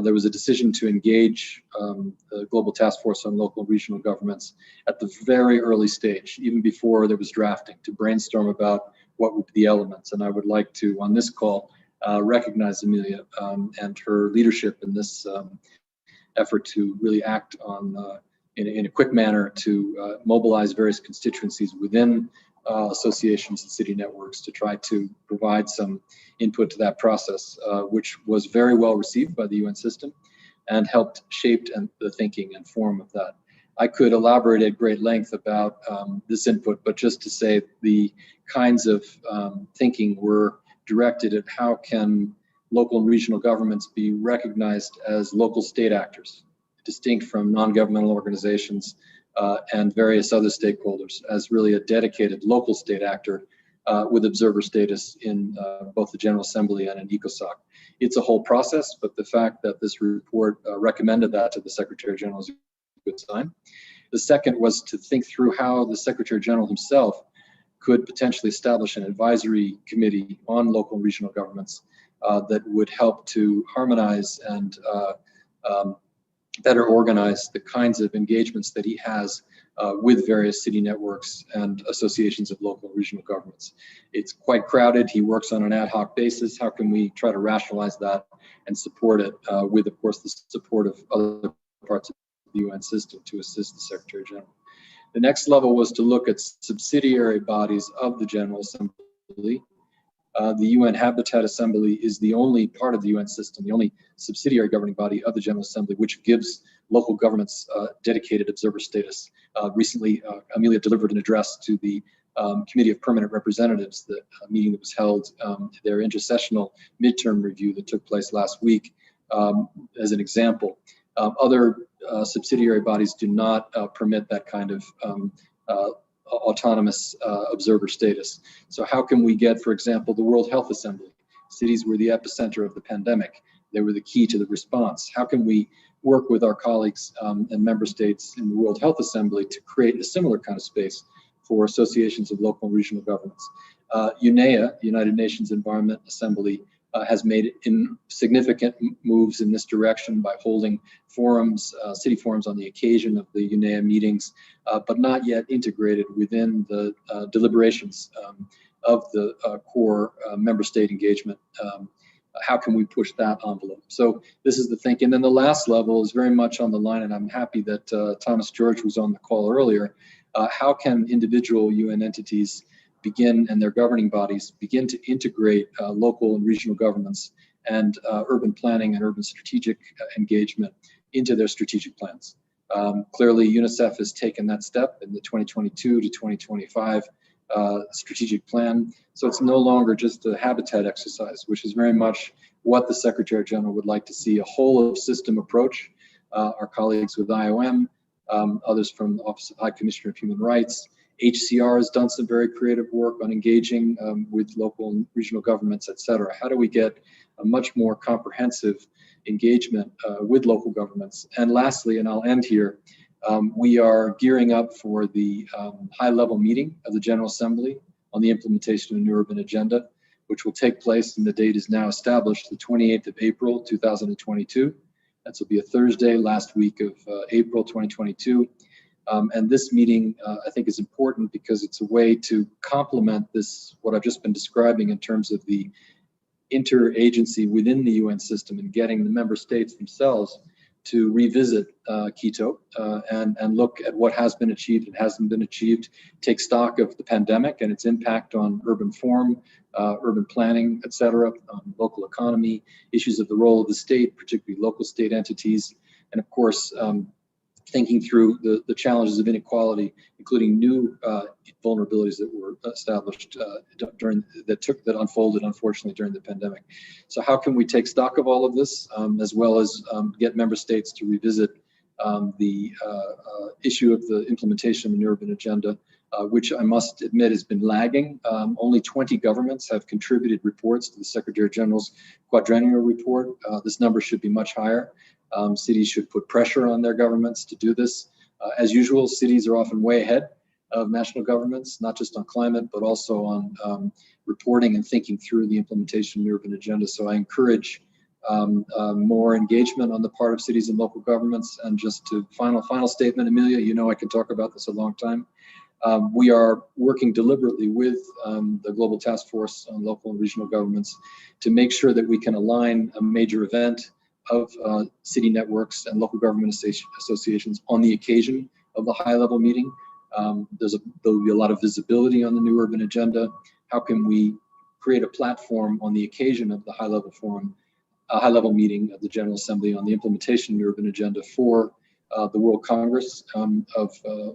there was a decision to engage the Global Task Force on Local and Regional Governments at the very early stage, even before there was drafting, to brainstorm about what would be the elements. And I would like to, on this call, recognize Amelia and her leadership in this effort to really act on in a quick manner to mobilize various constituencies within associations and city networks to try to provide some input to that process, which was very well received by the UN system and helped shape the thinking and form of that. I could elaborate at great length about this input, but just to say the kinds of thinking were directed at how can local and regional governments be recognized as local state actors, distinct from non-governmental organizations and various other stakeholders, as really a dedicated local state actor with observer status in both the General Assembly and in ECOSOC. It's a whole process, but the fact that this report recommended that to the Secretary General is a good sign. The second was to think through how the Secretary General himself could potentially establish an advisory committee on local and regional governments that would help to harmonize and better organize the kinds of engagements that he has with various city networks and associations of local and regional governments. It's quite crowded. He works on an ad hoc basis. How can we try to rationalize that and support it with, of course, the support of other parts of the UN system to assist the Secretary General? The next level was to look at subsidiary bodies of the General Assembly. The UN Habitat Assembly is the only part of the UN system, the only subsidiary governing body of the General Assembly, which gives local governments dedicated observer status. Recently, Amelia delivered an address to the Committee of Permanent Representatives, the meeting that was held, their intersessional midterm review that took place last week, as an example. Other subsidiary bodies do not permit that kind of autonomous observer status. So how can we get, for example, the World Health Assembly? Cities were the epicenter of the pandemic. They were the key to the response. How can we work with our colleagues and member states in the World Health Assembly to create a similar kind of space for associations of local and regional governments? UNEA, the United Nations Environment Assembly, has made significant moves in this direction by holding forums, city forums on the occasion of the UNEA meetings, but not yet integrated within the deliberations of the core member state engagement. How can we push that envelope? So this is the thinking. And then the last level is very much on the line, and I'm happy that Thomas George was on the call earlier. How can individual UN entities begin, and their governing bodies begin to integrate local and regional governments and urban planning and urban strategic engagement into their strategic plans? Clearly, UNICEF has taken that step in the 2022 to 2025 strategic plan. So it's no longer just a habitat exercise, which is very much what the Secretary General would like to see, a whole of system approach. Our colleagues with IOM, others from the Office of High Commissioner of Human Rights, HCR has done some very creative work on engaging with local and regional governments, et cetera. How do we get a much more comprehensive engagement with local governments? And lastly, and I'll end here, we are gearing up for the high-level meeting of the General Assembly on the implementation of the New Urban Agenda, which will take place, and the date is now established, the 28th of April, 2022. That will be a Thursday, last week of April 2022. And this meeting, I think, is important because it's a way to complement this, what I've just been describing in terms of the interagency within the UN system and getting the member states themselves to revisit Quito and look at what has been achieved and hasn't been achieved, take stock of the pandemic and its impact on urban form, urban planning, et cetera, local economy, issues of the role of the state, particularly local state entities, and of course, thinking through the challenges of inequality, including new vulnerabilities that were established that unfolded, unfortunately, during the pandemic. So how can we take stock of all of this, as well as get member states to revisit the issue of the implementation of the New Urban Agenda, which I must admit has been lagging. Only 20 governments have contributed reports to the Secretary General's quadrennial report. This number should be much higher. Cities should put pressure on their governments to do this. As usual, cities are often way ahead of national governments, not just on climate, but also on reporting and thinking through the implementation of the urban agenda. So I encourage more engagement on the part of cities and local governments. And just to final statement, Amelia, you know I can talk about this a long time. We are working deliberately with the Global Task Force on Local and Regional Governments to make sure that we can align a major event of city networks and local government associations on the occasion of the high-level meeting. There'll be a lot of visibility on the new urban agenda. How can we create a platform on the occasion of the high-level forum, a high-level meeting of the General Assembly on the implementation of the urban agenda for the World Congress of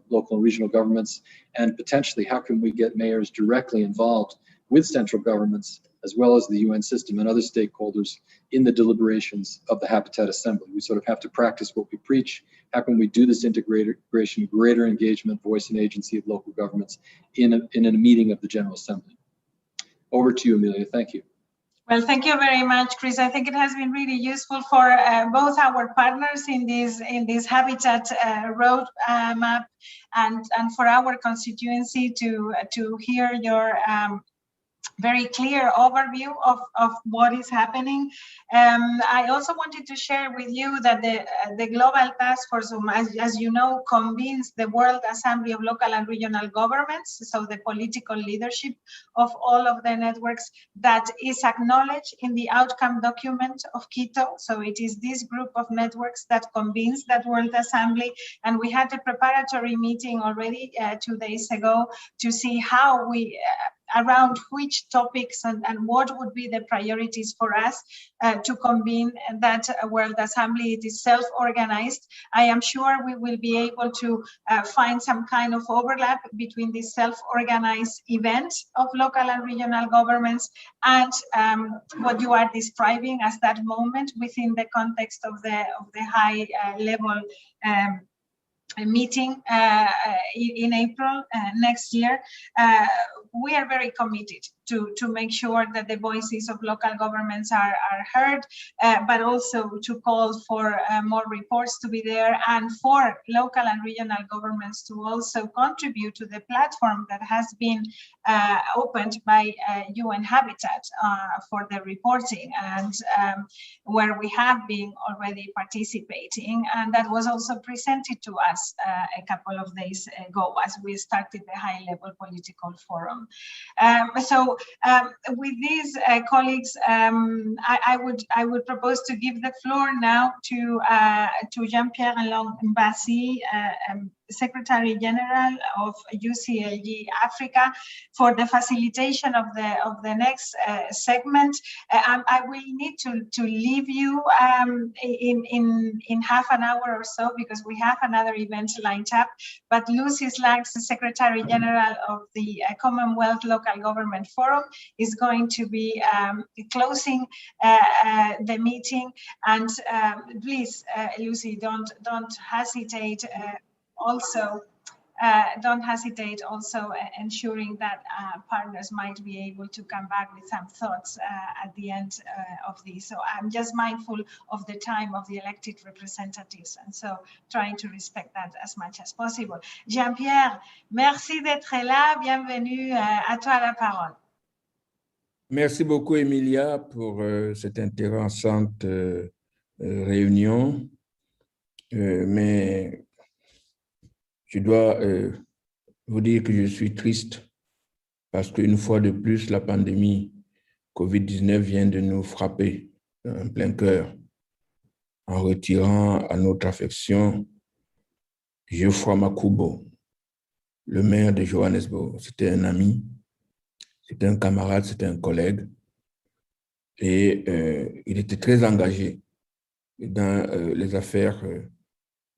local and regional governments, and potentially how can we get mayors directly involved with central governments as well as the UN system and other stakeholders in the deliberations of the Habitat Assembly. We sort of have to practice what we preach. How can we do this integration, greater engagement, voice and agency of local governments in a meeting of the General Assembly? Over to you, Amelia. Thank you. Well, thank you very much, Chris. I think it has been really useful for both our partners in this Habitat road map and for our constituency to hear your very clear overview of what is happening. I also wanted to share with you that the Global Task Force, as you know, convenes the World Assembly of Local and Regional Governments, so the political leadership of all of the networks that is acknowledged in the outcome document of Quito. So it is this group of networks that convenes that World Assembly, and we had a preparatory meeting already 2 days ago to see how we around which topics and what would be the priorities for us to convene that World Assembly. It is self-organized. I am sure we will be able to find some kind of overlap between this self-organized event of local and regional governments and what you are describing as that moment within the context of the high level meeting in April next year. We are very committed to make sure that the voices of local governments are heard, but also to call for more reports to be there and for local and regional governments to also contribute to the platform that has been opened by UN Habitat for the reporting and where we have been already participating, and that was also presented to us a couple of days ago as we started the high-level political forum. With these colleagues, I would propose to give the floor now to Jean-Pierre Mbassi, Secretary General of UCLG Africa, for the facilitation of the next segment. I will need to leave you in half an hour or so because we have another event lined up. But Lucy Slacks, the Secretary General of the Commonwealth Local Government Forum, is going to be closing the meeting. And please, Lucy, don't hesitate. Don't hesitate also ensuring that partners might be able to come back with some thoughts at the end of this. So I'm just mindful of the time of the elected representatives, and so trying to respect that as much as possible. Jean-Pierre, merci d'être là. Bienvenue. À toi la parole. Merci beaucoup, Emilia, pour cette intéressante réunion. Mais je dois vous dire que je suis triste parce qu'une fois de plus, la pandémie COVID-19 vient de nous frapper en plein cœur en retirant à notre affection Geoffroy Makubo, le maire de Johannesburg. C'était un ami, c'était un camarade, c'était un collègue et il était très engagé dans les affaires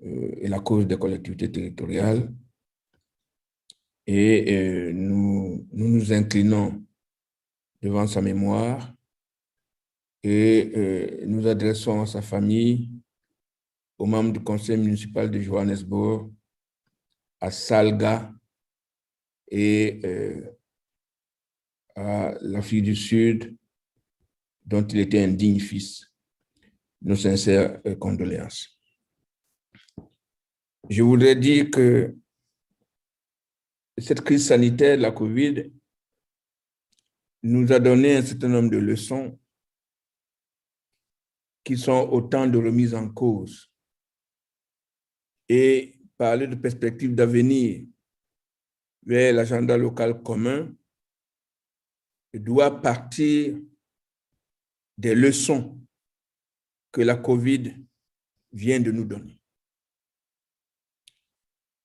et la cause des collectivités territoriales. Et nous nous inclinons devant sa mémoire et nous adressons à sa famille, aux membres du conseil municipal de Johannesburg, à Salga et à l'Afrique du Sud, dont il était un digne fils, nos sincères condoléances. Je voudrais dire que cette crise sanitaire, la COVID, nous a donné un certain nombre de leçons qui sont autant de remises en cause. Et parler de perspectives d'avenir vers l'agenda local commun doit partir des leçons que la COVID vient de nous donner.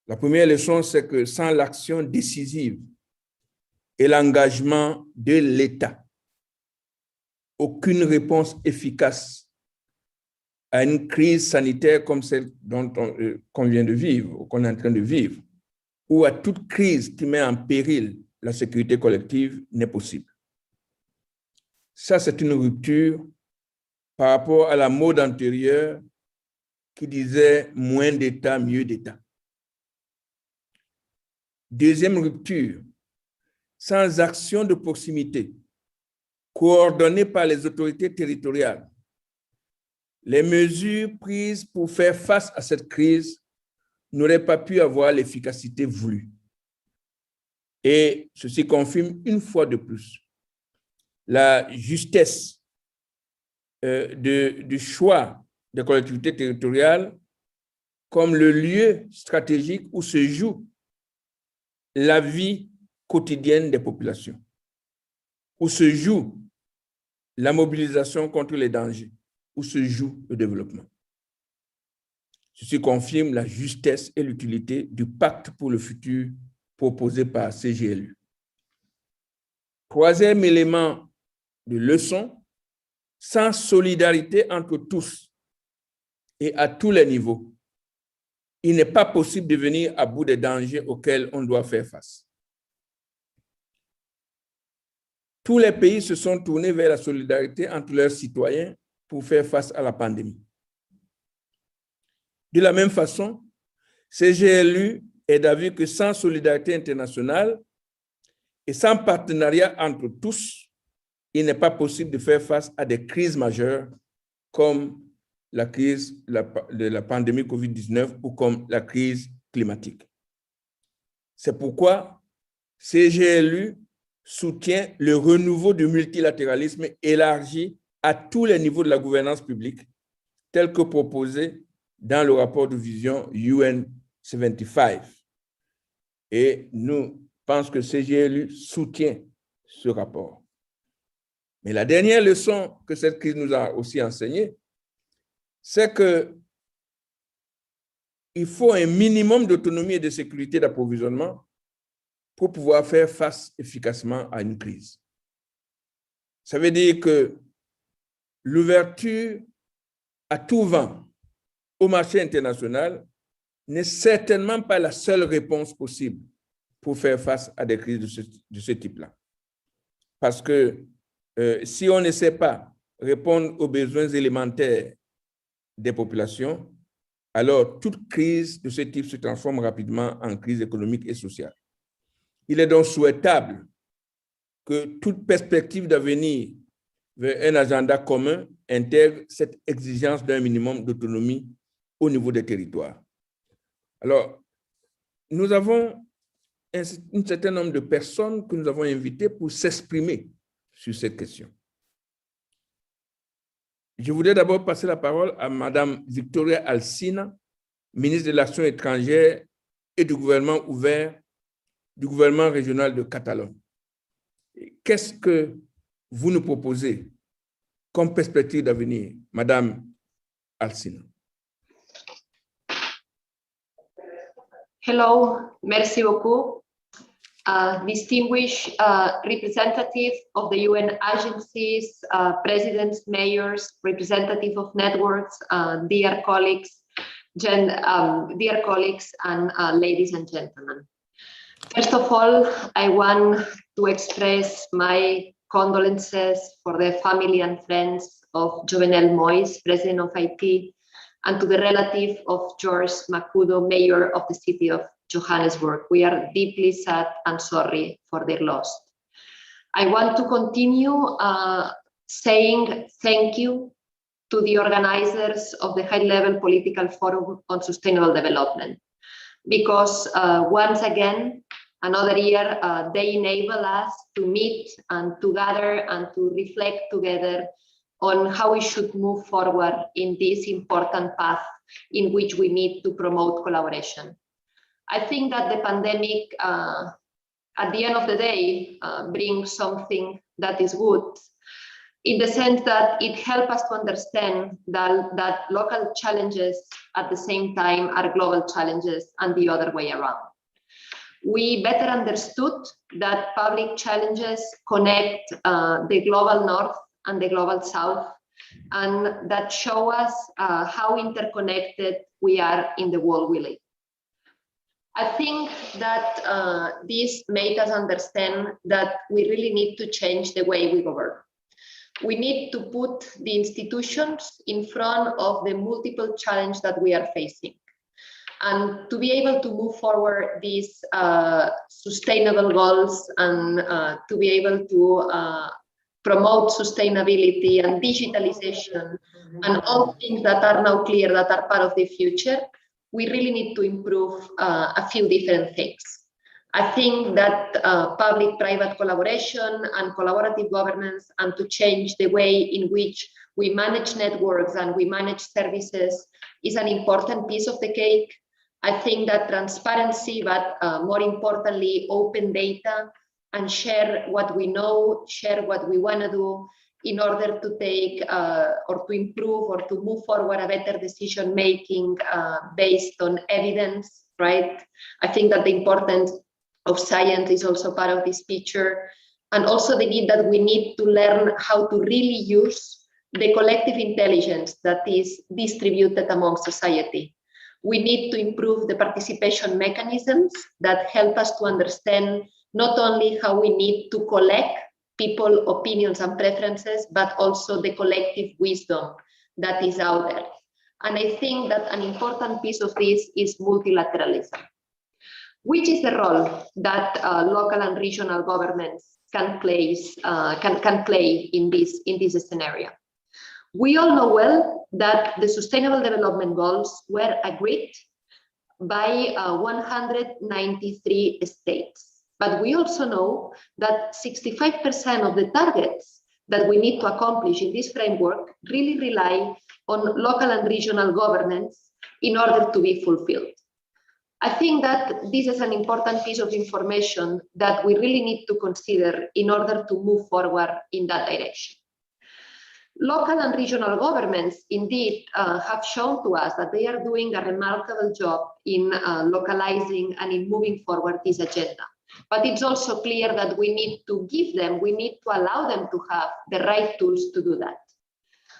La première leçon, c'est que sans l'action décisive et l'engagement de l'État, aucune réponse efficace à une crise sanitaire comme celle qu'on vient de vivre, ou qu'on est en train de vivre, ou à toute crise qui met en péril la sécurité collective n'est possible. Ça, c'est une rupture par rapport à la mode antérieure qui disait moins d'État, mieux d'État. Deuxième rupture, sans action de proximité, coordonnée par les autorités territoriales, les mesures prises pour faire face à cette crise n'auraient pas pu avoir l'efficacité voulue. Et ceci confirme une fois de plus la justesse du choix des collectivités territoriales comme le lieu stratégique où se joue la vie quotidienne des populations, où se joue la mobilisation contre les dangers, où se joue le développement. Ceci confirme la justesse et l'utilité du pacte pour le futur proposé par CGLU. Troisième élément de leçon, sans solidarité entre tous et à tous les niveaux, il n'est pas possible de venir à bout des dangers auxquels on doit faire face. Tous les pays se sont tournés vers la solidarité entre leurs citoyens pour faire face à la pandémie. De la même façon, CGLU est d'avis que sans solidarité internationale et sans partenariat entre tous, il n'est pas possible de faire face à des crises majeures comme la crise de la pandémie COVID-19 ou comme la crise climatique. C'est pourquoi CGLU soutient le renouveau du multilatéralisme élargi à tous les niveaux de la gouvernance publique, tel que proposé dans le rapport de vision UN 75. Et nous pensons que CGLU soutient ce rapport. Mais la dernière leçon que cette crise nous a aussi enseignée, c'est qu'il faut un minimum d'autonomie et de sécurité d'approvisionnement pour pouvoir faire face efficacement à une crise. Ça veut dire que l'ouverture à tout vent au marché international n'est certainement pas la seule réponse possible pour faire face à des crises de ce type-là. Parce que si on ne sait pas répondre aux besoins élémentaires des populations, alors toute crise de ce type se transforme rapidement en crise économique et sociale. Il est donc souhaitable que toute perspective d'avenir vers un agenda commun intègre cette exigence d'un minimum d'autonomie au niveau des territoires. Alors, nous avons un certain nombre de personnes que nous avons invitées pour s'exprimer sur cette question. Je voudrais d'abord passer la parole à Madame Victoria Alsina, ministre de l'Action étrangère et du gouvernement ouvert du gouvernement régional de Catalogne. Qu'est-ce que vous nous proposez comme perspective d'avenir, Madame Alsina? Hello, merci beaucoup. Distinguished representative of the UN agencies, presidents, mayors, representative of networks, dear colleagues, and ladies and gentlemen. First of all, I want to express my condolences for the family and friends of Jovenel Moïse, president of Haiti, and to the relative of George Makudo, mayor of the city of Johannesburg. We are deeply sad and sorry for their loss. I want to continue saying thank you to the organizers of the high-level political forum on sustainable development, because once again, another year, they enable us to meet and to gather and to reflect together on how we should move forward in this important path in which we need to promote collaboration. I think that the pandemic, at the end of the day, brings something that is good. in the sense that it helps us to understand that local challenges at the same time are global challenges and the other way around. We better understood that public challenges connect the global north and the global south, and that show us how interconnected we are in the world we live. I think that this made us understand that we really need to change the way we govern. We need to put the institutions in front of the multiple challenges that we are facing. And to be able to move forward these sustainable goals and to be able to promote sustainability and digitalization and all things that are now clear that are part of the future, we really need to improve a few different things. I think that public-private collaboration and collaborative governance, and to change the way in which we manage networks and we manage services, is an important piece of the cake. I think that transparency, but more importantly, open data and share what we know, share what we want to do in order to take or to improve or to move forward a better decision making based on evidence, right? I think that the importance of science is also part of this picture, and also the need that we need to learn how to really use the collective intelligence that is distributed among society. We need to improve the participation mechanisms that help us to understand not only how we need to collect people, opinions and preferences, but also the collective wisdom that is out there. And I think that an important piece of this is multilateralism. Which is the role that local and regional governments can play in this scenario? We all know well that the Sustainable Development Goals were agreed by 193 states. But we also know that 65% of the targets that we need to accomplish in this framework really rely on local and regional governments in order to be fulfilled. I think that this is an important piece of information that we really need to consider in order to move forward in that direction. Local and regional governments indeed have shown to us that they are doing a remarkable job in localizing and in moving forward this agenda. But it's also clear that we need to give them, we need to allow them to have the right tools to do that.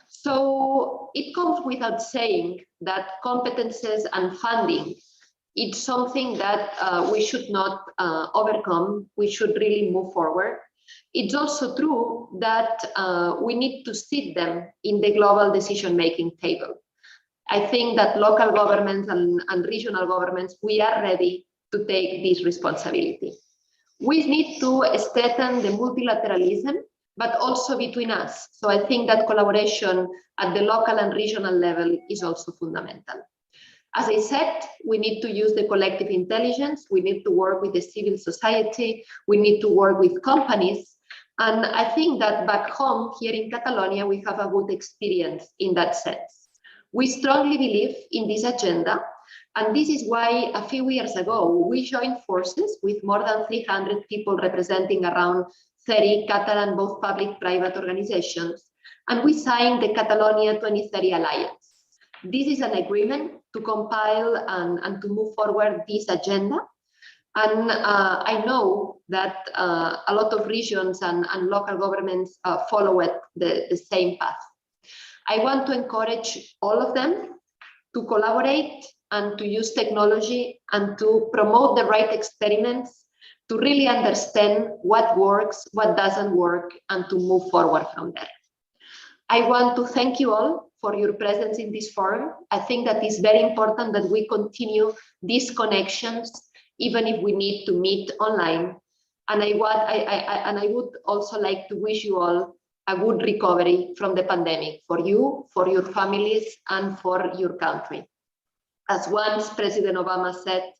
So it comes without saying that competences and funding, it's something that we should not overcome. We should really move forward. It's also true that we need to sit them in the global decision-making table. I think that local governments and regional governments, we are ready to take this responsibility. We need to strengthen the multilateralism, but also between us. So I think that collaboration at the local and regional level is also fundamental. As I said, we need to use the collective intelligence. We need to work with the civil society. We need to work with companies. And I think that back home here in Catalonia, we have a good experience in that sense. We strongly believe in this agenda. And this is why a few years ago, we joined forces with more than 300 people representing around 30 Catalan, both public-private organizations. And we signed the Catalonia 2030 Alliance. This is an agreement to compile and to move forward this agenda. And I know that a lot of regions and local governments follow the same path. I want to encourage all of them to collaborate and to use technology and to promote the right experiments to really understand what works, what doesn't work, and to move forward from there. I want to thank you all for your presence in this forum. I think that it's very important that we continue these connections, even if we need to meet online. And I would also like to wish you all a good recovery from the pandemic, for you, for your families, and for your country. As once President Obama said,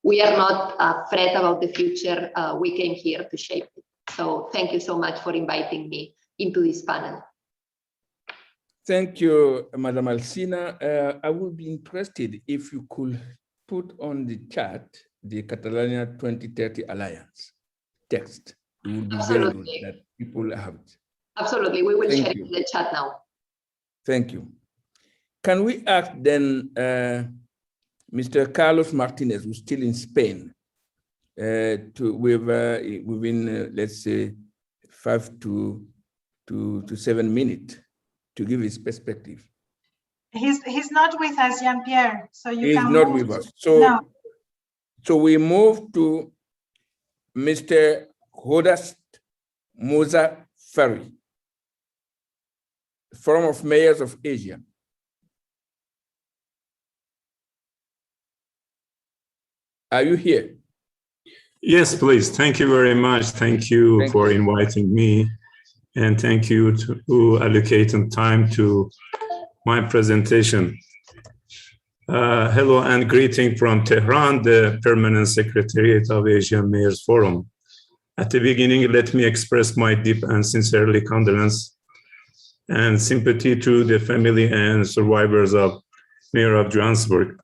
we are not afraid about the future. We came here to shape it. So thank you so much for inviting me into this panel. Thank you, Madam Alsina. I would be interested if you could put on the chat the Catalonia 2030 Alliance text. It would be very good that people have it. Absolutely, we will Thank share it you. in the chat now. Thank you. Can we ask then Mr. Carlos Martinez, who's still in Spain, within let's say 5 to 7 minutes to give his perspective? He's not with us, Jean-Pierre. So you He's can not move with us. So, no. So we move to Mr. Hodas Moza Ferry, Forum of Mayors of Asia. Are you here? Yes, please. Thank you very much. Thank you for inviting me. And thank you to allocating time to my presentation. Hello and greeting from Tehran, the Permanent Secretariat of Asian Mayors Forum. At the beginning, let me express my deep and sincerely condolence and sympathy to the family and survivors of Mayor of Johannesburg.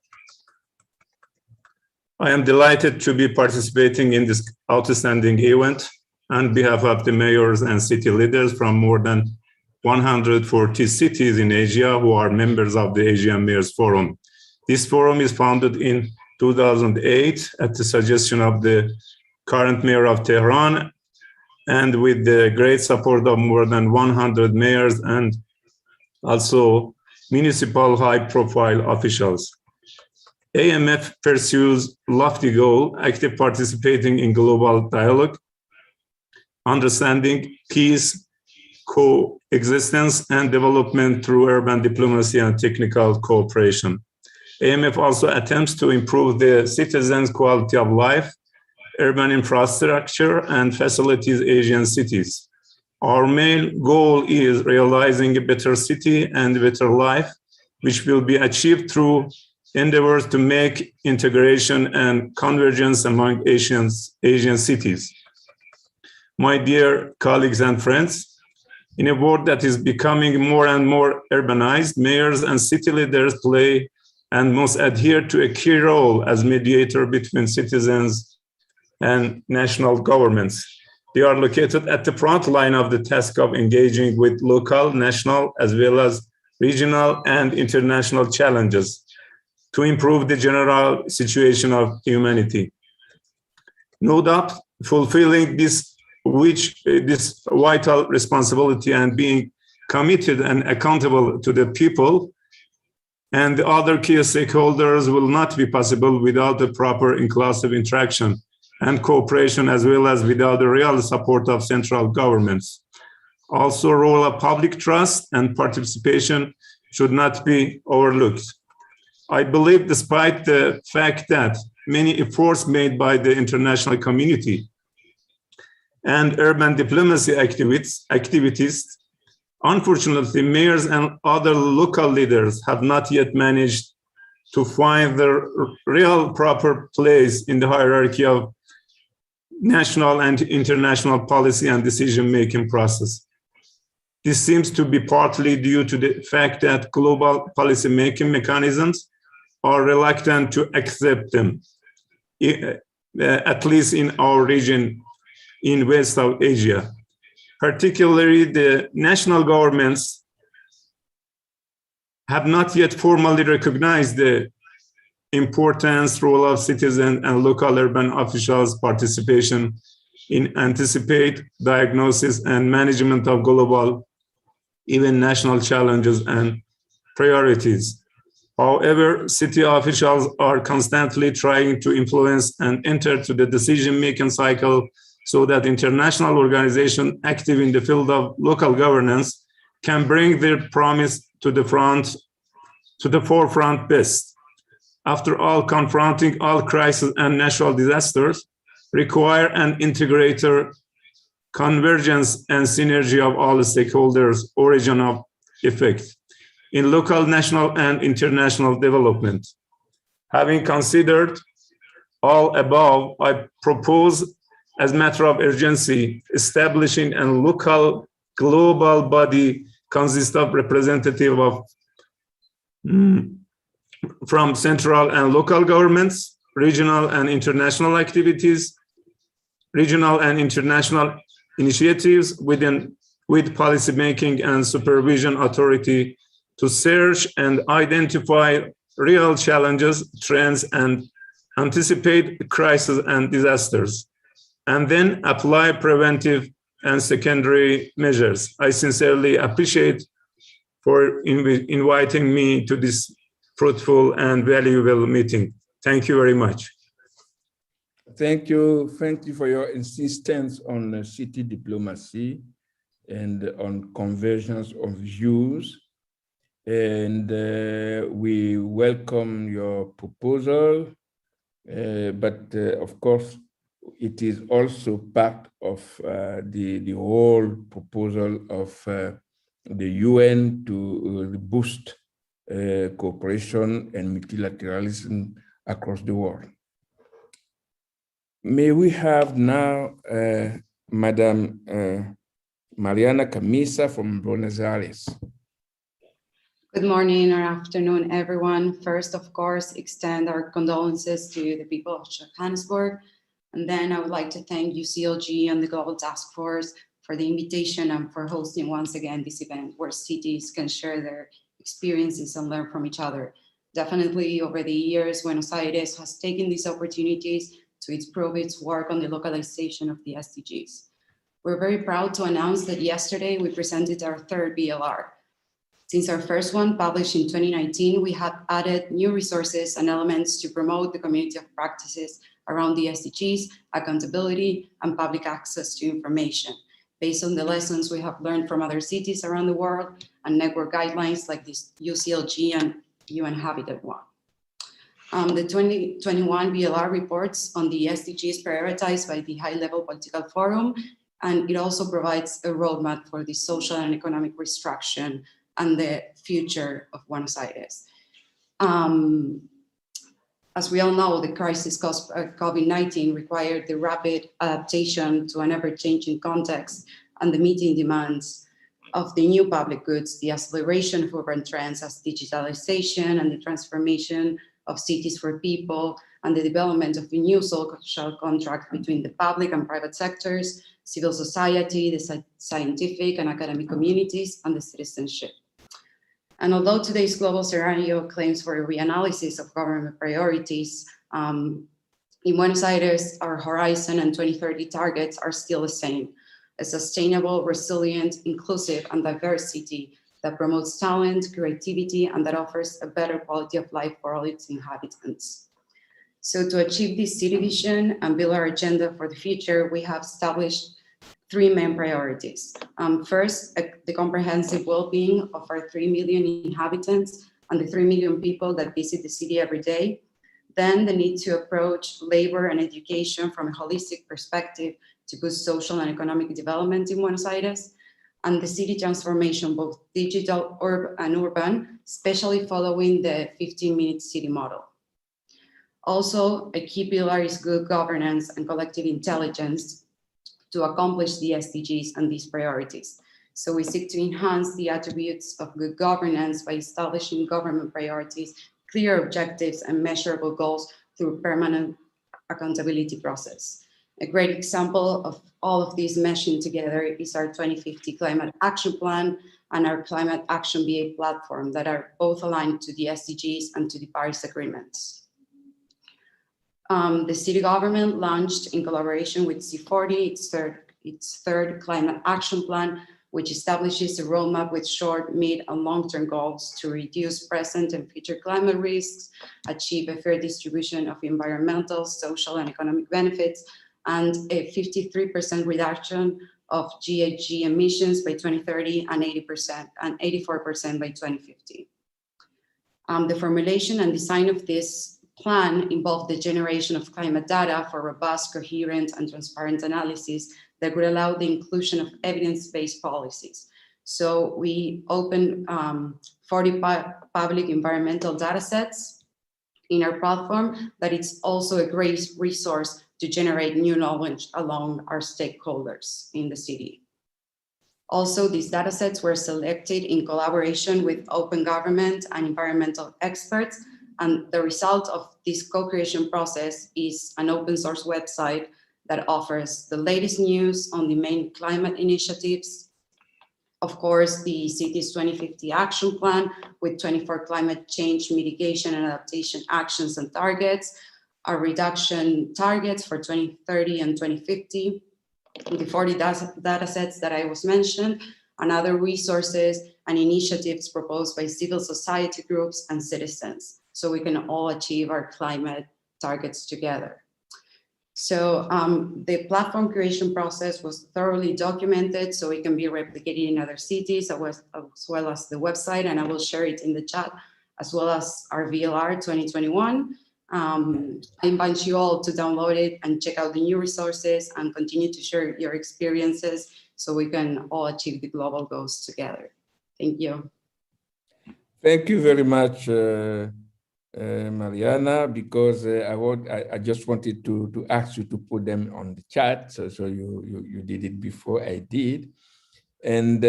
I am delighted to be participating in this outstanding event on behalf of the mayors and city leaders from more than 140 cities in Asia who are members of the Asian Mayors Forum. This forum is founded in 2008 at the suggestion of the current mayor of Tehran and with the great support of more than 100 mayors and also municipal high-profile officials. AMF pursues lofty goal, active participating in global dialogue, understanding peace, coexistence, and development through urban diplomacy and technical cooperation. AMF also attempts to improve the citizens' quality of life, urban infrastructure, and facilities Asian cities. Our main goal is realizing a better city and better life, which will be achieved through endeavors to make integration and convergence among Asian cities. My dear colleagues and friends, in a world that is becoming more and more urbanized, mayors and city leaders play and must adhere to a key role as mediator between citizens and national governments. They are located at the front line of the task of engaging with local, national, as well as regional and international challenges to improve the general situation of humanity. No doubt, fulfilling this vital responsibility and being committed and accountable to the people and the other key stakeholders will not be possible without the proper inclusive interaction and cooperation, as well as without the real support of central governments. Also, role of public trust and participation should not be overlooked. I believe, despite the fact that many efforts made by the international community and urban diplomacy activities, unfortunately, mayors and other local leaders have not yet managed to find their real proper place in the hierarchy of national and international policy and decision-making process. This seems to be partly due to the fact that global policy-making mechanisms are reluctant to accept them, at least in our region in West of Asia. Particularly, the national governments have not yet formally recognized the importance, role of citizen and local urban officials' participation in anticipate, diagnosis, and management of global, even national challenges and priorities. However, city officials are constantly trying to influence and enter to the decision-making cycle so that international organizations active in the field of local governance can bring their promise to the forefront best. After all, confronting all crises and natural disasters require an integrator, convergence, and synergy of all stakeholders' origin of effect in local, national, and international development. Having considered all above, I propose, as a matter of urgency, establishing a local global body consists of representatives of from central and local governments, regional and international activities, regional and international initiatives within with policymaking and supervision authority to search and identify real challenges, trends, and anticipate crises and disasters, and then apply preventive and secondary measures. I sincerely appreciate for inviting me to this fruitful and valuable meeting. Thank you very much. Thank you. Thank you for your insistence on city diplomacy and on convergence of views. And we welcome your proposal, but of course, it is also part of the whole proposal of the UN to boost cooperation and multilateralism across the world. May we have now Madam Mariana Camisa from Buenos Aires. Good morning or afternoon, everyone. First, of course, extend our condolences to the people of Johannesburg. And then I would like to thank UCLG and the Global Task Force for the invitation and for hosting once again this event where cities can share their experiences and learn from each other. Definitely over the years, Buenos Aires has taken these opportunities to improve its work on the localization of the SDGs. We're very proud to announce that yesterday we presented our third BLR. Since our first one, published in 2019, we have added new resources and elements to promote the community of practices around the SDGs, accountability, and public access to information, based on the lessons we have learned from other cities around the world and network guidelines like this UCLG and UN Habitat 1. The 2021 BLR reports on the SDGs prioritized by the high-level political forum, and it also provides a roadmap for the social and economic reconstruction and the future of Buenos Aires. As we all know, the crisis caused by COVID-19 required the rapid adaptation to an ever-changing context and the meeting demands of the new public goods, the acceleration of urban trends as digitalization and the transformation of cities for people, and the development of a new social contract between the public and private sectors, civil society, the scientific and academic communities, and the citizenship. And although today's global scenario claims for a reanalysis of government priorities, in Buenos Aires, our Horizon and 2030 targets are still the same: a sustainable, resilient, inclusive, and diverse city that promotes talent, creativity, and that offers a better quality of life for all its inhabitants. So to achieve this city vision and build our agenda for the future, we have established three main priorities. First, the comprehensive well-being of our 3 million inhabitants and the 3 million people that visit the city every day. Then the need to approach labor and education from a holistic perspective to boost social and economic development in Buenos Aires, and the city transformation, both digital and urban, especially following the 15-minute city model. Also, a key pillar is good governance and collective intelligence to accomplish the SDGs and these priorities. So we seek to enhance the attributes of good governance by establishing government priorities, clear objectives, and measurable goals through permanent accountability process. A great example of all of these meshing together is our 2050 Climate Action Plan and our Climate Action BA platform that are both aligned to the SDGs and to the Paris agreements. The city government launched in collaboration with C40 its third Climate Action Plan, which establishes a roadmap with short, mid, and long-term goals to reduce present and future climate risks, achieve a fair distribution of environmental, social, and economic benefits, and a 53% reduction of GHG emissions by 2030 and 84% by 2050. The formulation and design of this plan involved the generation of climate data for robust, coherent, and transparent analysis that would allow the inclusion of evidence-based policies. So we opened 40 public environmental data sets in our platform, that it's also a great resource to generate new knowledge along our stakeholders in the city. Also, these data sets were selected in collaboration with open government and environmental experts, and the result of this co-creation process is an open source website that offers the latest news on the main climate initiatives, Of course, the city's 2050 action plan with 24 climate change mitigation and adaptation actions and targets, our reduction targets for 2030 and 2050, the 40 data sets that I was mentioned, and other resources and initiatives proposed by civil society groups and citizens, so we can all achieve our climate targets together. So the platform creation process was thoroughly documented, so it can be replicated in other cities, as well as the website, and I will share it in the chat, as well as our VLR 2021. I invite you all to download it and check out the new resources and continue to share your experiences so we can all achieve the global goals together. Thank you. Thank you very much, Mariana, because I just wanted to ask you to put them on the chat, so you did it before I did. And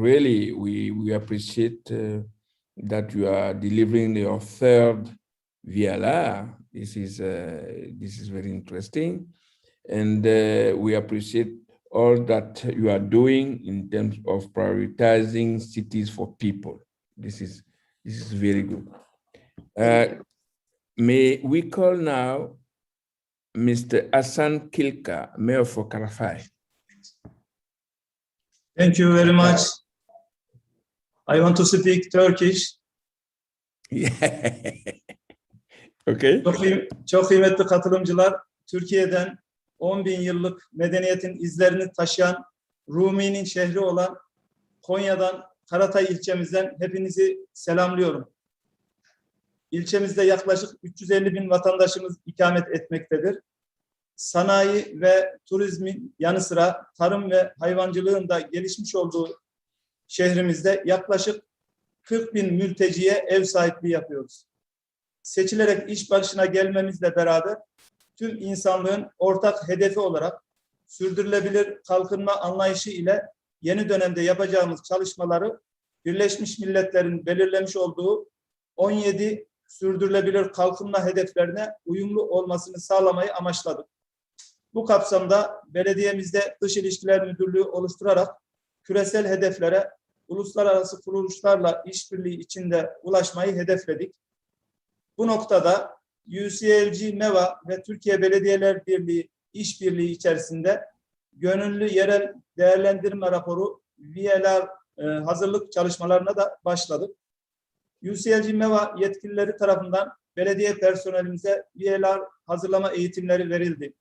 really, we appreciate that you are delivering your third VLR. This is very interesting, and we appreciate all that you are doing in terms of prioritizing cities for people. This is very good. May we call now Mr. Hassan Kilka, Mayor for Karafai. Thank you very much. I want to speak Turkish. Okay. Çok kıymetli katılımcılar, Türkiye'den 10.000 yıllık medeniyetin izlerini taşıyan Rumi'nin şehri olan Konya'dan, Karatay ilçemizden hepinizi selamlıyorum. İlçemizde yaklaşık 350.000 vatandaşımız ikamet etmektedir. Sanayi ve turizmin yanı sıra tarım ve hayvancılığın da gelişmiş olduğu şehrimizde yaklaşık 40.000 mülteciye ev sahipliği yapıyoruz. Seçilerek iş başına gelmemizle beraber tüm insanlığın ortak hedefi olarak sürdürülebilir kalkınma anlayışı ile yeni dönemde yapacağımız çalışmaları Birleşmiş Milletler'in belirlemiş olduğu 17 sürdürülebilir kalkınma hedeflerine uyumlu olmasını sağlamayı amaçladık. Bu kapsamda belediyemizde Dış İlişkiler Müdürlüğü oluşturarak küresel hedeflere uluslararası kuruluşlarla işbirliği içinde ulaşmayı hedefledik. Bu noktada UCLG, MEVA ve Türkiye Belediyeler Birliği işbirliği içerisinde gönüllü yerel değerlendirme raporu VLR hazırlık çalışmalarına da başladık. UCLG, MEVA yetkilileri tarafından belediye personelimize VLR hazırlama eğitimleri verildi.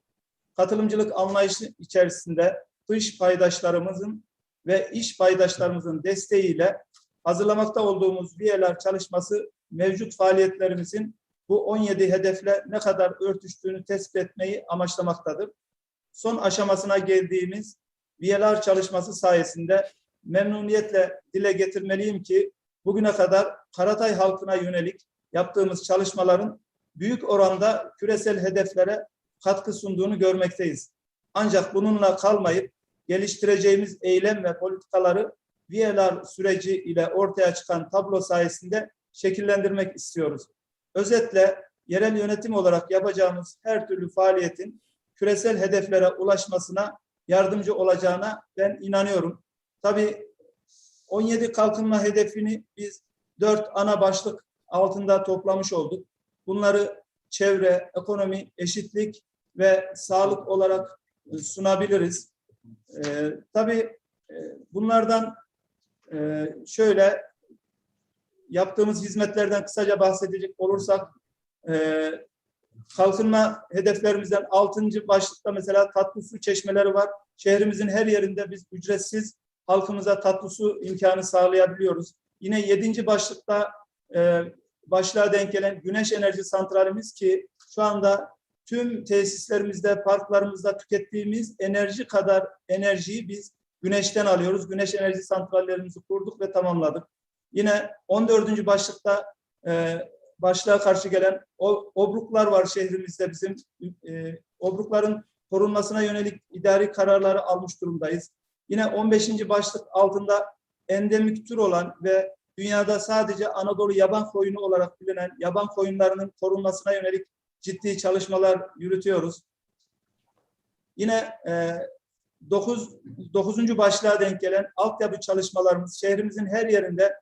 Katılımcılık anlayışı içerisinde dış paydaşlarımızın ve iş paydaşlarımızın desteğiyle hazırlamakta olduğumuz VLR çalışması mevcut faaliyetlerimizin bu 17 hedefle ne kadar örtüştüğünü tespit etmeyi amaçlamaktadır. Son aşamasına geldiğimiz VLR çalışması sayesinde memnuniyetle dile getirmeliyim ki bugüne kadar Karatay halkına yönelik yaptığımız çalışmaların büyük oranda küresel hedeflere katkı sunduğunu görmekteyiz. Ancak bununla kalmayıp geliştireceğimiz eylem ve politikaları VLR süreci ile ortaya çıkan tablo sayesinde şekillendirmek istiyoruz. Özetle yerel yönetim olarak yapacağımız her türlü faaliyetin küresel hedeflere ulaşmasına yardımcı olacağına ben inanıyorum. Tabii 17 kalkınma hedefini biz 4 ana başlık altında toplamış olduk. Bunları çevre, ekonomi, eşitlik ve sağlık olarak sunabiliriz. Tabii bunlardan şöyle yaptığımız hizmetlerden kısaca bahsedecek olursak kalkınma hedeflerimizden 6. başlıkta mesela tatlı su çeşmeleri var. Şehrimizin her yerinde biz ücretsiz halkımıza tatlı su imkanı sağlayabiliyoruz. Yine 7. başlıkta başlığa denk gelen güneş enerji santralimiz ki şu anda tüm tesislerimizde, parklarımızda tükettiğimiz enerji kadar enerjiyi biz güneşten alıyoruz. Güneş enerji santrallerimizi kurduk ve tamamladık. Yine 14. başlıkta başlığa karşı gelen obruklar var şehrimizde bizim. Obrukların korunmasına yönelik idari kararları almış durumdayız. Yine 15. başlık altında endemik tür olan ve dünyada sadece Anadolu yaban koyunu olarak bilinen yaban koyunlarının korunmasına yönelik ciddi çalışmalar yürütüyoruz. Yine 9. başlığa denk gelen altyapı çalışmalarımız, şehrimizin her yerinde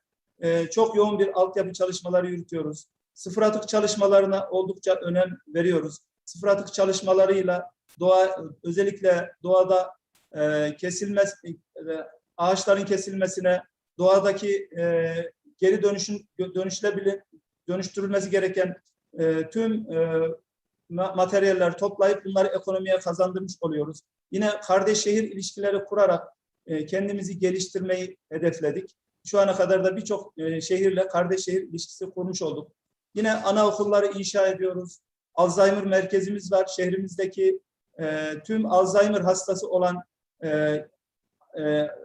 çok yoğun bir altyapı çalışmaları yürütüyoruz. Sıfır atık çalışmalarına oldukça önem veriyoruz. Sıfır atık çalışmalarıyla özellikle doğada ağaçların kesilmesine, doğadaki geri dönüştürülmesi gereken tüm materyaller toplayıp bunları ekonomiye kazandırmış oluyoruz. Yine kardeş şehir ilişkileri kurarak kendimizi geliştirmeyi hedefledik. Şu ana kadar da birçok şehirle kardeş şehir ilişkisi kurmuş olduk. Yine anaokulları inşa ediyoruz. Alzheimer merkezimiz var. Şehrimizdeki tüm Alzheimer hastası olan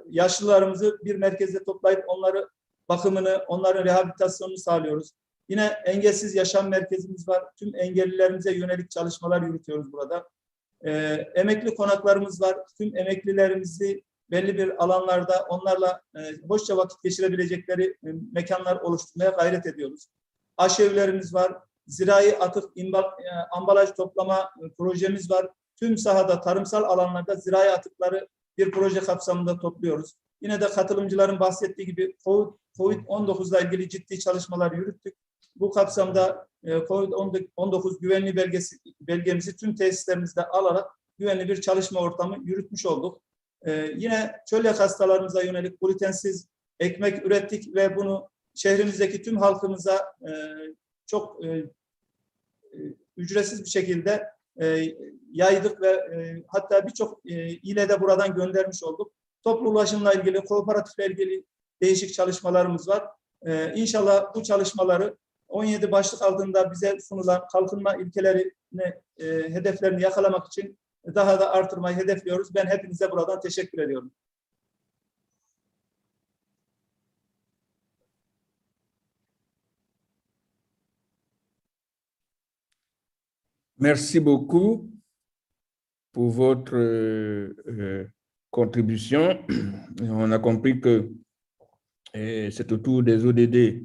yaşlılarımızı bir merkezde toplayıp onları bakımını, onların rehabilitasyonunu sağlıyoruz. Yine engelsiz yaşam merkezimiz var. Tüm engellilerimize yönelik çalışmalar yürütüyoruz burada. Emekli konaklarımız var. Tüm emeklilerimizi belli bir alanlarda onlarla hoşça vakit geçirebilecekleri mekanlar oluşturmaya gayret ediyoruz. Aşevlerimiz var. Zirai atık ambalaj toplama projemiz var. Tüm sahada, tarımsal alanlarda zirai atıkları bir proje kapsamında topluyoruz. Yine de katılımcıların bahsettiği gibi COVID-19 ile ilgili ciddi çalışmalar yürüttük. Bu kapsamda COVID-19 güvenli belgemizi tüm tesislerimizde alarak güvenli bir çalışma ortamı yürütmüş olduk. Yine çölyak hastalarımıza yönelik glutensiz ekmek ürettik ve bunu şehrimizdeki tüm halkımıza çok ücretsiz bir şekilde yaydık ve hatta birçok ile de buradan göndermiş olduk. Toplu ulaşımla ilgili, kooperatifle ilgili değişik çalışmalarımız var. İnşallah bu çalışmaları 17 başlık altında bize sunulan kalkınma ilkelerini, hedeflerini yakalamak için daha da artırmayı hedefliyoruz. Ben hepinize buradan teşekkür ediyorum. Merci beaucoup pour votre contribution. On a compris que c'est autour des ODD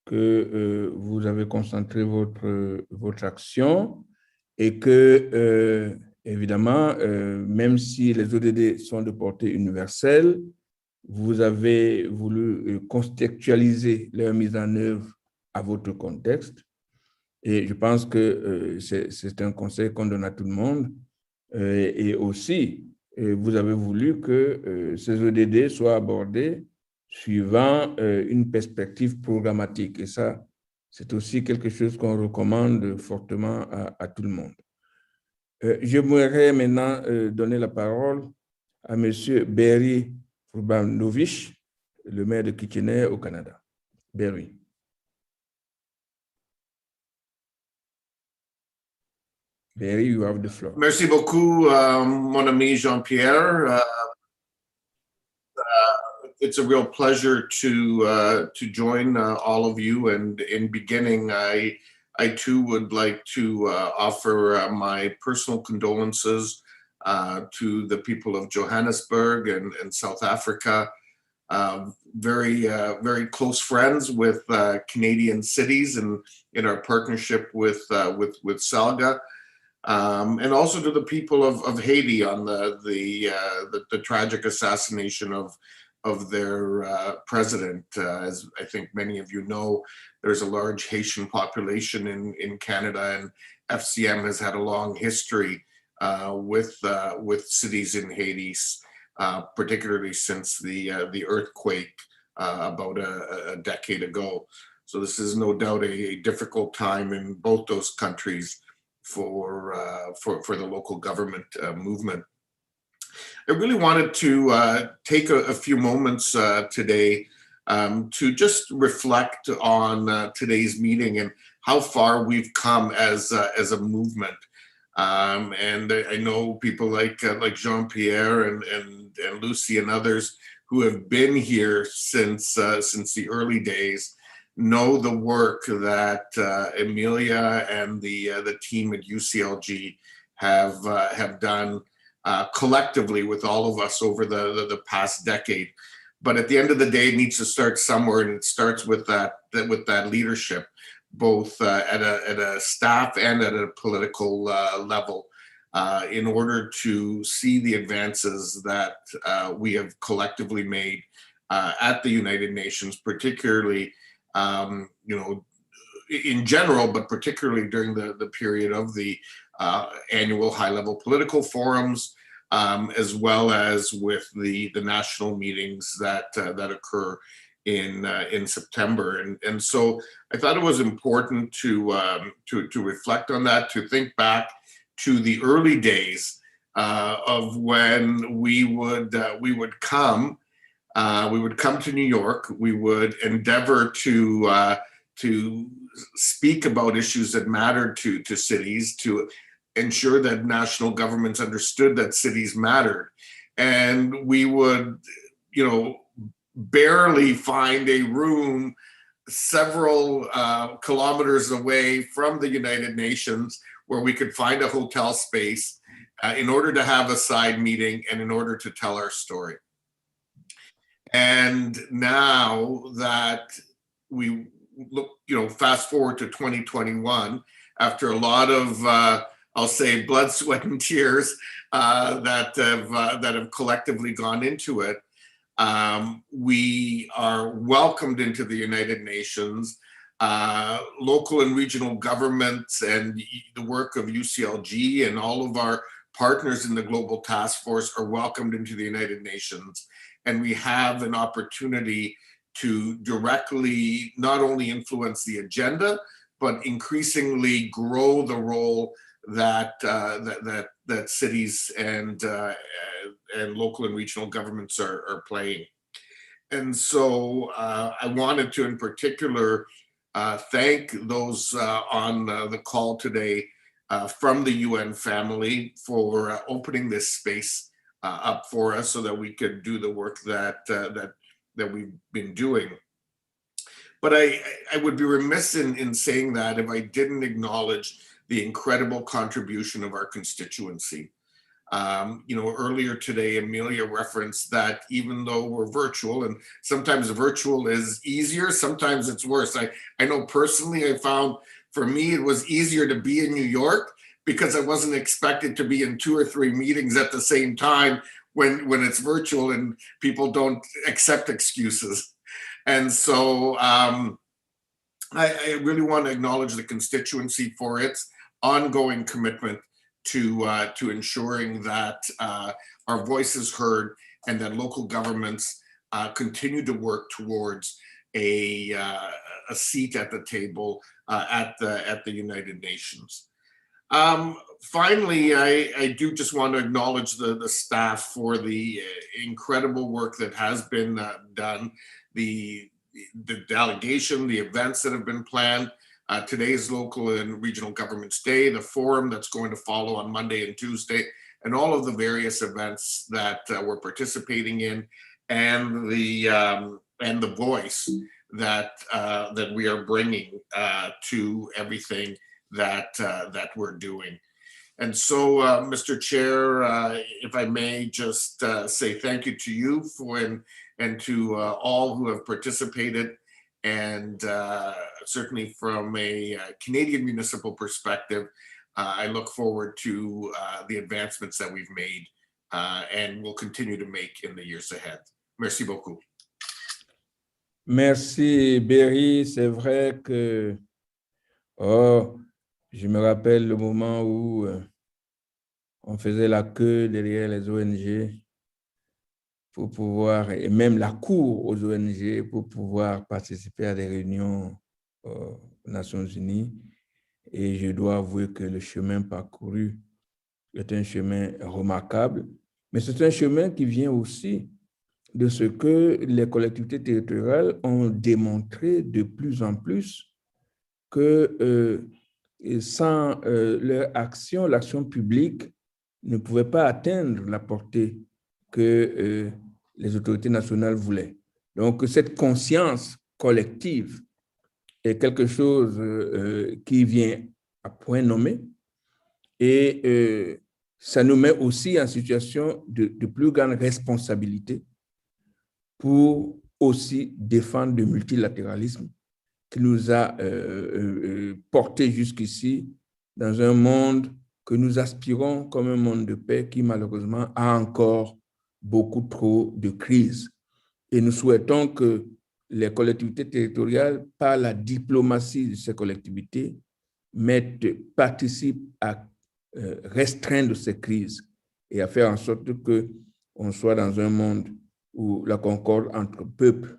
que vous avez concentré votre action et que, évidemment, même si les ODD sont de portée universelle, vous avez voulu contextualiser leur mise en œuvre à votre contexte. Et je pense que c'est un conseil qu'on donne à tout le monde. Et aussi, vous avez voulu que ces ODD soient abordés suivant une perspective programmatique. Et ça, c'est aussi quelque chose qu'on recommande fortement à tout le monde. J'aimerais maintenant donner la parole à M. Berry Urbanovic, le maire de Kitchener au Canada. Berry. Berry, you have the floor. Merci beaucoup, mon ami Jean-Pierre. It's a real pleasure to join all of you. And in beginning, I too would like to offer my personal condolences to the people of Johannesburg and South Africa. Very close friends with Canadian cities and in our partnership with SALGA. And also to the people of Haiti on the tragic assassination of their president. As I think many of you know, there's a large Haitian population in Canada, and FCM has had a long history with cities in Haiti, particularly since the earthquake about a decade ago. So this is no doubt a difficult time in both those countries for the local government movement. I really wanted to take a few moments today to just reflect on today's meeting and how far we've come as a movement. And I know people like Jean-Pierre and Lucy and others who have been here since the early days know the work that Emilia and the team at UCLG have done collectively with all of us over the past decade. But at the end of the day, it needs to start somewhere, and it starts with that leadership, both at a staff and at a political level. in order to see the advances that we have collectively made at the United Nations, particularly, in general, but particularly during the period of the annual high-level political forums, as well as with the national meetings that occur in September. And so I thought it was important to reflect on that, to think back to the early days of when we would come to New York. We would endeavor to speak about issues that mattered to cities, to ensure that national governments understood that cities mattered. And we would, barely find a room several kilometers away from the United Nations where we could find a hotel space in order to have a side meeting and in order to tell our story. And now that we look, fast forward to 2021, after a lot of, I'll say, blood, sweat, and tears that have collectively gone into it, we are welcomed into the United Nations. Local and regional governments and the work of UCLG and all of our partners in the Global Task Force are welcomed into the United Nations. And we have an opportunity to directly not only influence the agenda, but increasingly grow the role that that cities and local and regional governments are playing. And so I wanted to, in particular, thank those on the call today from the UN family for opening this space up for us so that we could do the work that we've been doing. But I would be remiss in saying that if I didn't acknowledge the incredible contribution of our constituency. Earlier today, Amelia referenced that even though we're virtual, and sometimes virtual is easier, sometimes it's worse. I know personally, I found for me, it was easier to be in New York because I wasn't expected to be in 2 or 3 meetings at the same time when it's virtual and people don't accept excuses. And so I really want to acknowledge the constituency for its ongoing commitment to ensuring that our voice is heard and that local governments continue to work towards a seat at the table at the United Nations. Finally, I do just want to acknowledge the staff for the incredible work that has been done, the delegation, the events that have been planned. Today's Local and Regional Governments Day, the forum that's going to follow on Monday and Tuesday, and all of the various events that we're participating in, and the voice that we are bringing to everything that we're doing. And so, Mr. Chair, if I may just say thank you to you and to all who have participated. And certainly from a Canadian municipal perspective, I look forward to the advancements that we've made and will continue to make in the years ahead. Merci beaucoup. Merci, Berry. C'est vrai que je me rappelle le moment où on faisait la queue derrière les ONG pour pouvoir, et même la cour aux ONG pour pouvoir participer à des réunions aux Nations Unies. Et je dois avouer que le chemin parcouru est un chemin remarquable, mais c'est un chemin qui vient aussi de ce que les collectivités territoriales ont démontré de plus en plus que sans leur action, l'action publique ne pouvait pas atteindre la portée que les autorités nationales voulaient. Donc, cette conscience collective est quelque chose qui vient à point nommé et ça nous met aussi en situation de plus grande responsabilité pour aussi défendre le multilatéralisme qui nous a porté jusqu'ici dans un monde que nous aspirons comme un monde de paix qui malheureusement a encore beaucoup trop de crises. Et nous souhaitons que les collectivités territoriales, par la diplomatie de ces collectivités, participent à restreindre ces crises et à faire en sorte qu'on soit dans un monde où la concorde entre peuples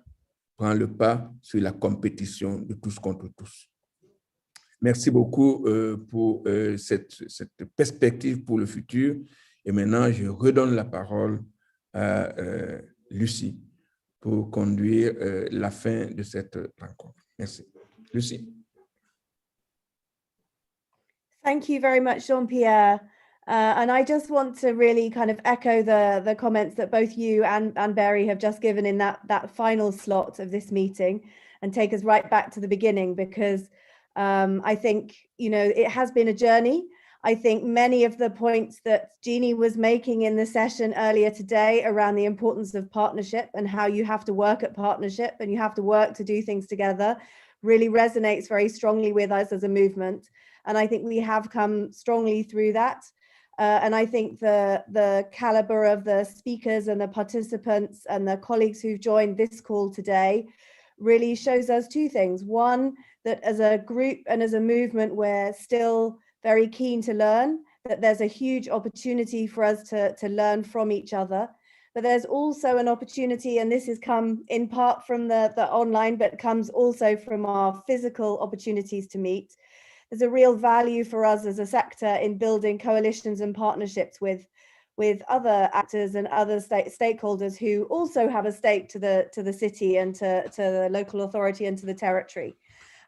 prend le pas sur la compétition de tous contre tous. Merci beaucoup pour cette perspective pour le futur. Et maintenant, je redonne la parole à Lucie pour conduire la fin de cette rencontre. Merci. Lucie. Thank you very much, Jean-Pierre. And I just want to really kind of echo the comments that both you and Barry have just given in that final slot of this meeting, and take us right back to the beginning, because I think, you know, it has been a journey. I think many of the points that Jeannie was making in the session earlier today around the importance of partnership and how you have to work at partnership and you have to work to do things together really resonates very strongly with us as a movement. And I think we have come strongly through that. And I think the caliber of the speakers and the participants and the colleagues who've joined this call today really shows us two things. One, that as a group and as a movement, we're still very keen to learn, that there's a huge opportunity for us to learn from each other. But there's also an opportunity, and this has come in part from the online, but comes also from our physical opportunities to meet. There's a real value for us as a sector in building coalitions and partnerships with other actors and other stakeholders who also have a stake to the city and to the local authority and to the territory.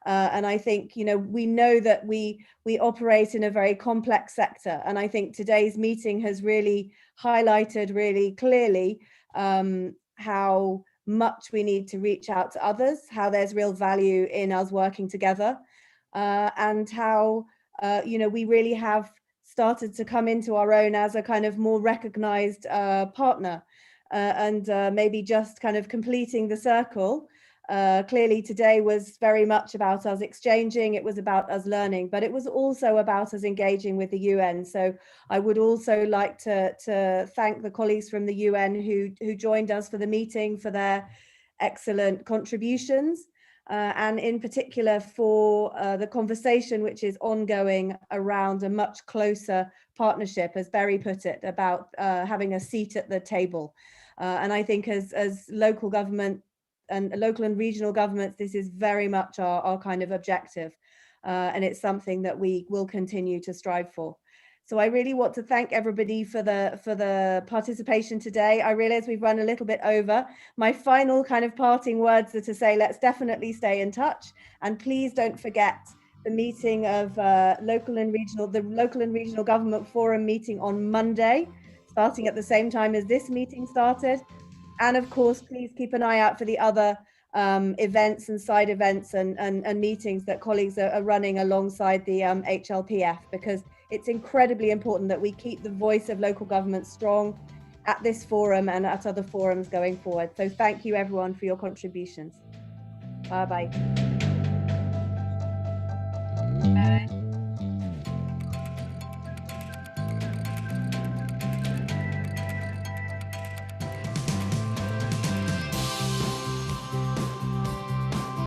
And I think, you know, we know that we operate in a very complex sector. And I think today's meeting has really highlighted really clearly how much we need to reach out to others, how there's real value in us working together, and how, you know, we really have started to come into our own as a kind of more recognized partner, and maybe just kind of completing the circle. Clearly today was very much about us exchanging, it was about us learning, but it was also about us engaging with the UN. So I would also like to thank the colleagues from the UN who joined us for the meeting for their excellent contributions. And in particular for the conversation which is ongoing around a much closer partnership, as Barry put it, about having a seat at the table. And I think as local government and local and regional governments, this is very much our kind of objective. And it's something that we will continue to strive for. So I really want to thank everybody for the participation today. I realize we've run a little bit over. My final kind of parting words are to say, let's definitely stay in touch. And please don't forget the meeting of the Local and Regional Government Forum meeting on Monday, starting at the same time as this meeting started. And of course, please keep an eye out for the other events and side events and meetings that colleagues are running alongside the HLPF, because it's incredibly important that we keep the voice of local government strong at this forum and at other forums going forward. So thank you everyone for your contributions. Bye-bye. Bye.